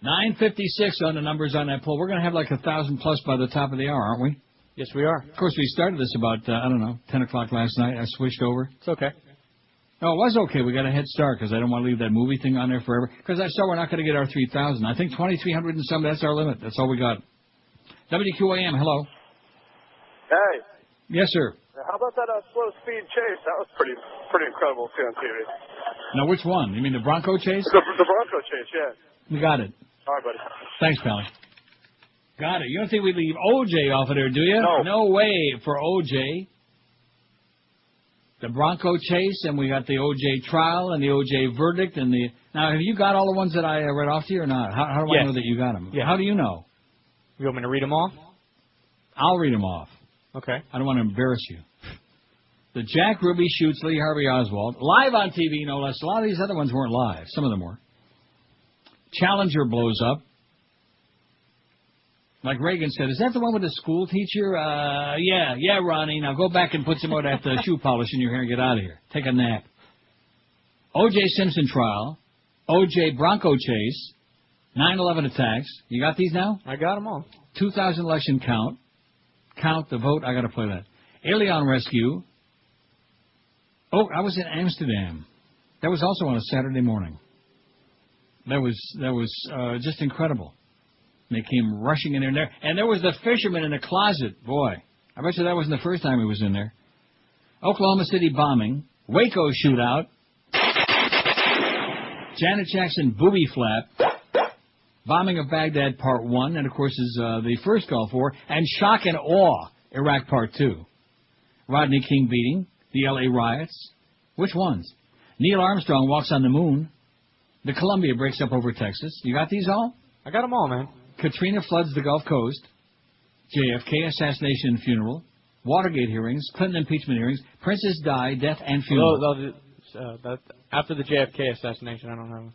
9:56 on the numbers on that poll. We're going to have like 1,000 plus by the top of the hour, aren't we? Yes, we are. Of course, we started this about, 10 o'clock last night. I switched over. It's okay. No, it was okay. We got a head start because I don't want to leave that movie thing on there forever. Because I saw we're not going to get our 3,000. I think 2,300 and some, that's our limit. That's all we got. WQAM, hello. Hey. Yes, sir. How about that slow speed chase? That was pretty incredible to see on TV. Now, which one? You mean the Bronco chase? The Bronco chase, yeah. You got it. All right, buddy. Thanks, Pally. Got it. You don't think we'd leave OJ off of there, do you? No. No way for OJ. The Bronco chase, and we got the OJ trial and the OJ verdict. Now, have you got all the ones that I read off to you or not? How do I know that you got them? Yeah. How do you know? You want me to read them off? I'll read them off. Okay. I don't want to embarrass you. The Jack Ruby shoots Lee Harvey Oswald. Live on TV, no less. A lot of these other ones weren't live. Some of them were. Challenger blows up. Like Reagan said, is that the one with the school teacher? Yeah, Ronnie. Now go back and put some more of that shoe polish in your hair and get out of here. Take a nap. O.J. Simpson trial. O.J. Bronco chase. 9/11 attacks. You got these now? I got them all. 2000 election count. Count the vote. I got to play that. Alien rescue. Oh, I was in Amsterdam. That was also on a Saturday morning. That was just incredible. They came rushing in there. And there was the fisherman in the closet. Boy, I bet you that wasn't the first time he was in there. Oklahoma City bombing. Waco shootout. Janet Jackson booby flap. Bombing of Baghdad Part 1. And, of course, is the first Gulf War. And shock and awe, Iraq Part 2. Rodney King beating. The L.A. riots. Which ones? Neil Armstrong walks on the moon. The Columbia breaks up over Texas. You got these all? I got them all, man. Katrina floods the Gulf Coast. JFK assassination and funeral. Watergate hearings. Clinton impeachment hearings. Princess Di, death and funeral. After the JFK assassination, I don't know.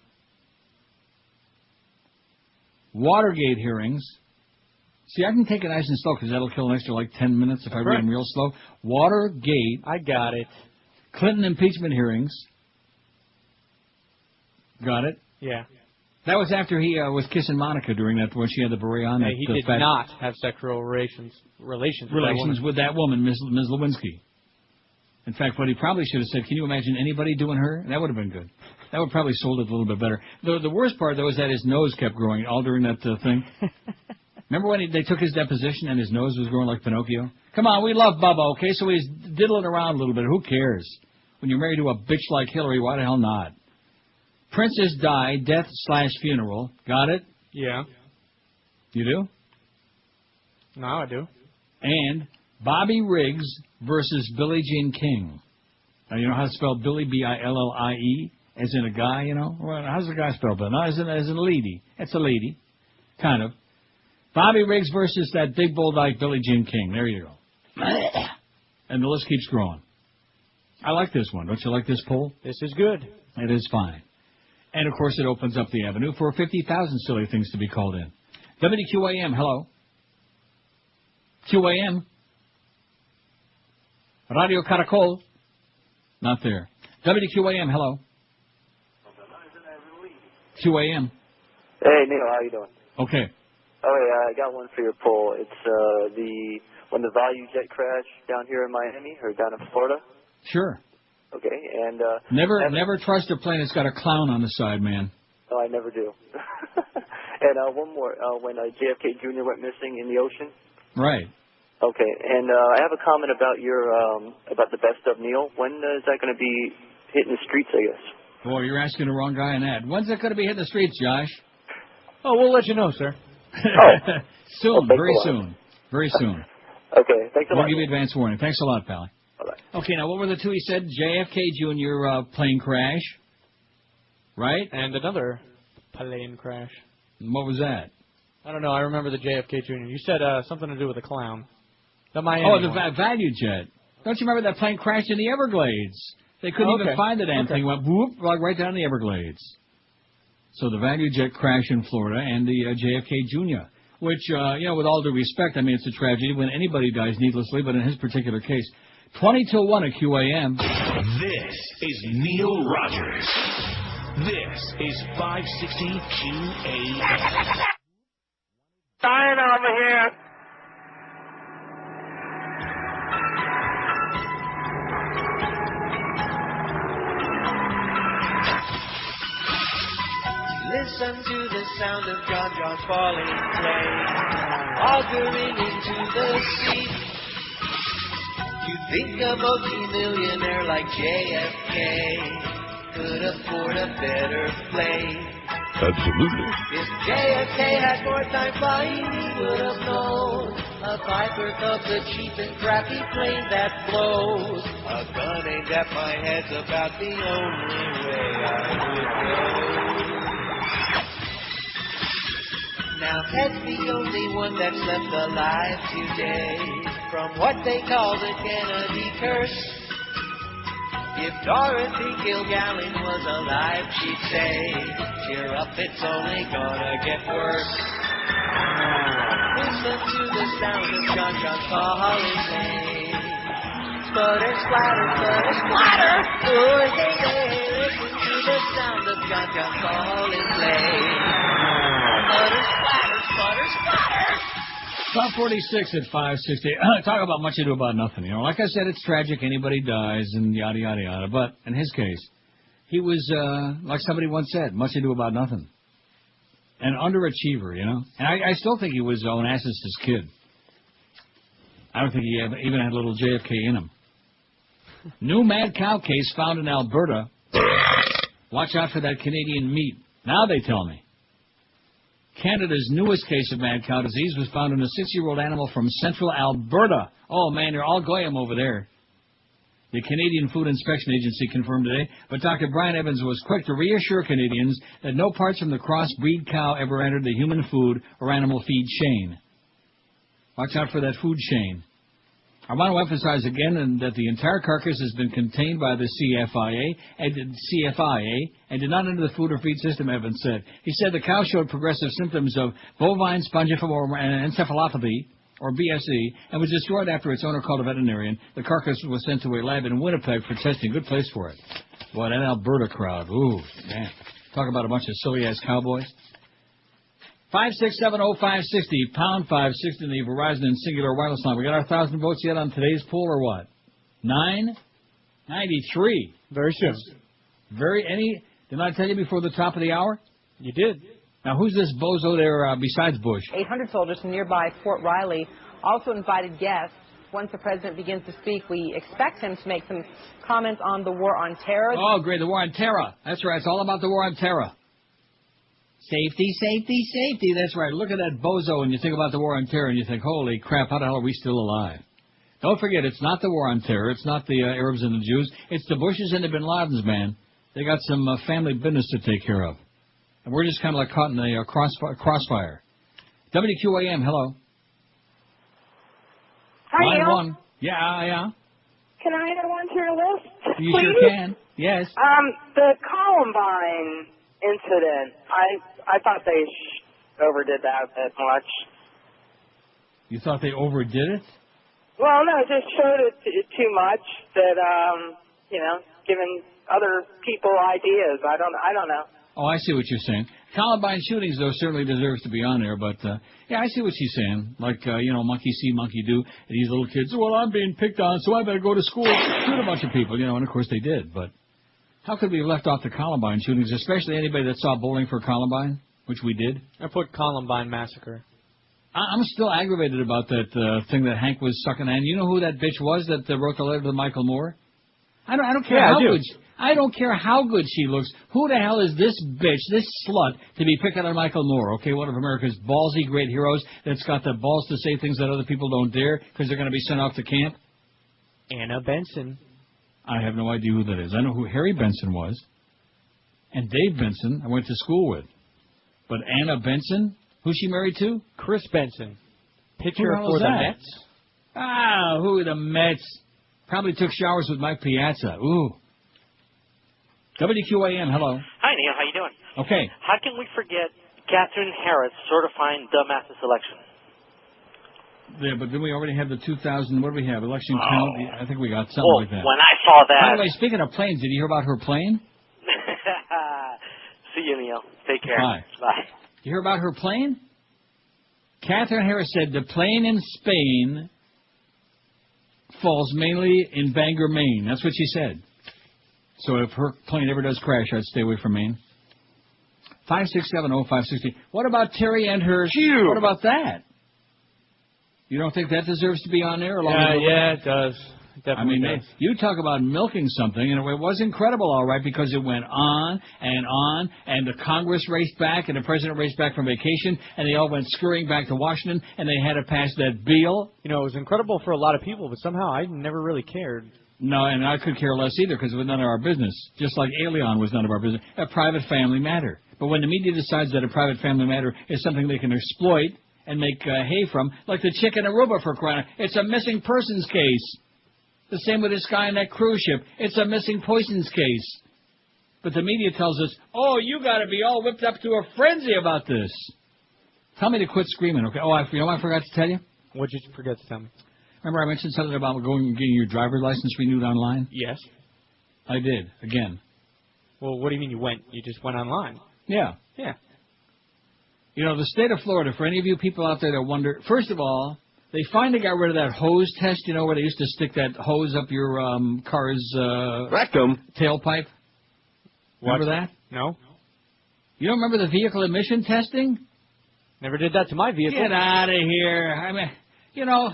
Watergate hearings. See, I can take it nice and slow because that'll kill an extra 10 minutes if I read them real slow. Watergate. I got it. Clinton impeachment hearings. Got it? Yeah. That was after he was kissing Monica during that when she had the beret on. Hey, he did not have sexual relations with that woman, Ms. Lewinsky. In fact, what he probably should have said, can you imagine anybody doing her? That would have been good. That would probably sold it a little bit better. The worst part, though, is that his nose kept growing all during that thing. Remember when they took his deposition and his nose was growing like Pinocchio? Come on, we love Bubba, okay? So he's diddling around a little bit. Who cares? When you're married to a bitch like Hillary, why the hell not? Princess Di, death/funeral. Got it? Yeah. You do? No, I do. And Bobby Riggs versus Billie Jean King. Now, you know how to spell Billie, B-I-L-L-I-E, as in a guy, you know? Well, how's the guy spelled? No, as in a lady. It's a lady. Kind of. Bobby Riggs versus that big bull dyke Billie Jean King. There you go. And the list keeps growing. I like this one. Don't you like this poll? This is good. It is fine. And, of course, it opens up the avenue for 50,000 silly things to be called in. WQAM, hello. QAM. Radio Caracol. Not there. WQAM, hello. QAM. Hey, Neil, how you doing? Okay. Oh, yeah, I got one for your poll. It's when the Value Jet crashed down here in Miami or down in Florida. Sure. Okay, and never trust a plane that's got a clown on the side, man. No, I never do. And one more, when JFK Jr. went missing in the ocean. Right. Okay, and I have a comment about your about the best of Neil. When is that going to be hitting the streets? I guess. Boy, you're asking the wrong guy on that. When's it going to be hitting the streets, Josh? Oh, we'll let you know, sir. Soon, very soon, very soon. Okay, thanks a lot. We'll give you advance warning. Thanks a lot, Pally. Okay, now what were the two he said? JFK Jr. Plane crash, right? And another plane crash. What was that? I don't know. I remember the JFK Jr. You said something to do with a clown. The Miami Value Jet. Don't you remember that plane crashed in the Everglades? They couldn't even find the damn thing. It went whoop, right down the Everglades. So the Value Jet crash in Florida and the JFK Jr., which, with all due respect, I mean, it's a tragedy when anybody dies needlessly, but in his particular case, 20 till 1 at QAM. This is Neil Rogers. This is 560 QAM. Dying over here. Listen to the sound of John John's falling plane, auguring into the sea. You think a multi-millionaire like JFK could afford a better plane. Absolutely. If JFK had more time flying, he would have known a Piper Cub's a cheap and crappy plane that blows. A gun aimed at my head's about the only way I would go. Now Ted's the only one that's left alive today from what they call the Kennedy curse. If Dorothy Kilgallen was alive, she'd say, cheer up, it's only gonna get worse. Listen to the sound of John John calling name. Sputter, splatter, sputter, splatter. Oh, yeah, listen to the sound of John John calling name. Sputter, splatter, sputter, splatter. Top 46 at 560. Talk about much ado about nothing. You know, like I said, it's tragic. Anybody dies and yada, yada, yada. But in his case, he was, like somebody once said, much ado about nothing. An underachiever, you know. And I still think he was Onassis' kid. I don't think he even had a little JFK in him. New mad cow case found in Alberta. Watch out for that Canadian meat. Now they tell me. Canada's newest case of mad cow disease was found in a 6-year-old animal from central Alberta. Oh, man, they're all goyim over there. The Canadian Food Inspection Agency confirmed today, but Dr. Brian Evans was quick to reassure Canadians that no parts from the crossbreed cow ever entered the human food or animal feed chain. Watch out for that food chain. I want to emphasize again that the entire carcass has been contained by the CFIA and did not enter the food or feed system, Evans said. He said the cow showed progressive symptoms of bovine spongiform encephalopathy, or BSE, and was destroyed after its owner called a veterinarian. The carcass was sent to a lab in Winnipeg for testing. Good place for it. Boy, that Alberta crowd. Ooh, man. Talk about a bunch of silly-ass cowboys. 5670560, pound 560 in the Verizon and Singular Wireless line. We got our 1,000 votes yet on today's poll, or what? 993. Very soon. Didn't I tell you before the top of the hour? You did. Now, who's this bozo there besides Bush? 800 soldiers from nearby Fort Riley also invited guests. Once the president begins to speak, we expect him to make some comments on the war on terror. Oh, great, the war on terror. That's right, it's all about the war on terror. Safety, safety, safety. That's right. Look at that bozo and you think about the war on terror and you think, holy crap, how the hell are we still alive? Don't forget, it's not the war on terror. It's not the Arabs and the Jews. It's the Bushes and the Bin Ladens, man. They got some family business to take care of. And we're just kind of like caught in the crossfire. WQAM, hello. Hi, Line Neil. 1. Yeah. Can I add one to your list, You please? sure can. Yes. The Columbine incident, I thought they overdid that a bit much. You thought they overdid it? Well, no, it just showed it too much that, giving other people ideas. I don't know. Oh, I see what you're saying. Columbine shootings, though, certainly deserves to be on there. But, yeah, I see what she's saying. Like, monkey see, monkey do. These little kids, well, I'm being picked on, so I better go to school and shoot a bunch of people. And, of course, they did. But how could we have left off the Columbine shootings, especially anybody that saw Bowling for Columbine, which we did? I put Columbine Massacre. I'm still aggravated about that thing that Hank was sucking on. You know who that bitch was that wrote the letter to Michael Moore? I don't care how good. I don't care how good she looks. Who the hell is this bitch, this slut, to be picking on Michael Moore? Okay, one of America's ballsy great heroes that's got the balls to say things that other people don't dare because they're going to be sent off to camp. Anna Benson. I have no idea who that is. I know who Harry Benson was, and Dave Benson I went to school with. But Anna Benson, who's she married to? Chris Benson. Pitcher Who for the that? Mets. Ah, who are the Mets? Probably took showers with Mike Piazza. Ooh. WQAM, hello. Hi, Neil. How you doing? Okay. How can we forget Catherine Harris certifying dumbasses election? Yeah, but then we already have the 2000, what do we have, election count? I think we got something Well, like that. when I saw that... By the way, speaking of planes, did you hear about her plane? See you, Neil. Take care. Bye. Bye. You hear about her plane? Catherine Harris said the plane in Spain falls mainly in Bangor, Maine. That's what she said. So if her plane ever does crash, I'd stay away from Maine. 5670560. What about Terry and her... What about that? You don't think that deserves to be on there? Yeah, it does. It definitely does. You talk about milking something, and it was incredible, all right, because it went on, and the Congress raced back, and the president raced back from vacation, and they all went scurrying back to Washington, and they had to pass that bill. You know, it was incredible for a lot of people, but somehow I never really cared. No, and I could care less either, because it was none of our business. Just like Alien was none of our business. A private family matter. But when the media decides that a private family matter is something they can exploit and make hay from, like the chick in Aruba for crying out, it's a missing persons case. The same with this guy on that cruise ship. It's a missing persons case. But the media tells us, oh, you got to be all whipped up to a frenzy about this. Tell me to quit screaming, okay? Oh, you know what I forgot to tell you? What did you forget to tell me? Remember I mentioned something about going and getting your driver's license renewed online? Yes. I did, again. Well, what do you mean you went? You just went online? Yeah. Yeah. You know, the state of Florida, for any of you people out there that wonder, first of all, they finally got rid of that hose test, you know, where they used to stick that hose up your car's rectum tailpipe. Remember that? No. You don't remember the vehicle emission testing? Never did that to my vehicle. Get out of here. I mean, you know,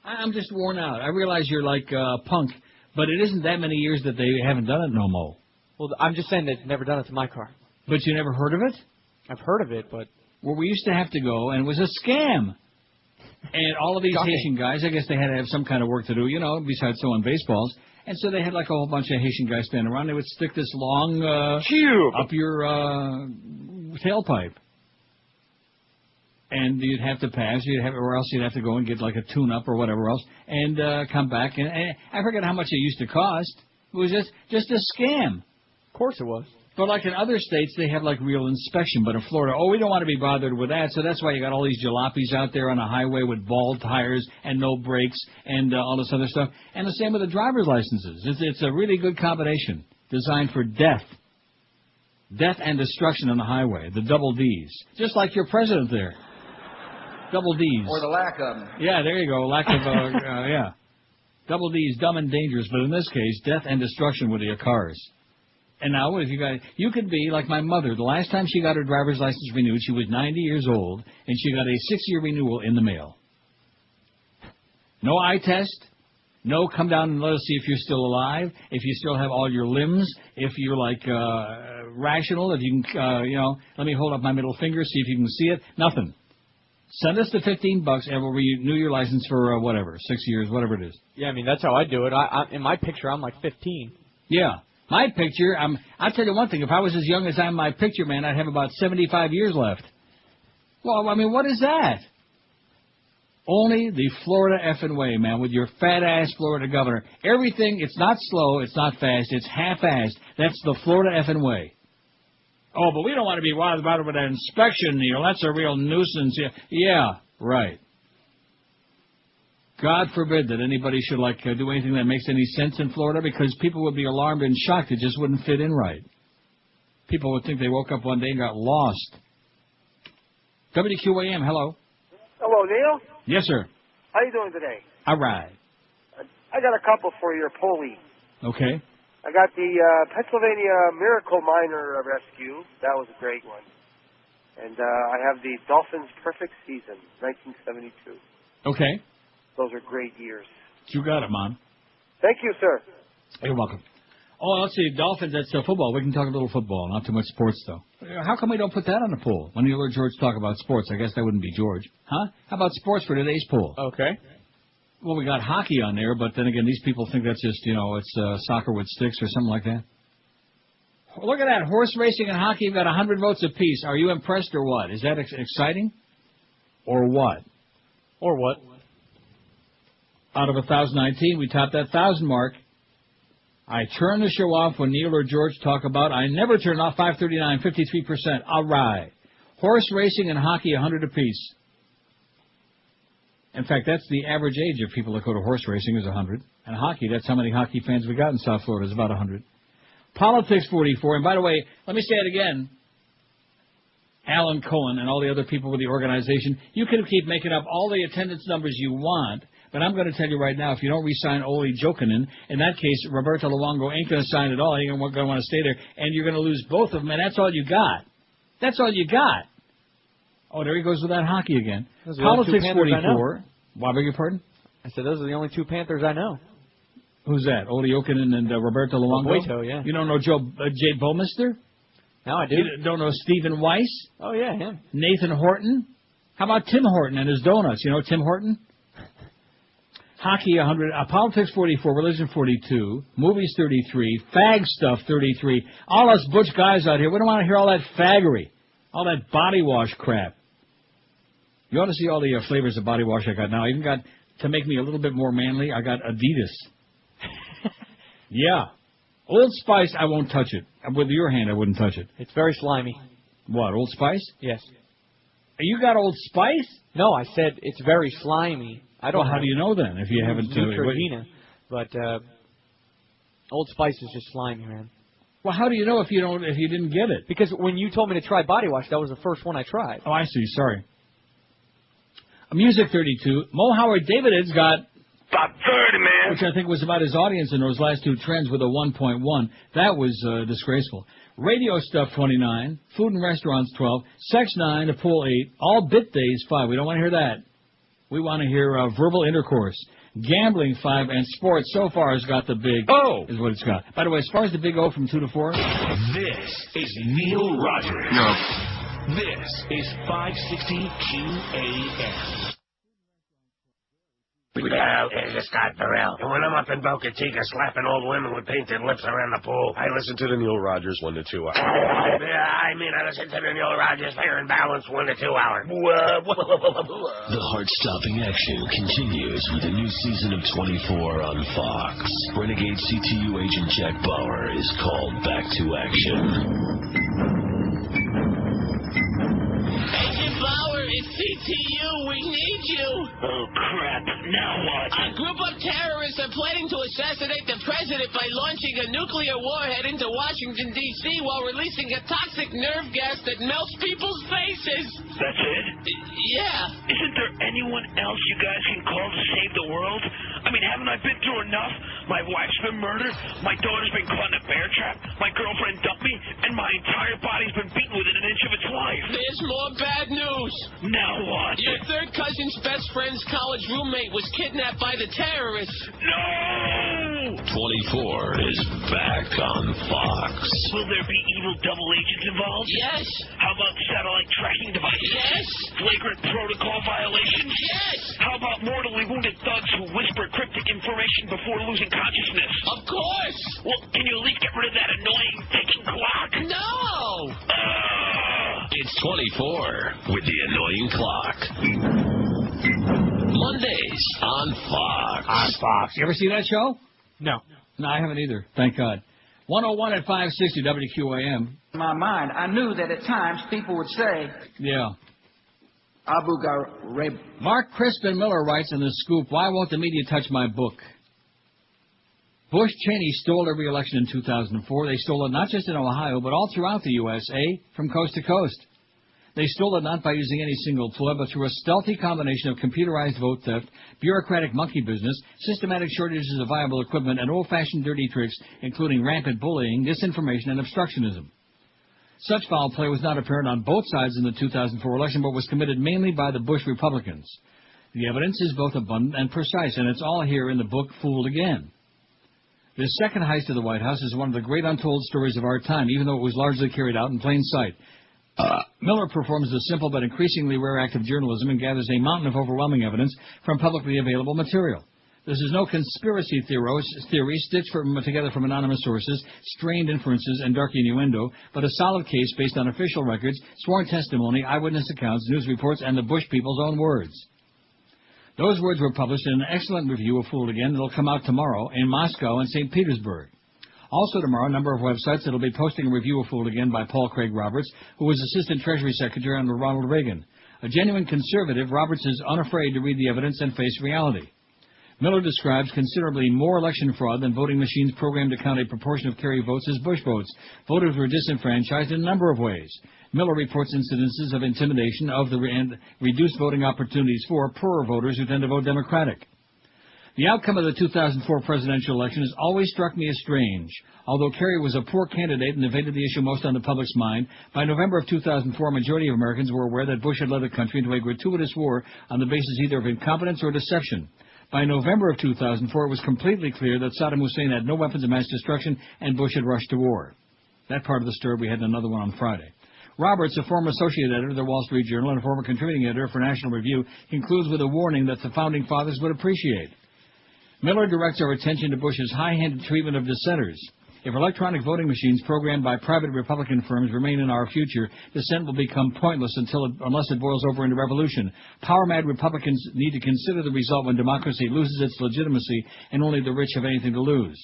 I'm just worn out. I realize you're like punk, but it isn't that many years that they haven't done it no more. Well, I'm just saying they've never done it to my car. But you never heard of it? I've heard of it, but... Well, we used to have to go, and it was a scam. And all of these Haitian guys, I guess they had to have some kind of work to do, you know, besides throwing baseballs. And so they had like a whole bunch of Haitian guys standing around. They would stick this long up your tailpipe. And you'd have to pass, or else you'd have to go and get like a tune-up or whatever else, and come back. And I forget how much it used to cost. It was just a scam. Of course it was. But like in other states, they have like real inspection. But in Florida, we don't want to be bothered with that. So that's why you got all these jalopies out there on the highway with bald tires and no brakes and all this other stuff. And the same with the driver's licenses. It's a really good combination designed for death. Death and destruction on the highway. The double Ds. Just like your president there. Double Ds. Or the lack of them. Yeah, there you go. Lack of, yeah. Double Ds, dumb and dangerous. But in this case, death and destruction with your cars. And now, if you could be like my mother. The last time she got her driver's license renewed, she was 90 years old, and she got a 6-year renewal in the mail. No eye test. No, come down and let us see if you're still alive, if you still have all your limbs, if you're like rational, if you can, let me hold up my middle finger, see if you can see it. Nothing. Send us the $15, and we'll renew your license for whatever, 6 years, whatever it is. Yeah, I mean that's how I do it. In my picture, I'm like 15. Yeah. My picture, I'll tell you one thing. If I was as young as I'm in my picture, man, I'd have about 75 years left. Well, I mean, what is that? Only the Florida effing way, man, with your fat-ass Florida governor. Everything, it's not slow, it's not fast, it's half-assed. That's the Florida effing way. Oh, but we don't want to be bothered about it with that inspection, Neil. That's a real nuisance. Yeah, right. God forbid that anybody should do anything that makes any sense in Florida, because people would be alarmed and shocked. It just wouldn't fit in right. People would think they woke up one day and got lost. WQAM, hello. Hello, Neil. Yes, sir. How you doing today? All right. I got a couple for your Poli. Okay. I got the Pennsylvania Miracle Miner Rescue. That was a great one. And I have the Dolphins Perfect Season, 1972. Okay. Those are great years. You got it, Mom. Thank you, sir. You're welcome. Oh, let's see. Dolphins, that's football. We can talk a little football, not too much sports, though. How come we don't put that on the poll? When you heard George talk about sports, I guess that wouldn't be George. Huh? How about sports for today's poll? Okay. Well, we got hockey on there, but then again, these people think that's just, it's soccer with sticks or something like that. Look at that. Horse racing and hockey have got 100 votes apiece. Are you impressed or what? Is that exciting? Or what? Or what? Out of 1,019, we topped that 1,000 mark. I turn the show off when Neil or George talk about. I never turn off 539, 53%. All right. Horse racing and hockey, 100 apiece. In fact, that's the average age of people that go to horse racing is 100. And hockey, that's how many hockey fans we got in South Florida, is about 100. Politics, 44. And by the way, let me say it again. Alan Cohen and all the other people with the organization, you can keep making up all the attendance numbers you want, but I'm going to tell you right now, if you don't re-sign Ole Jokinen, in that case, Roberto Luongo ain't going to sign at all. He ain't going to want to stay there, and you're going to lose both of them, and that's all you got. That's all you got. Oh, there he goes with that hockey again. Politics, 44. Why, beg your pardon? I said those are the only two Panthers I know. Who's that? Ole Jokinen and Roberto Luongo? Boito, yeah. You don't know Jay Bouwmeester? No, I do. You don't know Stephen Weiss? Oh, yeah, him. Nathan Horton? How about Tim Horton and his donuts? You know Tim Horton? Hockey, 100. Politics, 44. Religion, 42. Movies, 33. Fag stuff, 33. All us butch guys out here, we don't want to hear all that faggery. All that body wash crap. You ought to see all the flavors of body wash I got now. I even got, to make me a little bit more manly, I got Adidas. Yeah. Old Spice, I won't touch it. With your hand, I wouldn't touch it. It's very slimy. What, Old Spice? Yes. You got Old Spice? No, I said it's very slimy. I don't. Well, how do you know then? If you haven't Neutrogena, but Old Spice is just slimy, man. Well, how do you know if you didn't get it? Because when you told me to try body wash, that was the first one I tried. Oh, I see. Sorry. Music 32. Mo Howard David has got About 30, man. Which I think was about his audience in those last two trends with a 1.1. That was disgraceful. Radio stuff 29, food and restaurants 12, sex 9, the pool 8, all bit days 5. We don't want to hear that. We want to hear verbal intercourse. Gambling 5, and sports so far has got the big O. Is what it's got. By the way, as far as the big O from 2 to 4. This is Neil Rogers. No. This is 560 QAM. Well, it's Scott Burrell. And when I'm up in Boca Chica slapping old women with painted lips around the pool, I listen to the Neil Rogers 1 to 2 hour. I listen to the Neil Rogers Fair and Balanced 1 to 2 hour. The heart-stopping action continues with a new season of 24 on Fox. Renegade CTU agent Jack Bauer is called back to action. Agent Bauer, it's CTU. We need you. Oh, crap. Now what? A group of terrorists are planning to assassinate the president by launching a nuclear warhead into Washington, D.C. while releasing a toxic nerve gas that melts people's faces. That's it? Yeah. Isn't there anyone else you guys can call to save the world? I mean, haven't I been through enough? My wife's been murdered, my daughter's been caught in a bear trap, my girlfriend dumped me, and my entire body's been beaten within an inch of its life. There's more bad news. Now what? Your third cousin's best friend's college roommate was kidnapped by the terrorists. No! 24 is back on Fox. Will there be evil double agents involved? Yes. How about satellite tracking devices? Yes. Flagrant protocol violations? Yes. How about mortally wounded thugs who whisper cryptic information before losing consciousness? Of course. Well, can you at least get rid of that annoying ticking clock? No. It's 24 with the annoying clock. Mondays on Fox. On Fox. You ever see that show? No. No, I haven't either. Thank God. 101 at 560 WQAM. In my mind, I knew that at times people would say, Yeah. Abu Ghraib. Mark Crispin Miller writes in The Scoop, why won't the media touch my book? Bush Cheney stole every election in 2004. They stole it not just in Ohio, but all throughout the USA, from coast to coast. They stole it not by using any single ploy, but through a stealthy combination of computerized vote theft, bureaucratic monkey business, systematic shortages of viable equipment, and old-fashioned dirty tricks, including rampant bullying, disinformation, and obstructionism. Such foul play was not apparent on both sides in the 2004 election, but was committed mainly by the Bush Republicans. The evidence is both abundant and precise, and it's all here in the book, Fooled Again. This second heist of the White House is one of the great untold stories of our time, even though it was largely carried out in plain sight. Miller performs the simple but increasingly rare act of journalism and gathers a mountain of overwhelming evidence from publicly available material. This is no conspiracy theory stitched together from anonymous sources, strained inferences, and dark innuendo, but a solid case based on official records, sworn testimony, eyewitness accounts, news reports, and the Bush people's own words. Those words were published in an excellent review of Fooled Again that will come out tomorrow in Moscow and St. Petersburg. Also tomorrow, a number of websites that will be posting a review of Fooled Again by Paul Craig Roberts, who was Assistant Treasury Secretary under Ronald Reagan. A genuine conservative, Roberts is unafraid to read the evidence and face reality. Miller describes considerably more election fraud than voting machines programmed to count a proportion of carry votes as Bush votes. Voters were disenfranchised in a number of ways. Miller reports incidences of intimidation and reduced voting opportunities for poorer voters who tend to vote Democratic. The outcome of the 2004 presidential election has always struck me as strange. Although Kerry was a poor candidate and evaded the issue most on the public's mind, by November of 2004, a majority of Americans were aware that Bush had led the country into a gratuitous war on the basis either of incompetence or deception. By November of 2004, it was completely clear that Saddam Hussein had no weapons of mass destruction and Bush had rushed to war. That part of the story, we had another one on Friday. Roberts, a former associate editor of the Wall Street Journal and a former contributing editor for National Review, concludes with a warning that the Founding Fathers would appreciate. Miller directs our attention to Bush's high-handed treatment of dissenters. If electronic voting machines programmed by private Republican firms remain in our future, dissent will become pointless unless it boils over into revolution. Power-mad Republicans need to consider the result when democracy loses its legitimacy and only the rich have anything to lose.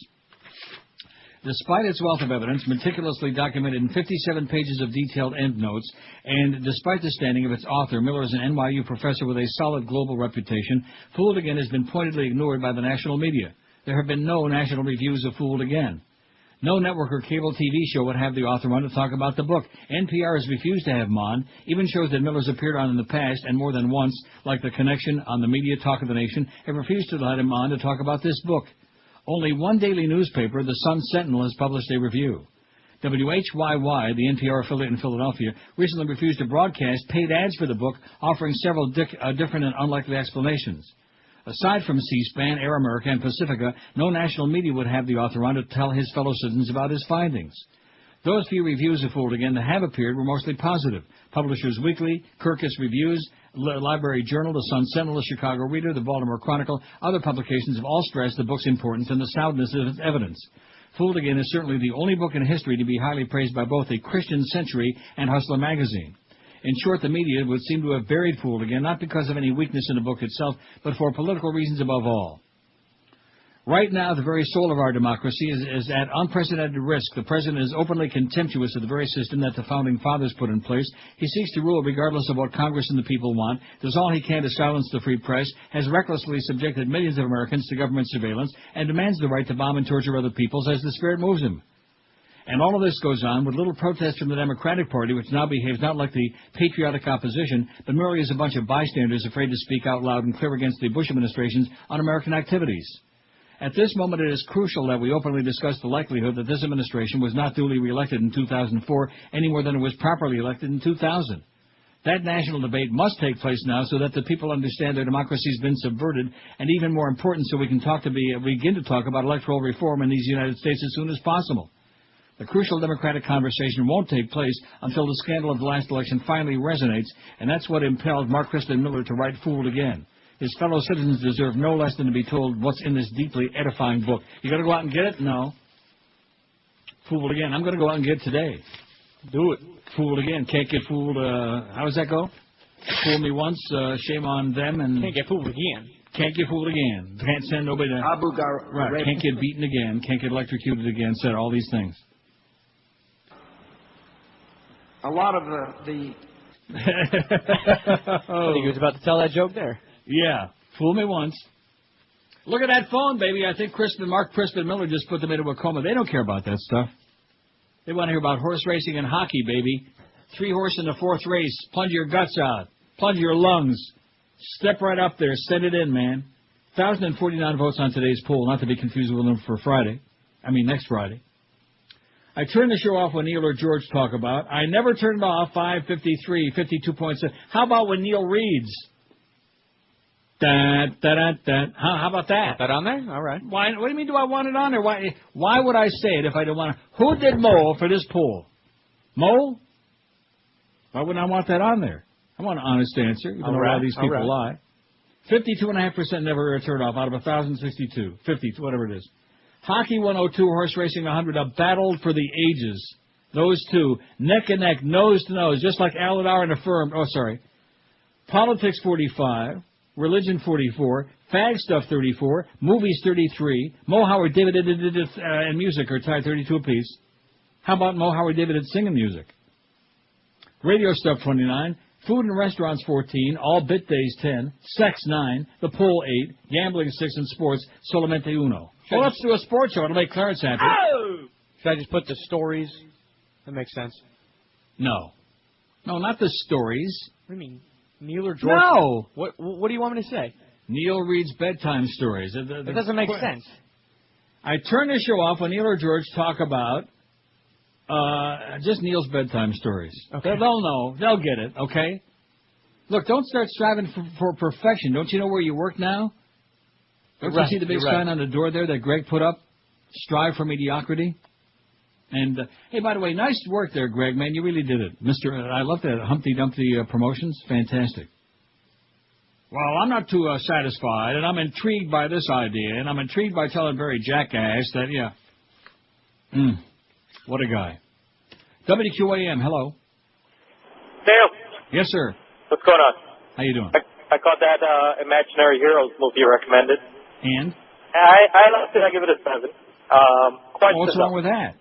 Despite its wealth of evidence, meticulously documented in 57 pages of detailed endnotes, and despite the standing of its author, Miller is an NYU professor with a solid global reputation, Fooled Again has been pointedly ignored by the national media. There have been no national reviews of Fooled Again. No network or cable TV show would have the author on to talk about the book. NPR has refused to have him on. Even shows that Miller's appeared on in the past, and more than once, like The Connection on the Media Talk of the Nation, have refused to let him on to talk about this book. Only one daily newspaper, the Sun Sentinel, has published a review. WHYY, the NPR affiliate in Philadelphia, recently refused to broadcast paid ads for the book, offering several different and unlikely explanations. Aside from C-SPAN, Air America, and Pacifica, no national media would have the author on to tell his fellow citizens about his findings. Those few reviews of Fooled Again that have appeared were mostly positive. Publishers Weekly, Kirkus Reviews, Library Journal, the Sun Sentinel, the Chicago Reader, the Baltimore Chronicle, other publications have all stressed the book's importance and the soundness of its evidence. Fooled Again is certainly the only book in history to be highly praised by both a Christian Century and Hustler magazine. In short, the media would seem to have buried Fooled Again, not because of any weakness in the book itself, but for political reasons above all. Right now, the very soul of our democracy is at unprecedented risk. The president is openly contemptuous of the very system that the founding fathers put in place. He seeks to rule regardless of what Congress and the people want, does all he can to silence the free press, has recklessly subjected millions of Americans to government surveillance, and demands the right to bomb and torture other peoples as the spirit moves him. And all of this goes on with little protest from the Democratic Party, which now behaves not like the patriotic opposition, but merely as a bunch of bystanders afraid to speak out loud and clear against the Bush administration's un-American activities. At this moment, it is crucial that we openly discuss the likelihood that this administration was not duly reelected in 2004 any more than it was properly elected in 2000. That national debate must take place now so that the people understand their democracy has been subverted, and even more important, so we can begin to talk about electoral reform in these United States as soon as possible. The crucial democratic conversation won't take place until the scandal of the last election finally resonates, and that's what impelled Mark Crispin Miller to write Fooled Again. His fellow citizens deserve no less than to be told what's in this deeply edifying book. You got to go out and get it? No. Fooled Again. I'm going to go out and get it today. Do it. Fooled Again. Can't get fooled. How does that go? Fool me once, shame on them, and can't get fooled again. Can't get fooled again. Can't send nobody to... Abu Ghraib. Right. Can't get beaten again. Can't get electrocuted again. Said all these things. A lot of the I think he was about to tell that joke there. Yeah. Fool me once. Look at that phone, baby. I think Mark Crispin Miller just put them into a coma. They don't care about that stuff. They want to hear about horse racing and hockey, baby. 3 horse in the 4th race. Plunge your guts out. Plunge your lungs. Step right up there. Send it in, man. 1,049 votes on today's poll, not to be confused with them for Friday. I mean, next Friday. I turn the show off when Neil or George talk about. I never turn it off. 5:53, 52.7. How about when Neil reads? How about that? That on there? All right. Why? What do you mean? Do I want it on there? Why would I say it if I don't want it? Who did Mo for this poll? Mo? Why wouldn't I want that on there? I want an honest answer, even though a lot of these people lie. 52.5% never turned off out of 1,062. 50, whatever it is. Hockey 102, horse racing 100, a battle for the ages. Those two, neck and neck, nose to nose, just like Aladar and Affirmed. Oh, sorry. Politics 45, religion 44, fag stuff 34, movies 33, Mo Howard, David and music are tied 32 apiece. How about Mo Howard, David singing music? Radio stuff 29, food and restaurants 14, all bit days 10, sex 9, the poll 8, gambling 6, and sports solamente uno. Well, let's do a sports show. It'll make Clarence happy. Oh! Should I just put the stories? That makes sense. No. No, not the stories. What do you mean? Neil or George? No! What do you want me to say? Neil reads bedtime stories. That doesn't make sense. I turn the show off when Neil or George talk about just Neil's bedtime stories. Okay. They'll know. They'll get it, okay? Look, don't start striving for perfection. Don't you know where you work now? Don't you see the big sign on the door there that Greg put up? Strive for mediocrity. And, hey, by the way, nice work there, Greg, man. You really did it. I love that Humpty Dumpty promotions. Fantastic. Well, I'm not too satisfied, and I'm intrigued by this idea, and I'm intrigued by telling Barry Jackass that, yeah. What a guy. WQAM, hello. Dale. Yes, sir. What's going on? How you doing? I caught that Imaginary Heroes movie you recommended. And? I liked it. I give it a 7. What's wrong with that?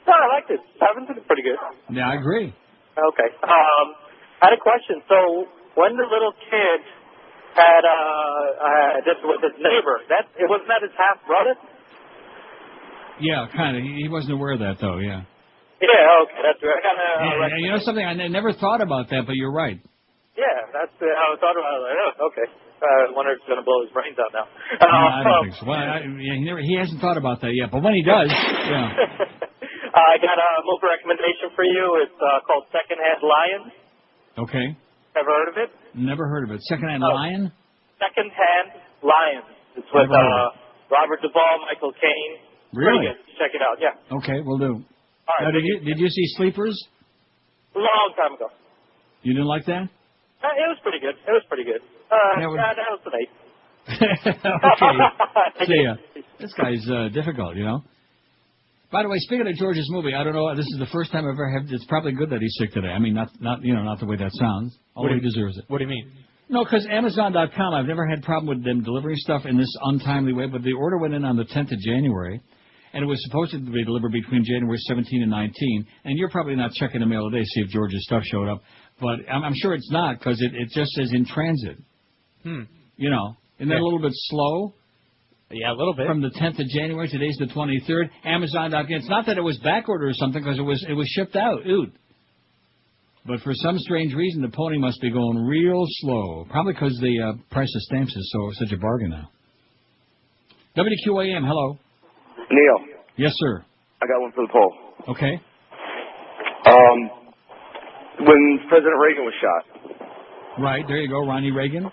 No, I liked it. 7's pretty good. Yeah, I agree. Okay. I had a question. So when the little kid had this with his neighbor, wasn't that his half brother? Yeah, kind of. He wasn't aware of that, though, yeah. Yeah, okay, that's right. I got And you know something? I never thought about that, but you're right. Yeah, that's how I thought about it. Like, oh, okay. I wonder if it's going to blow his brains out now. I don't think so. Well, he hasn't thought about that yet, but when he does, yeah. I got a movie recommendation for you. It's called Secondhand Lion. Okay. Ever heard of it? Never heard of it. Secondhand Lion? Secondhand Lion. It's with Robert Duvall, Michael Caine. Really? Pretty good. Check it out. Yeah. Okay, we'll do. All right. Now, did you see Sleepers? Long time ago. You didn't like that? It was pretty good. That was an 8. Okay. See ya. This guy's difficult, you know. By the way, speaking of George's movie, I don't know. This is the first time I've ever had. It's probably good that he's sick today. I mean, not the way that sounds. Although he deserves it. What do you mean? No, because Amazon.com, I've never had a problem with them delivering stuff in this untimely way. But the order went in on the 10th of January, and it was supposed to be delivered between January 17 and 19. And you're probably not checking the mail today to see if George's stuff showed up. But I'm sure it's not, because it just says in transit. You know, isn't that a little bit slow? Yeah, a little bit. From the 10th of January, today's the 23rd. Amazon.com. It's not that it was backordered or something, because it was shipped out. But for some strange reason, the pony must be going real slow. Probably because the price of stamps is such a bargain now. WQAM, hello. Neil. Yes, sir. I got one for the poll. Okay. When President Reagan was shot. Right, there you go, Ronnie Reagan.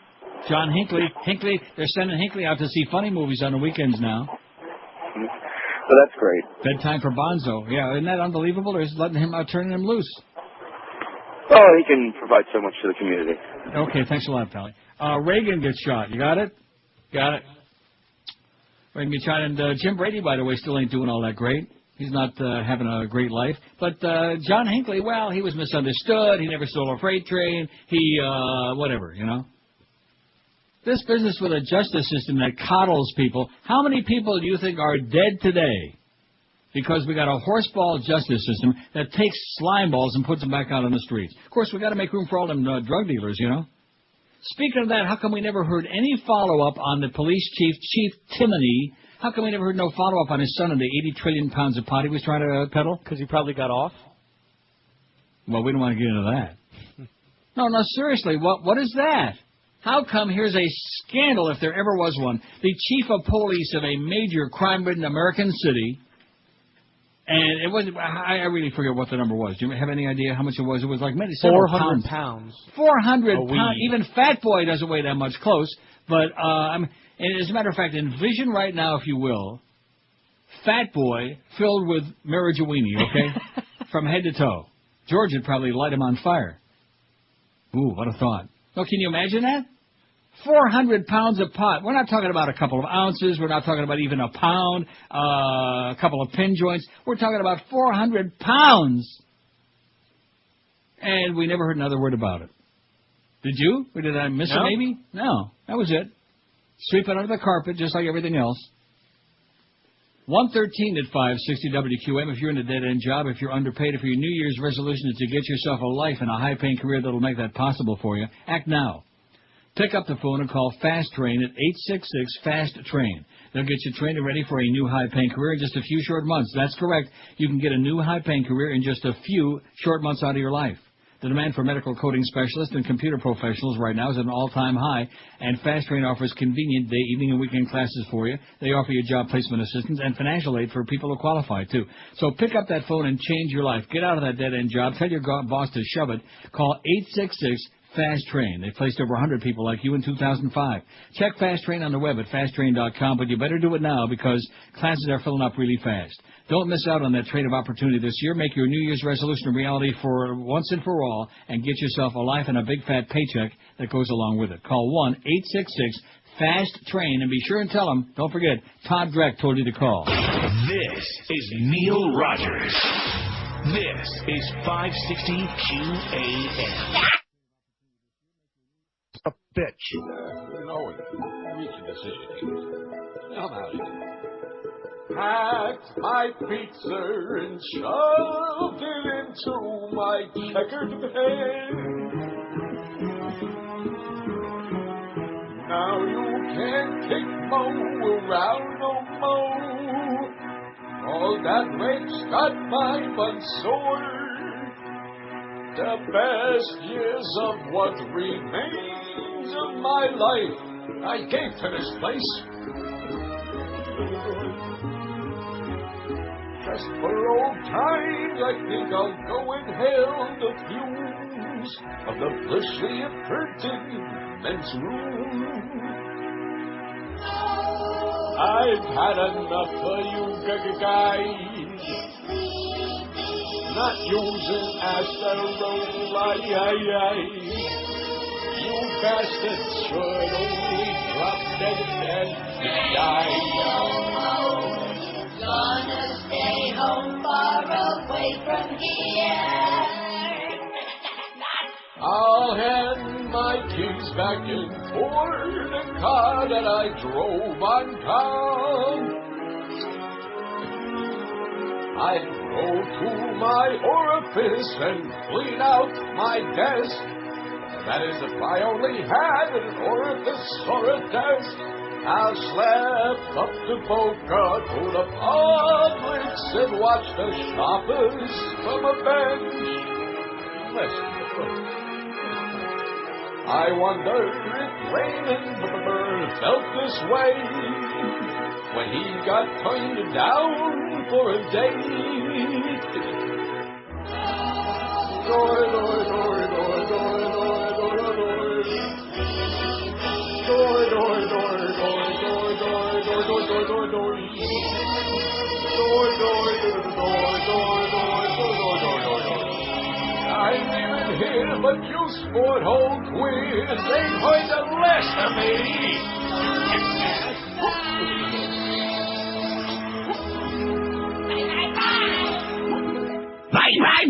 John Hinckley. They're sending Hinckley out to see funny movies on the weekends now. Well, that's great. Bedtime for Bonzo. Yeah, isn't that unbelievable? They're just letting him out, turning him loose. Oh, he can provide so much to the community. Okay, thanks a lot, Pally. Reagan gets shot. You got it? Got it. Reagan gets shot. And Jim Brady, by the way, still ain't doing all that great. He's not having a great life. But John Hinckley, well, he was misunderstood. He never stole a freight train. He, whatever, you know. This business with a justice system that coddles people, how many people do you think are dead today? Because we got a horseball justice system that takes slime balls and puts them back out on the streets. Of course, we got to make room for all them drug dealers, you know. Speaking of that, how come we never heard any follow-up on the police chief, Chief Timoney? How come we never heard no follow-up on his son and the 80 trillion pounds of pot he was trying to peddle? Because he probably got off. Well, we don't want to get into that. No, seriously, what is that? How come here's a scandal, if there ever was one, the chief of police of a major crime-ridden American city, and it wasn't, I really forget what the number was. Do you have any idea how much it was? It was like maybe 400 pounds. 400 pounds. Even Fat Boy doesn't weigh that much close. But, and as a matter of fact, envision right now, if you will, Fat Boy filled with marijuana, okay? From head to toe. George would probably light him on fire. Ooh, what a thought. Oh, can you imagine that? 400 pounds of pot. We're not talking about a couple of ounces. We're not talking about even a pound, a couple of pin joints. We're talking about 400 pounds. And we never heard another word about it. Did you? Or did I miss it maybe? No, that was it. Sweep it under the carpet just like everything else. 113 at 560 WQM. If you're in a dead-end job, if you're underpaid, if your New Year's resolution is to get yourself a life and a high-paying career that'll make that possible for you, act now. Pick up the phone and call Fast Train at 866-FAST-TRAIN. They'll get you trained and ready for a new high-paying career in just a few short months. That's correct. You can get a new high-paying career in just a few short months out of your life. The demand for medical coding specialists and computer professionals right now is at an all-time high, and Fast Train offers convenient day, evening, and weekend classes for you. They offer you job placement assistance and financial aid for people who qualify, too. So pick up that phone and change your life. Get out of that dead-end job. Tell your boss to shove it. Call 866-FAST TRAIN. They placed over 100 people like you in 2005. Check Fast Train on the web at fasttrain.com, but you better do it now because classes are filling up really fast. Don't miss out on that train of opportunity this year. Make your New Year's resolution a reality for once and for all and get yourself a life and a big fat paycheck that goes along with it. Call 1-866-FAST-TRAIN and be sure and tell them, don't forget, Todd Dreck told you to call. This is Neil Rogers. This is 560 QAM. A bitch. You know it. Reach a decision. How about it? Packed my pizza and shoved it into my checkered pen. Now you can't kick Mo around no more. All that rape's got my butt sore. The best years of what remains of my life I gave to this place. Just for old times, I think I'll go inhale the fumes of the blissfully averted men's room. I've had enough of you guys not using acetylene. You bastards should only drop dead and die. Gonna stay home far away from here. I'll hand my keys back in for the car that I drove on town. I'd go to my orifice and clean out my desk. That is, if I only had an orifice or a desk. I'll slap up to Boca to the Publix and watch the shoppers from a bench. Listen, I wonder if Raymond felt this way when he got turned down for a date. I'm leaving here, but you sport hole queers ain't going to last of me.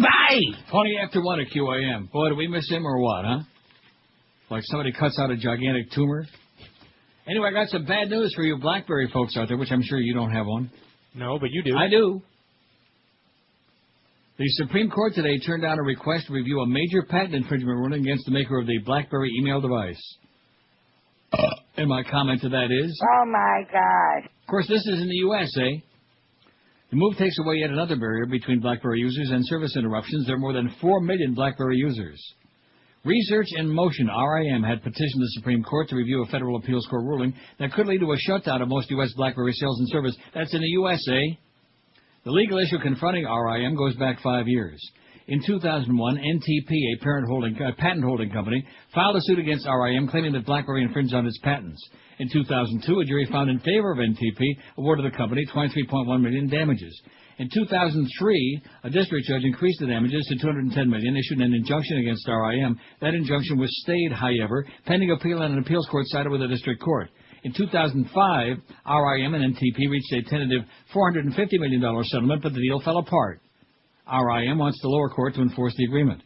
Bye. 20 after 1 at QAM. Boy, do we miss him or what, huh? Like somebody cuts out a gigantic tumor. Anyway, I got some bad news for you BlackBerry folks out there, which I'm sure you don't have one. No, but you do. I do. The Supreme Court today turned down a request to review a major patent infringement ruling against the maker of the BlackBerry email device. And my comment to that is... Oh, my God. Of course, this is in the U.S., eh? The move takes away yet another barrier between BlackBerry users and service interruptions. There are more than 4 million BlackBerry users. Research in Motion, RIM, had petitioned the Supreme Court to review a federal appeals court ruling that could lead to a shutdown of most U.S. BlackBerry sales and service. That's in the USA. The legal issue confronting RIM goes back 5 years. In 2001, NTP, a patent holding company, filed a suit against RIM claiming that BlackBerry infringed on its patents. In 2002, a jury found in favor of NTP, awarded the company $23.1 million in damages. In 2003, a district judge increased the damages to $210 million, issued an injunction against RIM. That injunction was stayed, however, pending appeal, and an appeals court sided with the district court. In 2005, RIM and NTP reached a tentative $450 million settlement, but the deal fell apart. RIM wants the lower court to enforce the agreement.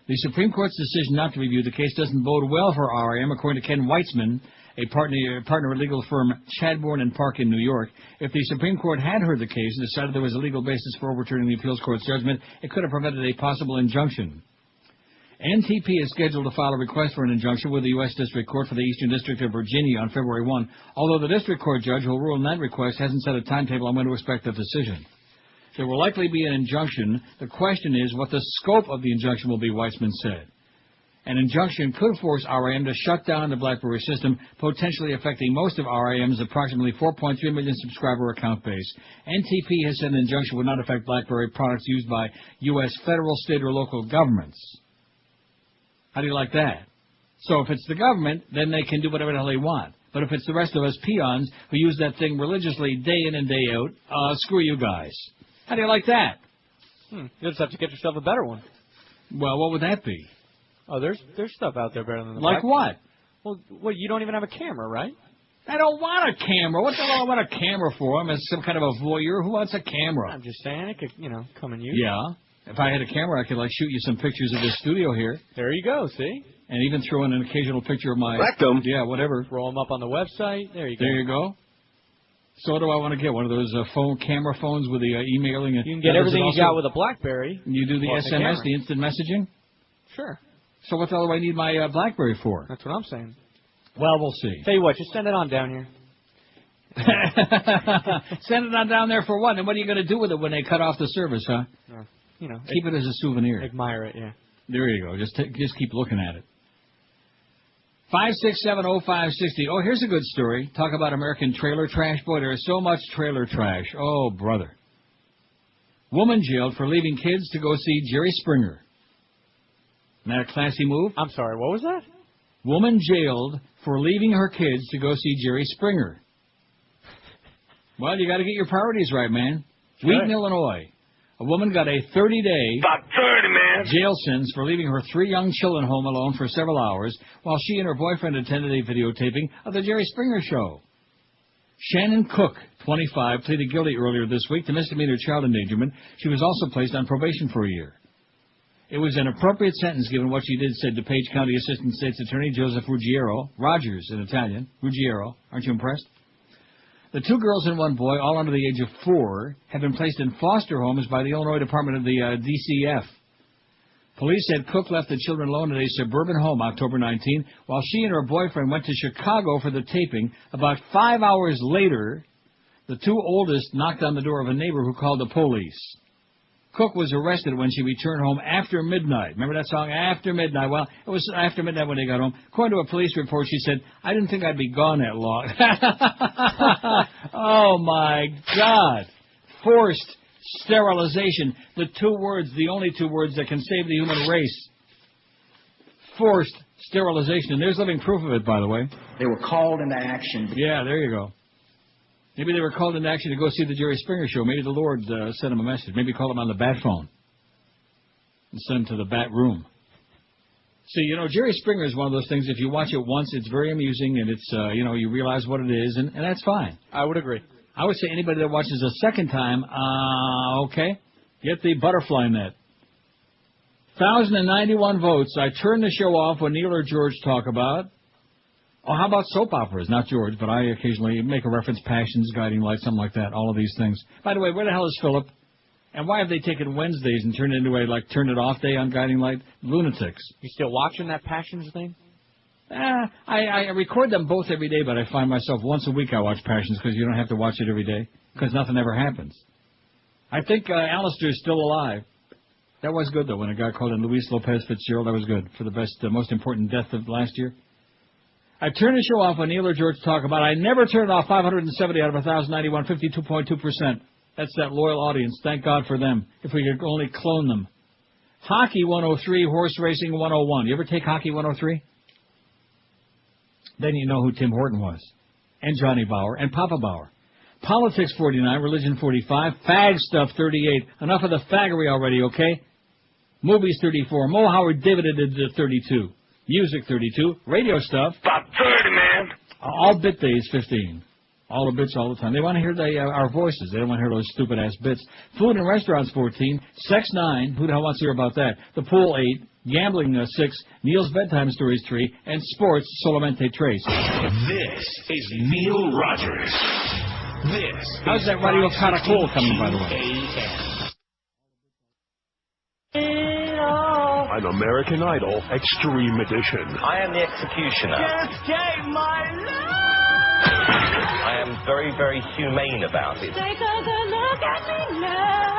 The Supreme Court's decision not to review the case doesn't bode well for RIM, according to Ken Weitzman, a partner at legal firm Chadbourne and Park in New York. If the Supreme Court had heard the case and decided there was a legal basis for overturning the appeals court's judgment, it could have prevented a possible injunction. NTP is scheduled to file a request for an injunction with the U.S. District Court for the Eastern District of Virginia on February 1, although the district court judge who will rule on that request hasn't set a timetable on when to expect the decision. There will likely be an injunction. The question is what the scope of the injunction will be, Weitzman said. An injunction could force RIM to shut down the BlackBerry system, potentially affecting most of RIM's approximately 4.3 million subscriber account base. NTP has said an injunction would not affect BlackBerry products used by U.S. federal, state, or local governments. How do you like that? So if it's the government, then they can do whatever the hell they want. But if it's the rest of us peons who use that thing religiously day in and day out, screw you guys. How do you like that? You'll just have to get yourself a better one. Well, what would that be? Oh, there's stuff out there better than the Like what? Well, you don't even have a camera, right? I don't want a camera. What the hell do I want a camera for? I'm some kind of a voyeur. Who wants a camera? I'm just saying it could, come in use. Yeah. If I had a camera, I could, shoot you some pictures of this studio here. There you go, see? And even throw in an occasional picture of my... Rectum. Yeah, whatever. Throw them up on the website. There you go. There you go. So what do I want to get? One of those camera phones with the emailing? You can get everything you got with a BlackBerry. You do the SMS, the instant messaging? Sure. So what the hell do I need my BlackBerry for? That's what I'm saying. Well, we'll see. Tell you what, just send it on down here. Send it on down there for what? And what are you going to do with it when they cut off the service, huh? You know, keep it as a souvenir. Admire it, yeah. There you go. Just keep looking at it. 5670560. Oh, here's a good story. Talk about American trailer trash. Boy, there is so much trailer trash. Oh, brother. Woman jailed for leaving kids to go see Jerry Springer. Isn't that a classy move? I'm sorry, what was that? Woman jailed for leaving her kids to go see Jerry Springer. Well, you got to get your priorities right, man. Sure. Wheaton, Illinois. A woman got a 30-day About 30, man. jail sentence for leaving her 3 young children home alone for several hours while she and her boyfriend attended a videotaping of the Jerry Springer Show. Shannon Cook, 25, pleaded guilty earlier this week to misdemeanor child endangerment. She was also placed on probation for a year. It was an appropriate sentence given what she did, said DuPage County Assistant State's Attorney Joseph Rogers in Italian. Ruggiero. Aren't you impressed? The 2 girls and 1 boy, all under the age of 4, have been placed in foster homes by the Illinois Department of the DCF. Police said Cook left the children alone at a suburban home October 19, while she and her boyfriend went to Chicago for the taping. About 5 hours later, the 2 oldest knocked on the door of a neighbor who called the police. Cook was arrested when she returned home after midnight. Remember that song, After Midnight? Well, it was after midnight when they got home. According to a police report, she said, I didn't think I'd be gone that long. Oh, my God. Forced sterilization. The 2 words, the only 2 words that can save the human race. Forced sterilization. And there's living proof of it, by the way. They were called into action. Yeah, there you go. Maybe they were called into action to go see the Jerry Springer Show. Maybe the Lord sent them a message. Maybe call them on the bat phone and send them to the bat room. See, you know, Jerry Springer is one of those things, if you watch it once, it's very amusing, and it's, you realize what it is, and that's fine. I would agree. I would say anybody that watches a second time, okay, get the butterfly net. 1,091 votes. I turn the show off when Neil or George talk about. Oh, how about soap operas? Not George, but I occasionally make a reference, Passions, Guiding Light, something like that, all of these things. By the way, where the hell is Philip? And why have they taken Wednesdays and turned it into a, turn it off day on Guiding Light? Lunatics. You still watching that Passions thing? I record them both every day, but I find myself once a week I watch Passions because you don't have to watch it every day because nothing ever happens. I think Alistair's still alive. That was good, though, when a guy called in Luis Lopez Fitzgerald. That was good for the best, most important death of last year. I turn the show off when Neil or George talk about it. I never turn it off. 570 out of 1,091, 52.2%. That's that loyal audience. Thank God for them. If we could only clone them. Hockey 103, horse racing 101. You ever take hockey 103? Then you know who Tim Horton was. And Johnny Bauer. And Papa Bauer. Politics 49, religion 45, fag stuff 38. Enough of the faggery already, okay? Movies 34. Mo Howard dividended to 32. Music 32. Radio stuff. About 30, man. All bit days 15. All the bits all the time. They want to hear our voices. They don't want to hear those stupid-ass bits. Food and restaurants 14. Sex 9. Who the hell wants to hear about that? The pool 8. Gambling 6. Neil's bedtime stories 3. And sports solamente 3. This is Neil Rogers. This How's that Radio Caracol coming, by the way? An American Idol Extreme Edition. I am the executioner. Just take my life. I am very, very humane about it. Take a good look at me now.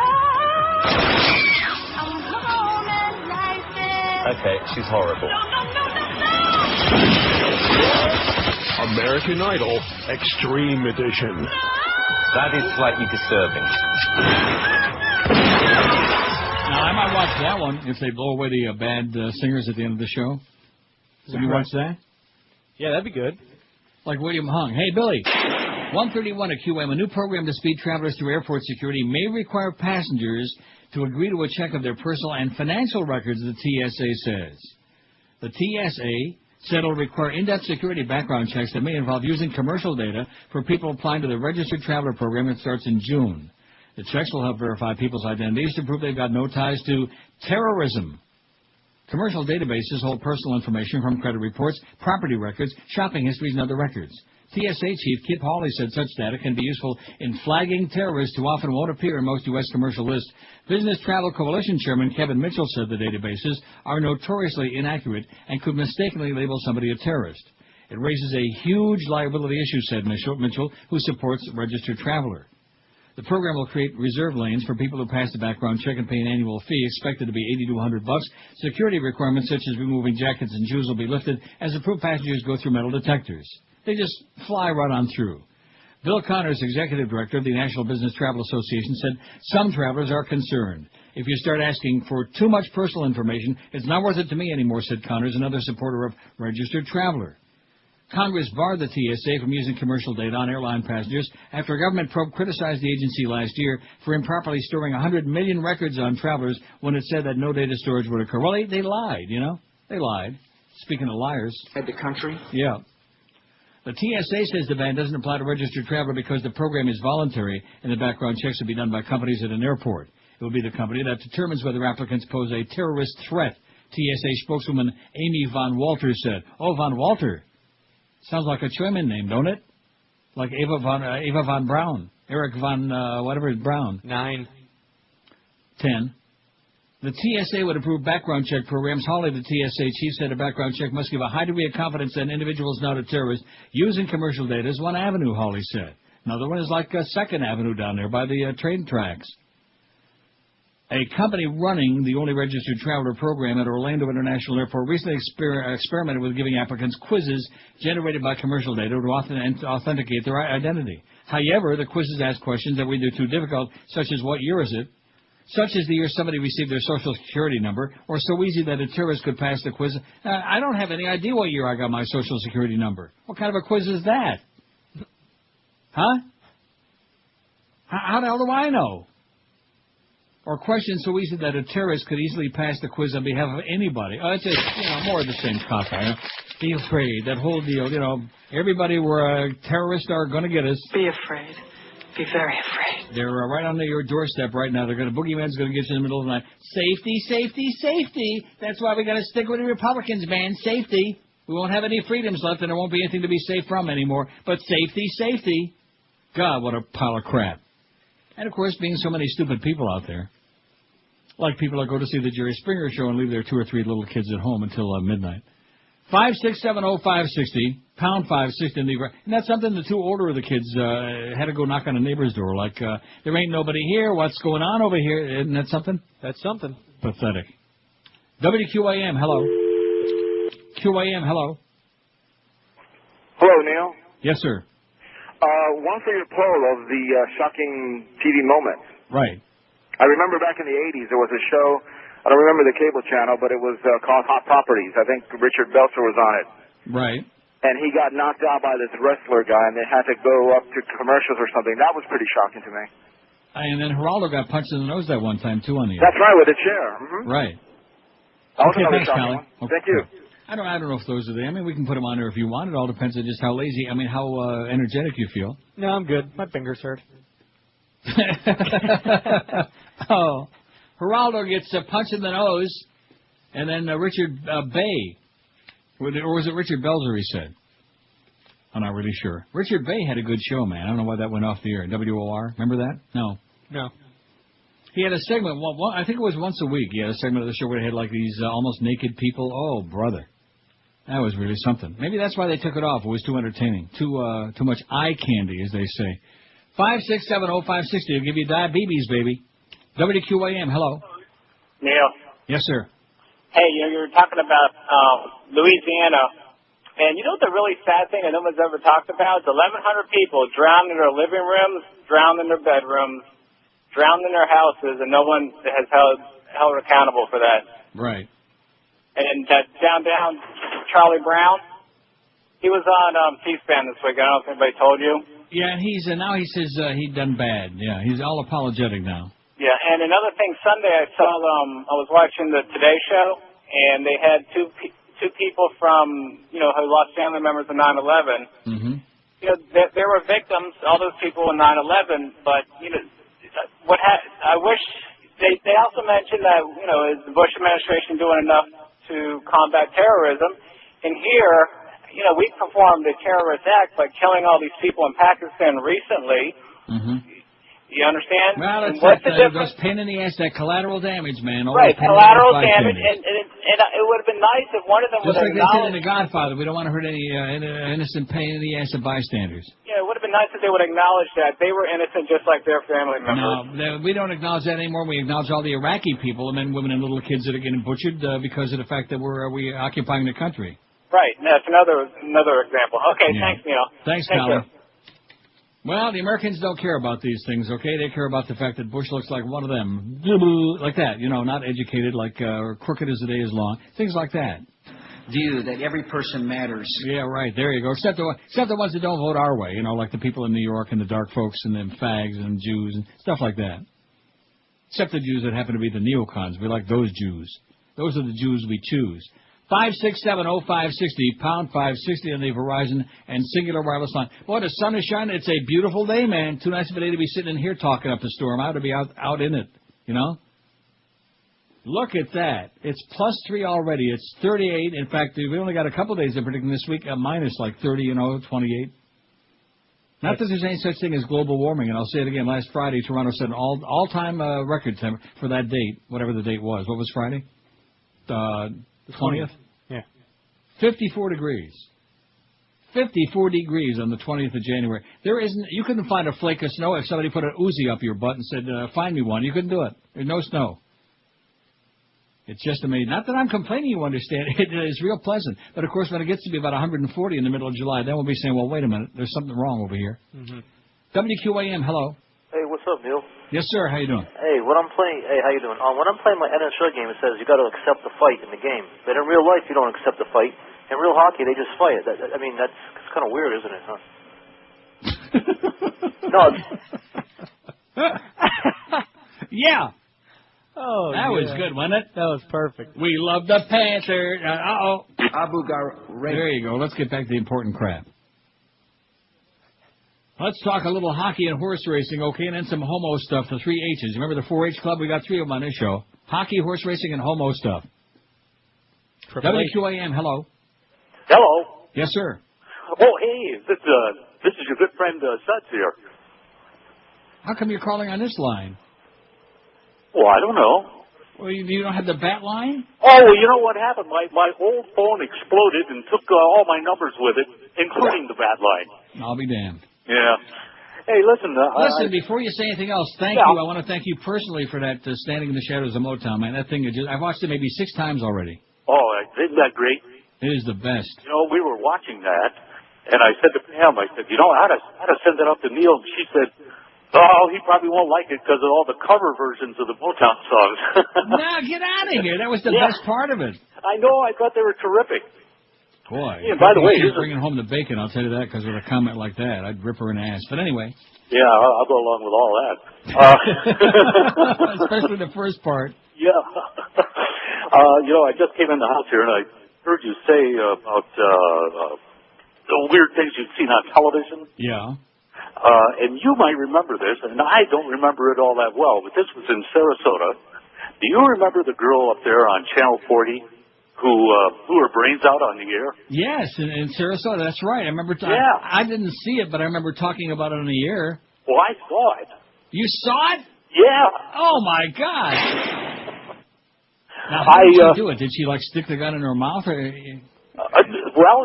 I'm home and life is... Okay, she's horrible. American Idol Extreme Edition. That is slightly disturbing. Now, I might watch that one if they blow away the bad singers at the end of the show. Would you watch that? Yeah, that'd be good. Like William Hung. Hey, Billy. 131 at QM. A new program to speed travelers through airport security may require passengers to agree to a check of their personal and financial records, the TSA says. The TSA said it'll require in-depth security background checks that may involve using commercial data for people applying to the Registered Traveler Program that starts in June. The checks will help verify people's identities to prove they've got no ties to terrorism. Commercial databases hold personal information from credit reports, property records, shopping histories, and other records. TSA Chief Kip Hawley said such data can be useful in flagging terrorists who often won't appear in most U.S. commercial lists. Business Travel Coalition Chairman Kevin Mitchell said the databases are notoriously inaccurate and could mistakenly label somebody a terrorist. It raises a huge liability issue, said Mitchell, who supports Registered Traveler. The program will create reserve lanes for people who pass the background check and pay an annual fee, expected to be $80 to $100. Security requirements such as removing jackets and shoes will be lifted as approved passengers go through metal detectors. They just fly right on through. Bill Connors, executive director of the National Business Travel Association, said some travelers are concerned. If you start asking for too much personal information, it's not worth it to me anymore, said Connors, another supporter of Registered Traveler. Congress barred the TSA from using commercial data on airline passengers after a government probe criticized the agency last year for improperly storing 100 million records on travelers when it said that no data storage would occur. Well, they lied, you know. They lied. Speaking of liars. The country? Yeah. The TSA says the ban doesn't apply to Registered Traveler because the program is voluntary and the background checks will be done by companies at an airport. It will be the company that determines whether applicants pose a terrorist threat, TSA spokeswoman Amy Von Walter said. Oh, Von Walter. Sounds like a German name, don't it? Like Eva von Braun. Eric von, whatever is Brown. 9. 10. The TSA would approve background check programs. Hawley, the TSA chief, said a background check must give a high degree of confidence that an individual is not a terrorist. Using commercial data is one avenue, Hawley said. Another one is like a Second Avenue down there by the train tracks. A company running the only Registered Traveler program at Orlando International Airport recently experimented with giving applicants quizzes generated by commercial data to authenticate their identity. However, the quizzes ask questions that were either too difficult, such as what year is it, such as the year somebody received their Social Security number, or so easy that a terrorist could pass the quiz. I don't have any idea what year I got my Social Security number. What kind of a quiz is that? Huh? How the hell do I know? Or questions so easy that a terrorist could easily pass the quiz on behalf of anybody. Oh, it's just, more of the same cop. Be afraid. That whole deal, everybody we're a terrorist are going to get us. Be afraid. Be very afraid. They're right under your doorstep right now. They're going to, boogeyman's going to get you in the middle of the night. Safety, safety, safety. That's why we got to stick with the Republicans, man. Safety. We won't have any freedoms left and there won't be anything to be safe from anymore. But safety, safety. God, what a pile of crap. And, of course, being so many stupid people out there, like people that go to see the Jerry Springer show and leave their 2 or 3 little kids at home until midnight. 5670560, pound 560. And that's something the 2 older of the kids had to go knock on a neighbor's door. Like, there ain't nobody here. What's going on over here? Isn't that something? That's something. Pathetic. WQAM, hello. QAM, hello. Hello, Neil. Yes, sir. One for your poll of the shocking TV moments. Right. I remember back in the 80s there was a show, I don't remember the cable channel, but it was called Hot Properties. I think Richard Belzer was on it. Right. And he got knocked out by this wrestler guy, and they had to go up to commercials or something. That was pretty shocking to me. And then Geraldo got punched in the nose that one time, too, on the air. That's right, with a chair. Mm-hmm. Right. That was Okay, another thanks, shocking Callie. one. Thank you. I don't know if those are there. I mean, we can put them on there if you want. It all depends on just how lazy, how energetic you feel. No, I'm good. My fingers hurt. Oh, Geraldo gets a punch in the nose, and then Richard Bay, or was it Richard Belzer, he said? I'm not really sure. Richard Bay had a good show, man. I don't know why that went off the air. WOR, remember that? No. He had a segment, I think it was once a week, he had a segment of the show where he had like these almost naked people. Oh, brother. That was really something. Maybe that's why they took it off. It was too entertaining. Too much eye candy, as they say. 5670560 will give you diabetes, baby. WQAM, hello. Neil. Yes, sir. Hey, you were talking about Louisiana. And you know what the really sad thing that no one's ever talked about? It's 1,100 people drowned in their living rooms, drowned in their bedrooms, drowned in their houses, and no one has held accountable for that. Right. And that down Charlie Brown, he was on C-SPAN this week. I don't know if anybody told you. Yeah, and he's now he says he'd done bad. Yeah, he's all apologetic now. Yeah, and another thing, Sunday I saw I was watching the Today Show, and they had two people from who lost family members in 9/11. Mm-hmm. There were victims, all those people in 9/11, but I wish they also mentioned that is the Bush administration doing enough to combat terrorism? And here, we performed a terrorist act by killing all these people in Pakistan recently. Mm-hmm. You understand? Well, And it's what's that, the difference? those pain in the ass, that collateral damage, man. All Right, those pain in the collateral ass damage, bystanders. and it would have been nice if one of them Just would like they said in acknowledge. The Godfather, we don't want to hurt any innocent pain in the ass of bystanders. Yeah, it would have been nice if they would acknowledge that they were innocent just like their family members. No, we don't acknowledge that anymore. We acknowledge all the Iraqi people, the men, women, and little kids that are getting butchered because of the fact that we occupying the country. Right, that's another example. Okay, Yeah. thanks, Neil. Thanks, Thank Colin. you. Well, the Americans don't care about these things, okay? They care about the fact that Bush looks like one of them. Like that, not educated, like crooked as the day is long. Things like that. View that every person matters. Yeah, right. There you go. Except the ones that don't vote our way, like the people in New York and the dark folks and them fags and Jews and stuff like that. Except the Jews that happen to be the neocons. We like those Jews. Those are the Jews we choose. 5670560, pound 560 on the Verizon and Singular Wireless line. Boy, the sun is shining. It's a beautiful day, man. Too nice of a day to be sitting in here talking up the storm. I ought to be out in it, Look at that. It's +3 already. It's 38. In fact, we only got a couple days of predicting this week, minus like 30, 28. Not that there's any such thing as global warming, and I'll say it again. Last Friday, Toronto set an all-time record time for that date, whatever the date was. What was Friday? The 20th? Yeah. 54 degrees. 54 degrees on the 20th of January. You couldn't find a flake of snow if somebody put an Uzi up your butt and said, find me one. You couldn't do it. There's no snow. It's just amazing. Not that I'm complaining, you understand. It is real pleasant. But, of course, when it gets to be about 140 in the middle of July, then we'll be saying, well, wait a minute. There's something wrong over here. Mm-hmm. WQAM, hello. Hey, what's up, Neil? Yes, sir. How you doing? Hey, hey, how you doing? When I'm playing my NHL game, it says you got to accept the fight in the game. But in real life, you don't accept the fight. In real hockey, they just fight. That's kind of weird, isn't it? Huh? No. Yeah. Oh, that was good, wasn't it? That was perfect. We love the Panthers. Abu Ghraib. There you go. Let's get back to the important crap. Let's talk a little hockey and horse racing, okay, and then some homo stuff, the 3 H's. Remember the 4-H Club? We got 3 of them on this show. Hockey, horse racing, and homo stuff. WQAM, hello. Hello. Yes, sir. Oh, hey, this is your good friend Suds here. How come you're calling on this line? Well, I don't know. Well, you don't have the bat line? Oh, well, you know what happened? My old phone exploded and took all my numbers with it, including the bat line. I'll be damned. Yeah. Hey, listen. Listen, before you say anything else, thank you. I want to thank you personally for that Standing in the Shadows of Motown, man. That thing, I've watched it maybe 6 times already. Oh, isn't that great? It is the best. You know, we were watching that, and I said to Pam, I said, I had to send that up to Neil. And she said, oh, he probably won't like it because of all the cover versions of the Motown songs. Now, get out of here. That was the best part of it. I know. I thought they were terrific. Boy. Yeah, by the way, she's bringing home the bacon, I'll tell you that, because with a comment like that, I'd rip her in the ass. But anyway. Yeah, I'll go along with all that. Especially the first part. Yeah. I just came in the house here, and I heard you say about the weird things you'd seen on television. Yeah. And you might remember this, and I don't remember it all that well, but this was in Sarasota. Do you remember the girl up there on Channel 40 who blew her brains out on the air? Yes, in Sarasota. That's right. I remember. I didn't see it, but I remember talking about it on the air. Well, I saw it. You saw it? Yeah. Oh my God. Now, how did she do it? Did she stick the gun in her mouth? Or... Well,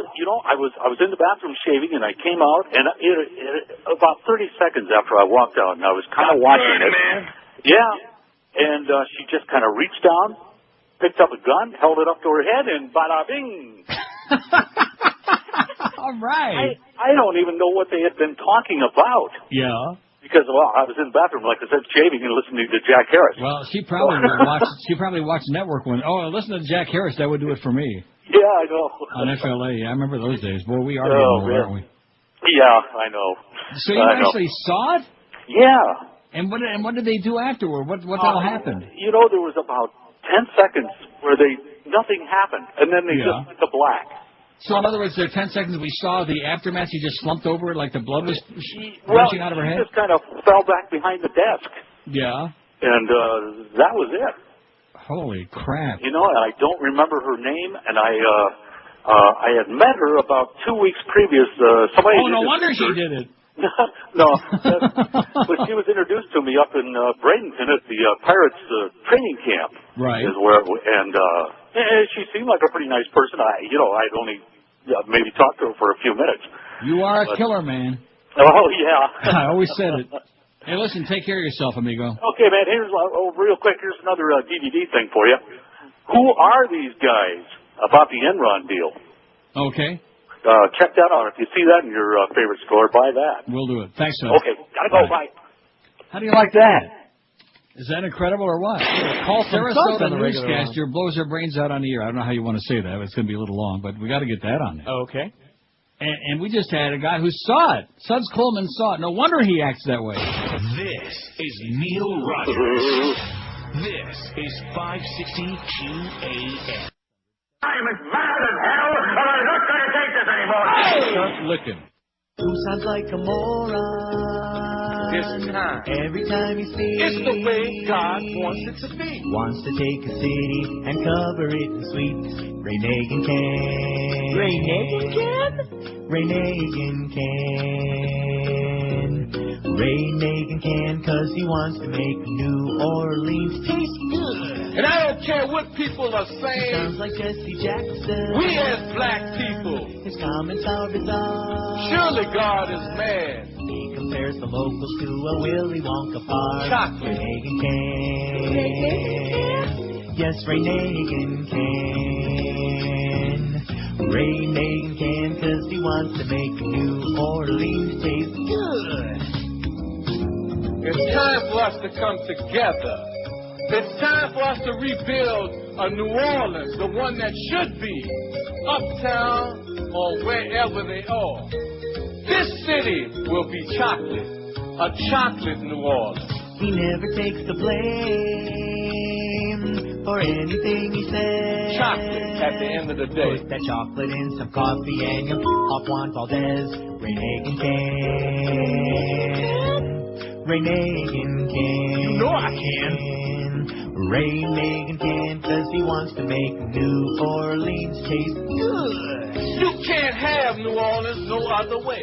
I was in the bathroom shaving, and I came out, and about 30 seconds after I walked out, and I was kind of watching it. Man. Yeah, and she just kind of reached down, picked up a gun, held it up to her head, and bada bing. All right. I don't even know what they had been talking about. Yeah. Because I was in the bathroom, like I said, shaving and listening to Jack Harris. Well, she probably watched Network one. Oh, listen to Jack Harris. That would do it for me. Yeah, I know. On FLA, I remember those days. Boy, we are getting old, aren't we? Yeah, I know. So you actually saw it? Yeah. And what did they do afterward? What the hell happened? There was about 10 seconds where nothing happened, and then they just went to black. So in other words, there 10 seconds we saw the aftermath. She just slumped over like the blood was rushing out of her head? She just kind of fell back behind the desk. Yeah. And that was it. Holy crap. I don't remember her name, and I had met her about 2 weeks previous. Somebody no wonder she did it. No, but she was introduced to me up in Bradenton at the Pirates training camp. Right. Is where, and she seemed like a pretty nice person. I'd only maybe talked to her for a few minutes. You are a killer, man. Oh, yeah. I always said it. Hey, listen, take care of yourself, amigo. Okay, man, here's real quick, here's another DVD thing for you. Who are these guys about the Enron deal? Okay. Check that out. If you see that in your favorite store, buy that. We'll do it. Thanks, sir. Okay, gotta go, bye. How do you like that? Is that incredible or what? Call Sarasota newscaster blows her brains out on the air. I don't know how you want to say that. It's going to be a little long, but we got to get that on there. Okay. And we just had a guy who saw it. Suds Coleman saw it. No wonder he acts that way. This is Neil Rogers. This is 560 QAM. I'm as mad as hell, but I'm not going to take this anymore. Start licking. Who sounds like a moron? This time. Every time he speaks. It's the way God wants it to be. Wants to take a city and cover it in sweeps. Ray Nagin can. Ray Nagin can? Ray Nagin can. Ray Nagin can, 'cause he wants to make New Orleans taste good. And I don't care what people are saying. Sounds like Jesse Jackson. We as black people. His comments are bizarre. Surely God is mad. He compares the locals to a Willy Wonka bar. Chocolate. Ray Nagin can. Yes, Ray Nagin can. Ray Nagin can, 'cause he wants to make New Orleans taste good. It's time for us to come together. It's time for us to rebuild a New Orleans, the one that should be, uptown or wherever they are. This city will be chocolate, a chocolate New Orleans. He never takes the blame for anything he says. Chocolate at the end of the day. Put that chocolate in some coffee and you off Juan Valdez. Ray Nagin can. Ray Nagin can. You know I can. Ray Nagin can, 'cause he wants to make New Orleans taste good. You can't have New Orleans no other way.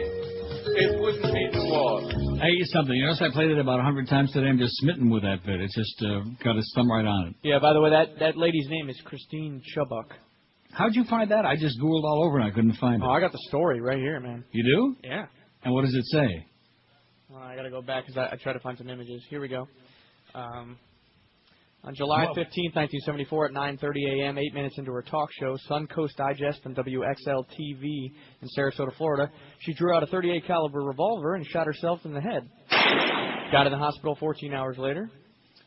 It wouldn't be New Orleans. Hey, something. You notice I played it about 100 times today. I'm just smitten with that bit. It's just got its thumb right on it. Yeah, by the way, that lady's name is Christine Chubbuck. How'd you find that? I just Googled all over and I couldn't find it. Oh, I got the story right here, man. You do? Yeah. And what does it say? Well, I got to go back because I tried to find some images. Here we go. On July 15th, 1974, at 9:30 a.m., 8 minutes into her talk show, Suncoast Digest on WXL-TV in Sarasota, Florida, she drew out a .38 caliber revolver and shot herself in the head. Got in the hospital 14 hours later.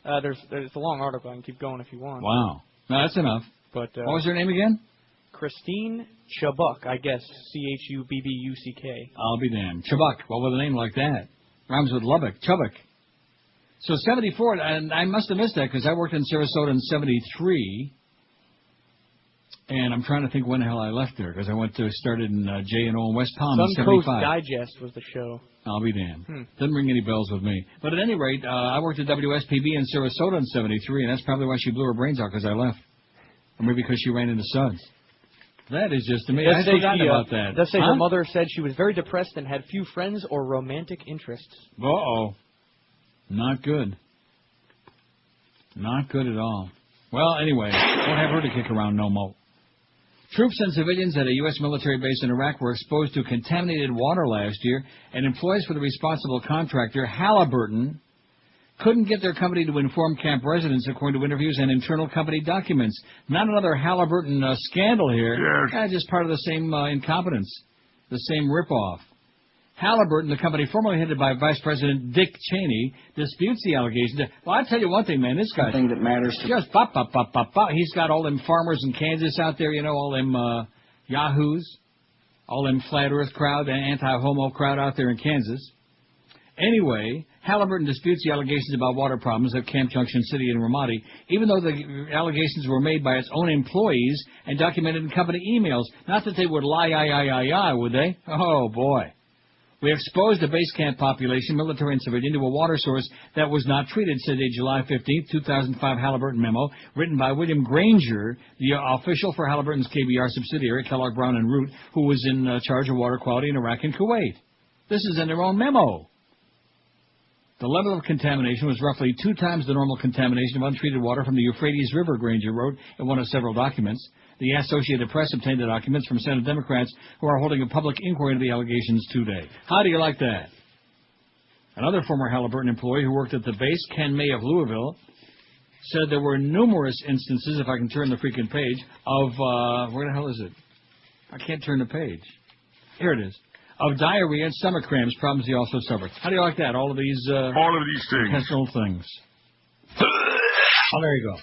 There's a long article. I can keep going if you want. Wow. No, that's enough. But what was her name again? Christine Chubbuck, I guess. Chubbuck. I'll be damned. Chubbuck. Well, with a name like that. Rhymes with Lubbock. Chubbuck. So 74, and I must have missed that because I worked in Sarasota in 73, and I'm trying to think when the hell I left there because I started in J&O in West Palm in 75. Suncoast Digest was the show. I'll be damned. Doesn't ring any bells with me. But at any rate, I worked at WSPB in Sarasota in 73, and that's probably why she blew her brains out because I left. Or maybe because she ran into Suds. That is just amazing. I had forgotten about that. Does say her mother said she was very depressed and had few friends or romantic interests. Uh-oh. Not good. Not good at all. Well, anyway, don't have her to kick around no more. Troops and civilians at a U.S. military base in Iraq were exposed to contaminated water last year, and employees for the responsible contractor, Halliburton, couldn't get their company to inform camp residents, according to interviews and internal company documents. Not another Halliburton scandal here. Yes. Just part of the same incompetence, the same ripoff. Halliburton, the company formerly headed by Vice President Dick Cheney, disputes the allegations. Well, I'll tell you one thing, man. This guy... Something that matters to... Just pop. He's got all them farmers in Kansas out there, you know, all them yahoos, all them flat earth crowd, and anti-homo crowd out there in Kansas. Anyway, Halliburton disputes the allegations about water problems at Camp Junction City in Ramadi, even though the allegations were made by its own employees and documented in company emails. Not that they would lie, would they? Oh, boy. We exposed the base camp population, military and civilian, to a water source that was not treated, said a July 15, 2005 Halliburton memo written by William Granger, the official for Halliburton's KBR subsidiary, Kellogg Brown and Root, who was in charge of water quality in Iraq and Kuwait. This is in their own memo. The level of contamination was roughly 2 times the normal contamination of untreated water from the Euphrates River, Granger wrote in one of several documents. The Associated Press obtained the documents from Senate Democrats who are holding a public inquiry into the allegations today. How do you like that? Another former Halliburton employee who worked at the base, Ken May of Louisville, said there were numerous instances, if I can turn the freaking page, of, where the hell is it? I can't turn the page. Here it is. Of diarrhea and stomach cramps, problems he also suffered. How do you like that? All of these things. intestinal things. Oh, there you go.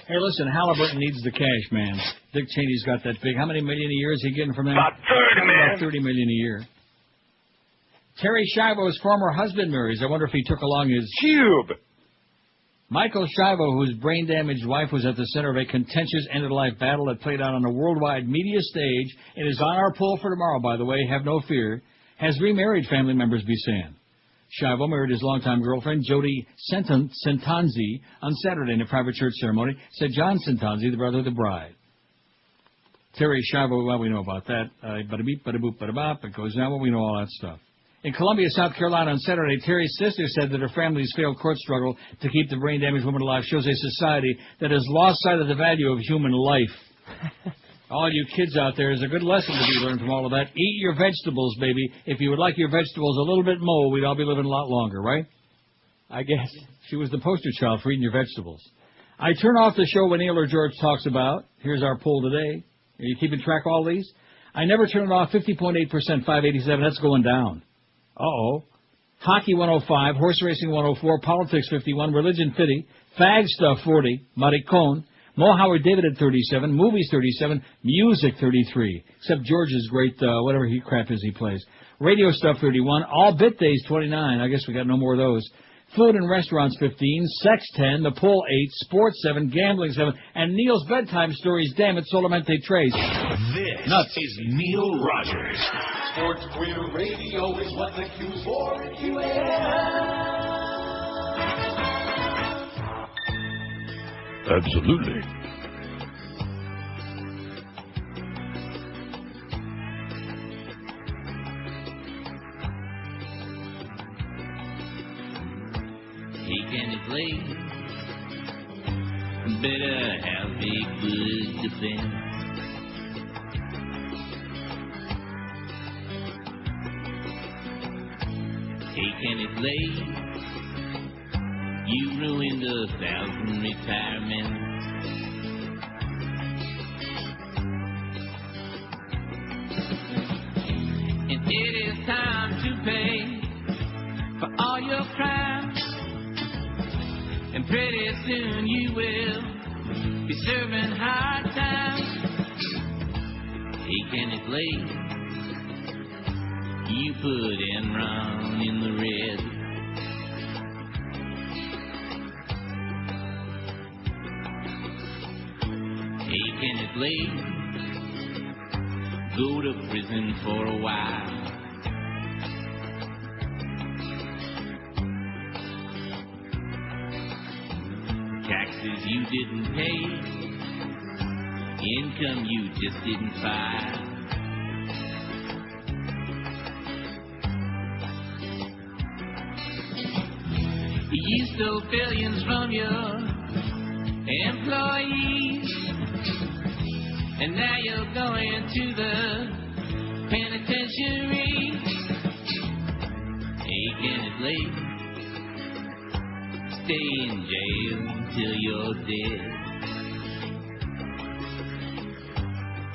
Hey, listen, Halliburton needs the cash, man. Dick Cheney's got that big. How many million a year is he getting from that? About 30, man. About $30 million a year. Terry Schiavo's former husband marries. I wonder if he took along his cube. Michael Schiavo, whose brain-damaged wife was at the center of a contentious end-of-life battle that played out on a worldwide media stage and is on our poll for tomorrow, by the way, have no fear, has remarried, family members be saying. Schiavo married his longtime girlfriend, Jody Centanzi, on Saturday in a private church ceremony, said John Centanzi, the brother of the bride. Terry Schiavo, well, we know about that. Bada-beep, bada-boop, bada-bop. It goes down, well, we know all that stuff. In Columbia, South Carolina on Saturday, Terry's sister said that her family's failed court struggle to keep the brain-damaged woman alive shows a society that has lost sight of the value of human life. All you kids out there, there's a good lesson to be learned from all of that. Eat your vegetables, baby. If you would like your vegetables a little bit more, we'd all be living a lot longer, right? I guess. She was the poster child for eating your vegetables. I turn off the show when Neil or George talks about. Here's our poll today. Are you keeping track of all these? I never turn it off. 50.8%, 587. That's going down. Uh-oh. Hockey 105, horse racing 104, politics 51, religion 50, fag stuff 40, maricon, Mo Howard David at 37, movies 37, music 33, except George's great, whatever crap is he plays. Radio stuff 31, all bit days 29, I guess we got no more of those. Food and restaurants 15, sex 10, the poll 8, sports 7, gambling 7, and Neil's bedtime stories, damn it, solamente tres. This Nuts. is Neil Rogers. Sports Queer Radio is what the Q's for. Absolutely. He can play. Better have a good defense. He can play. You ruined 1,000 retirements. And it is time to pay for all your crimes. And pretty soon you will be serving hard times. He can play. You put Enron in the red. He can play. Go to prison for a while. Taxes you didn't pay, income you just didn't file. You stole billions from your employees, and now you're going to the penitentiary. Aching it late, stay in jail till you're dead.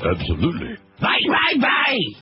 Absolutely. Bye, bye, bye!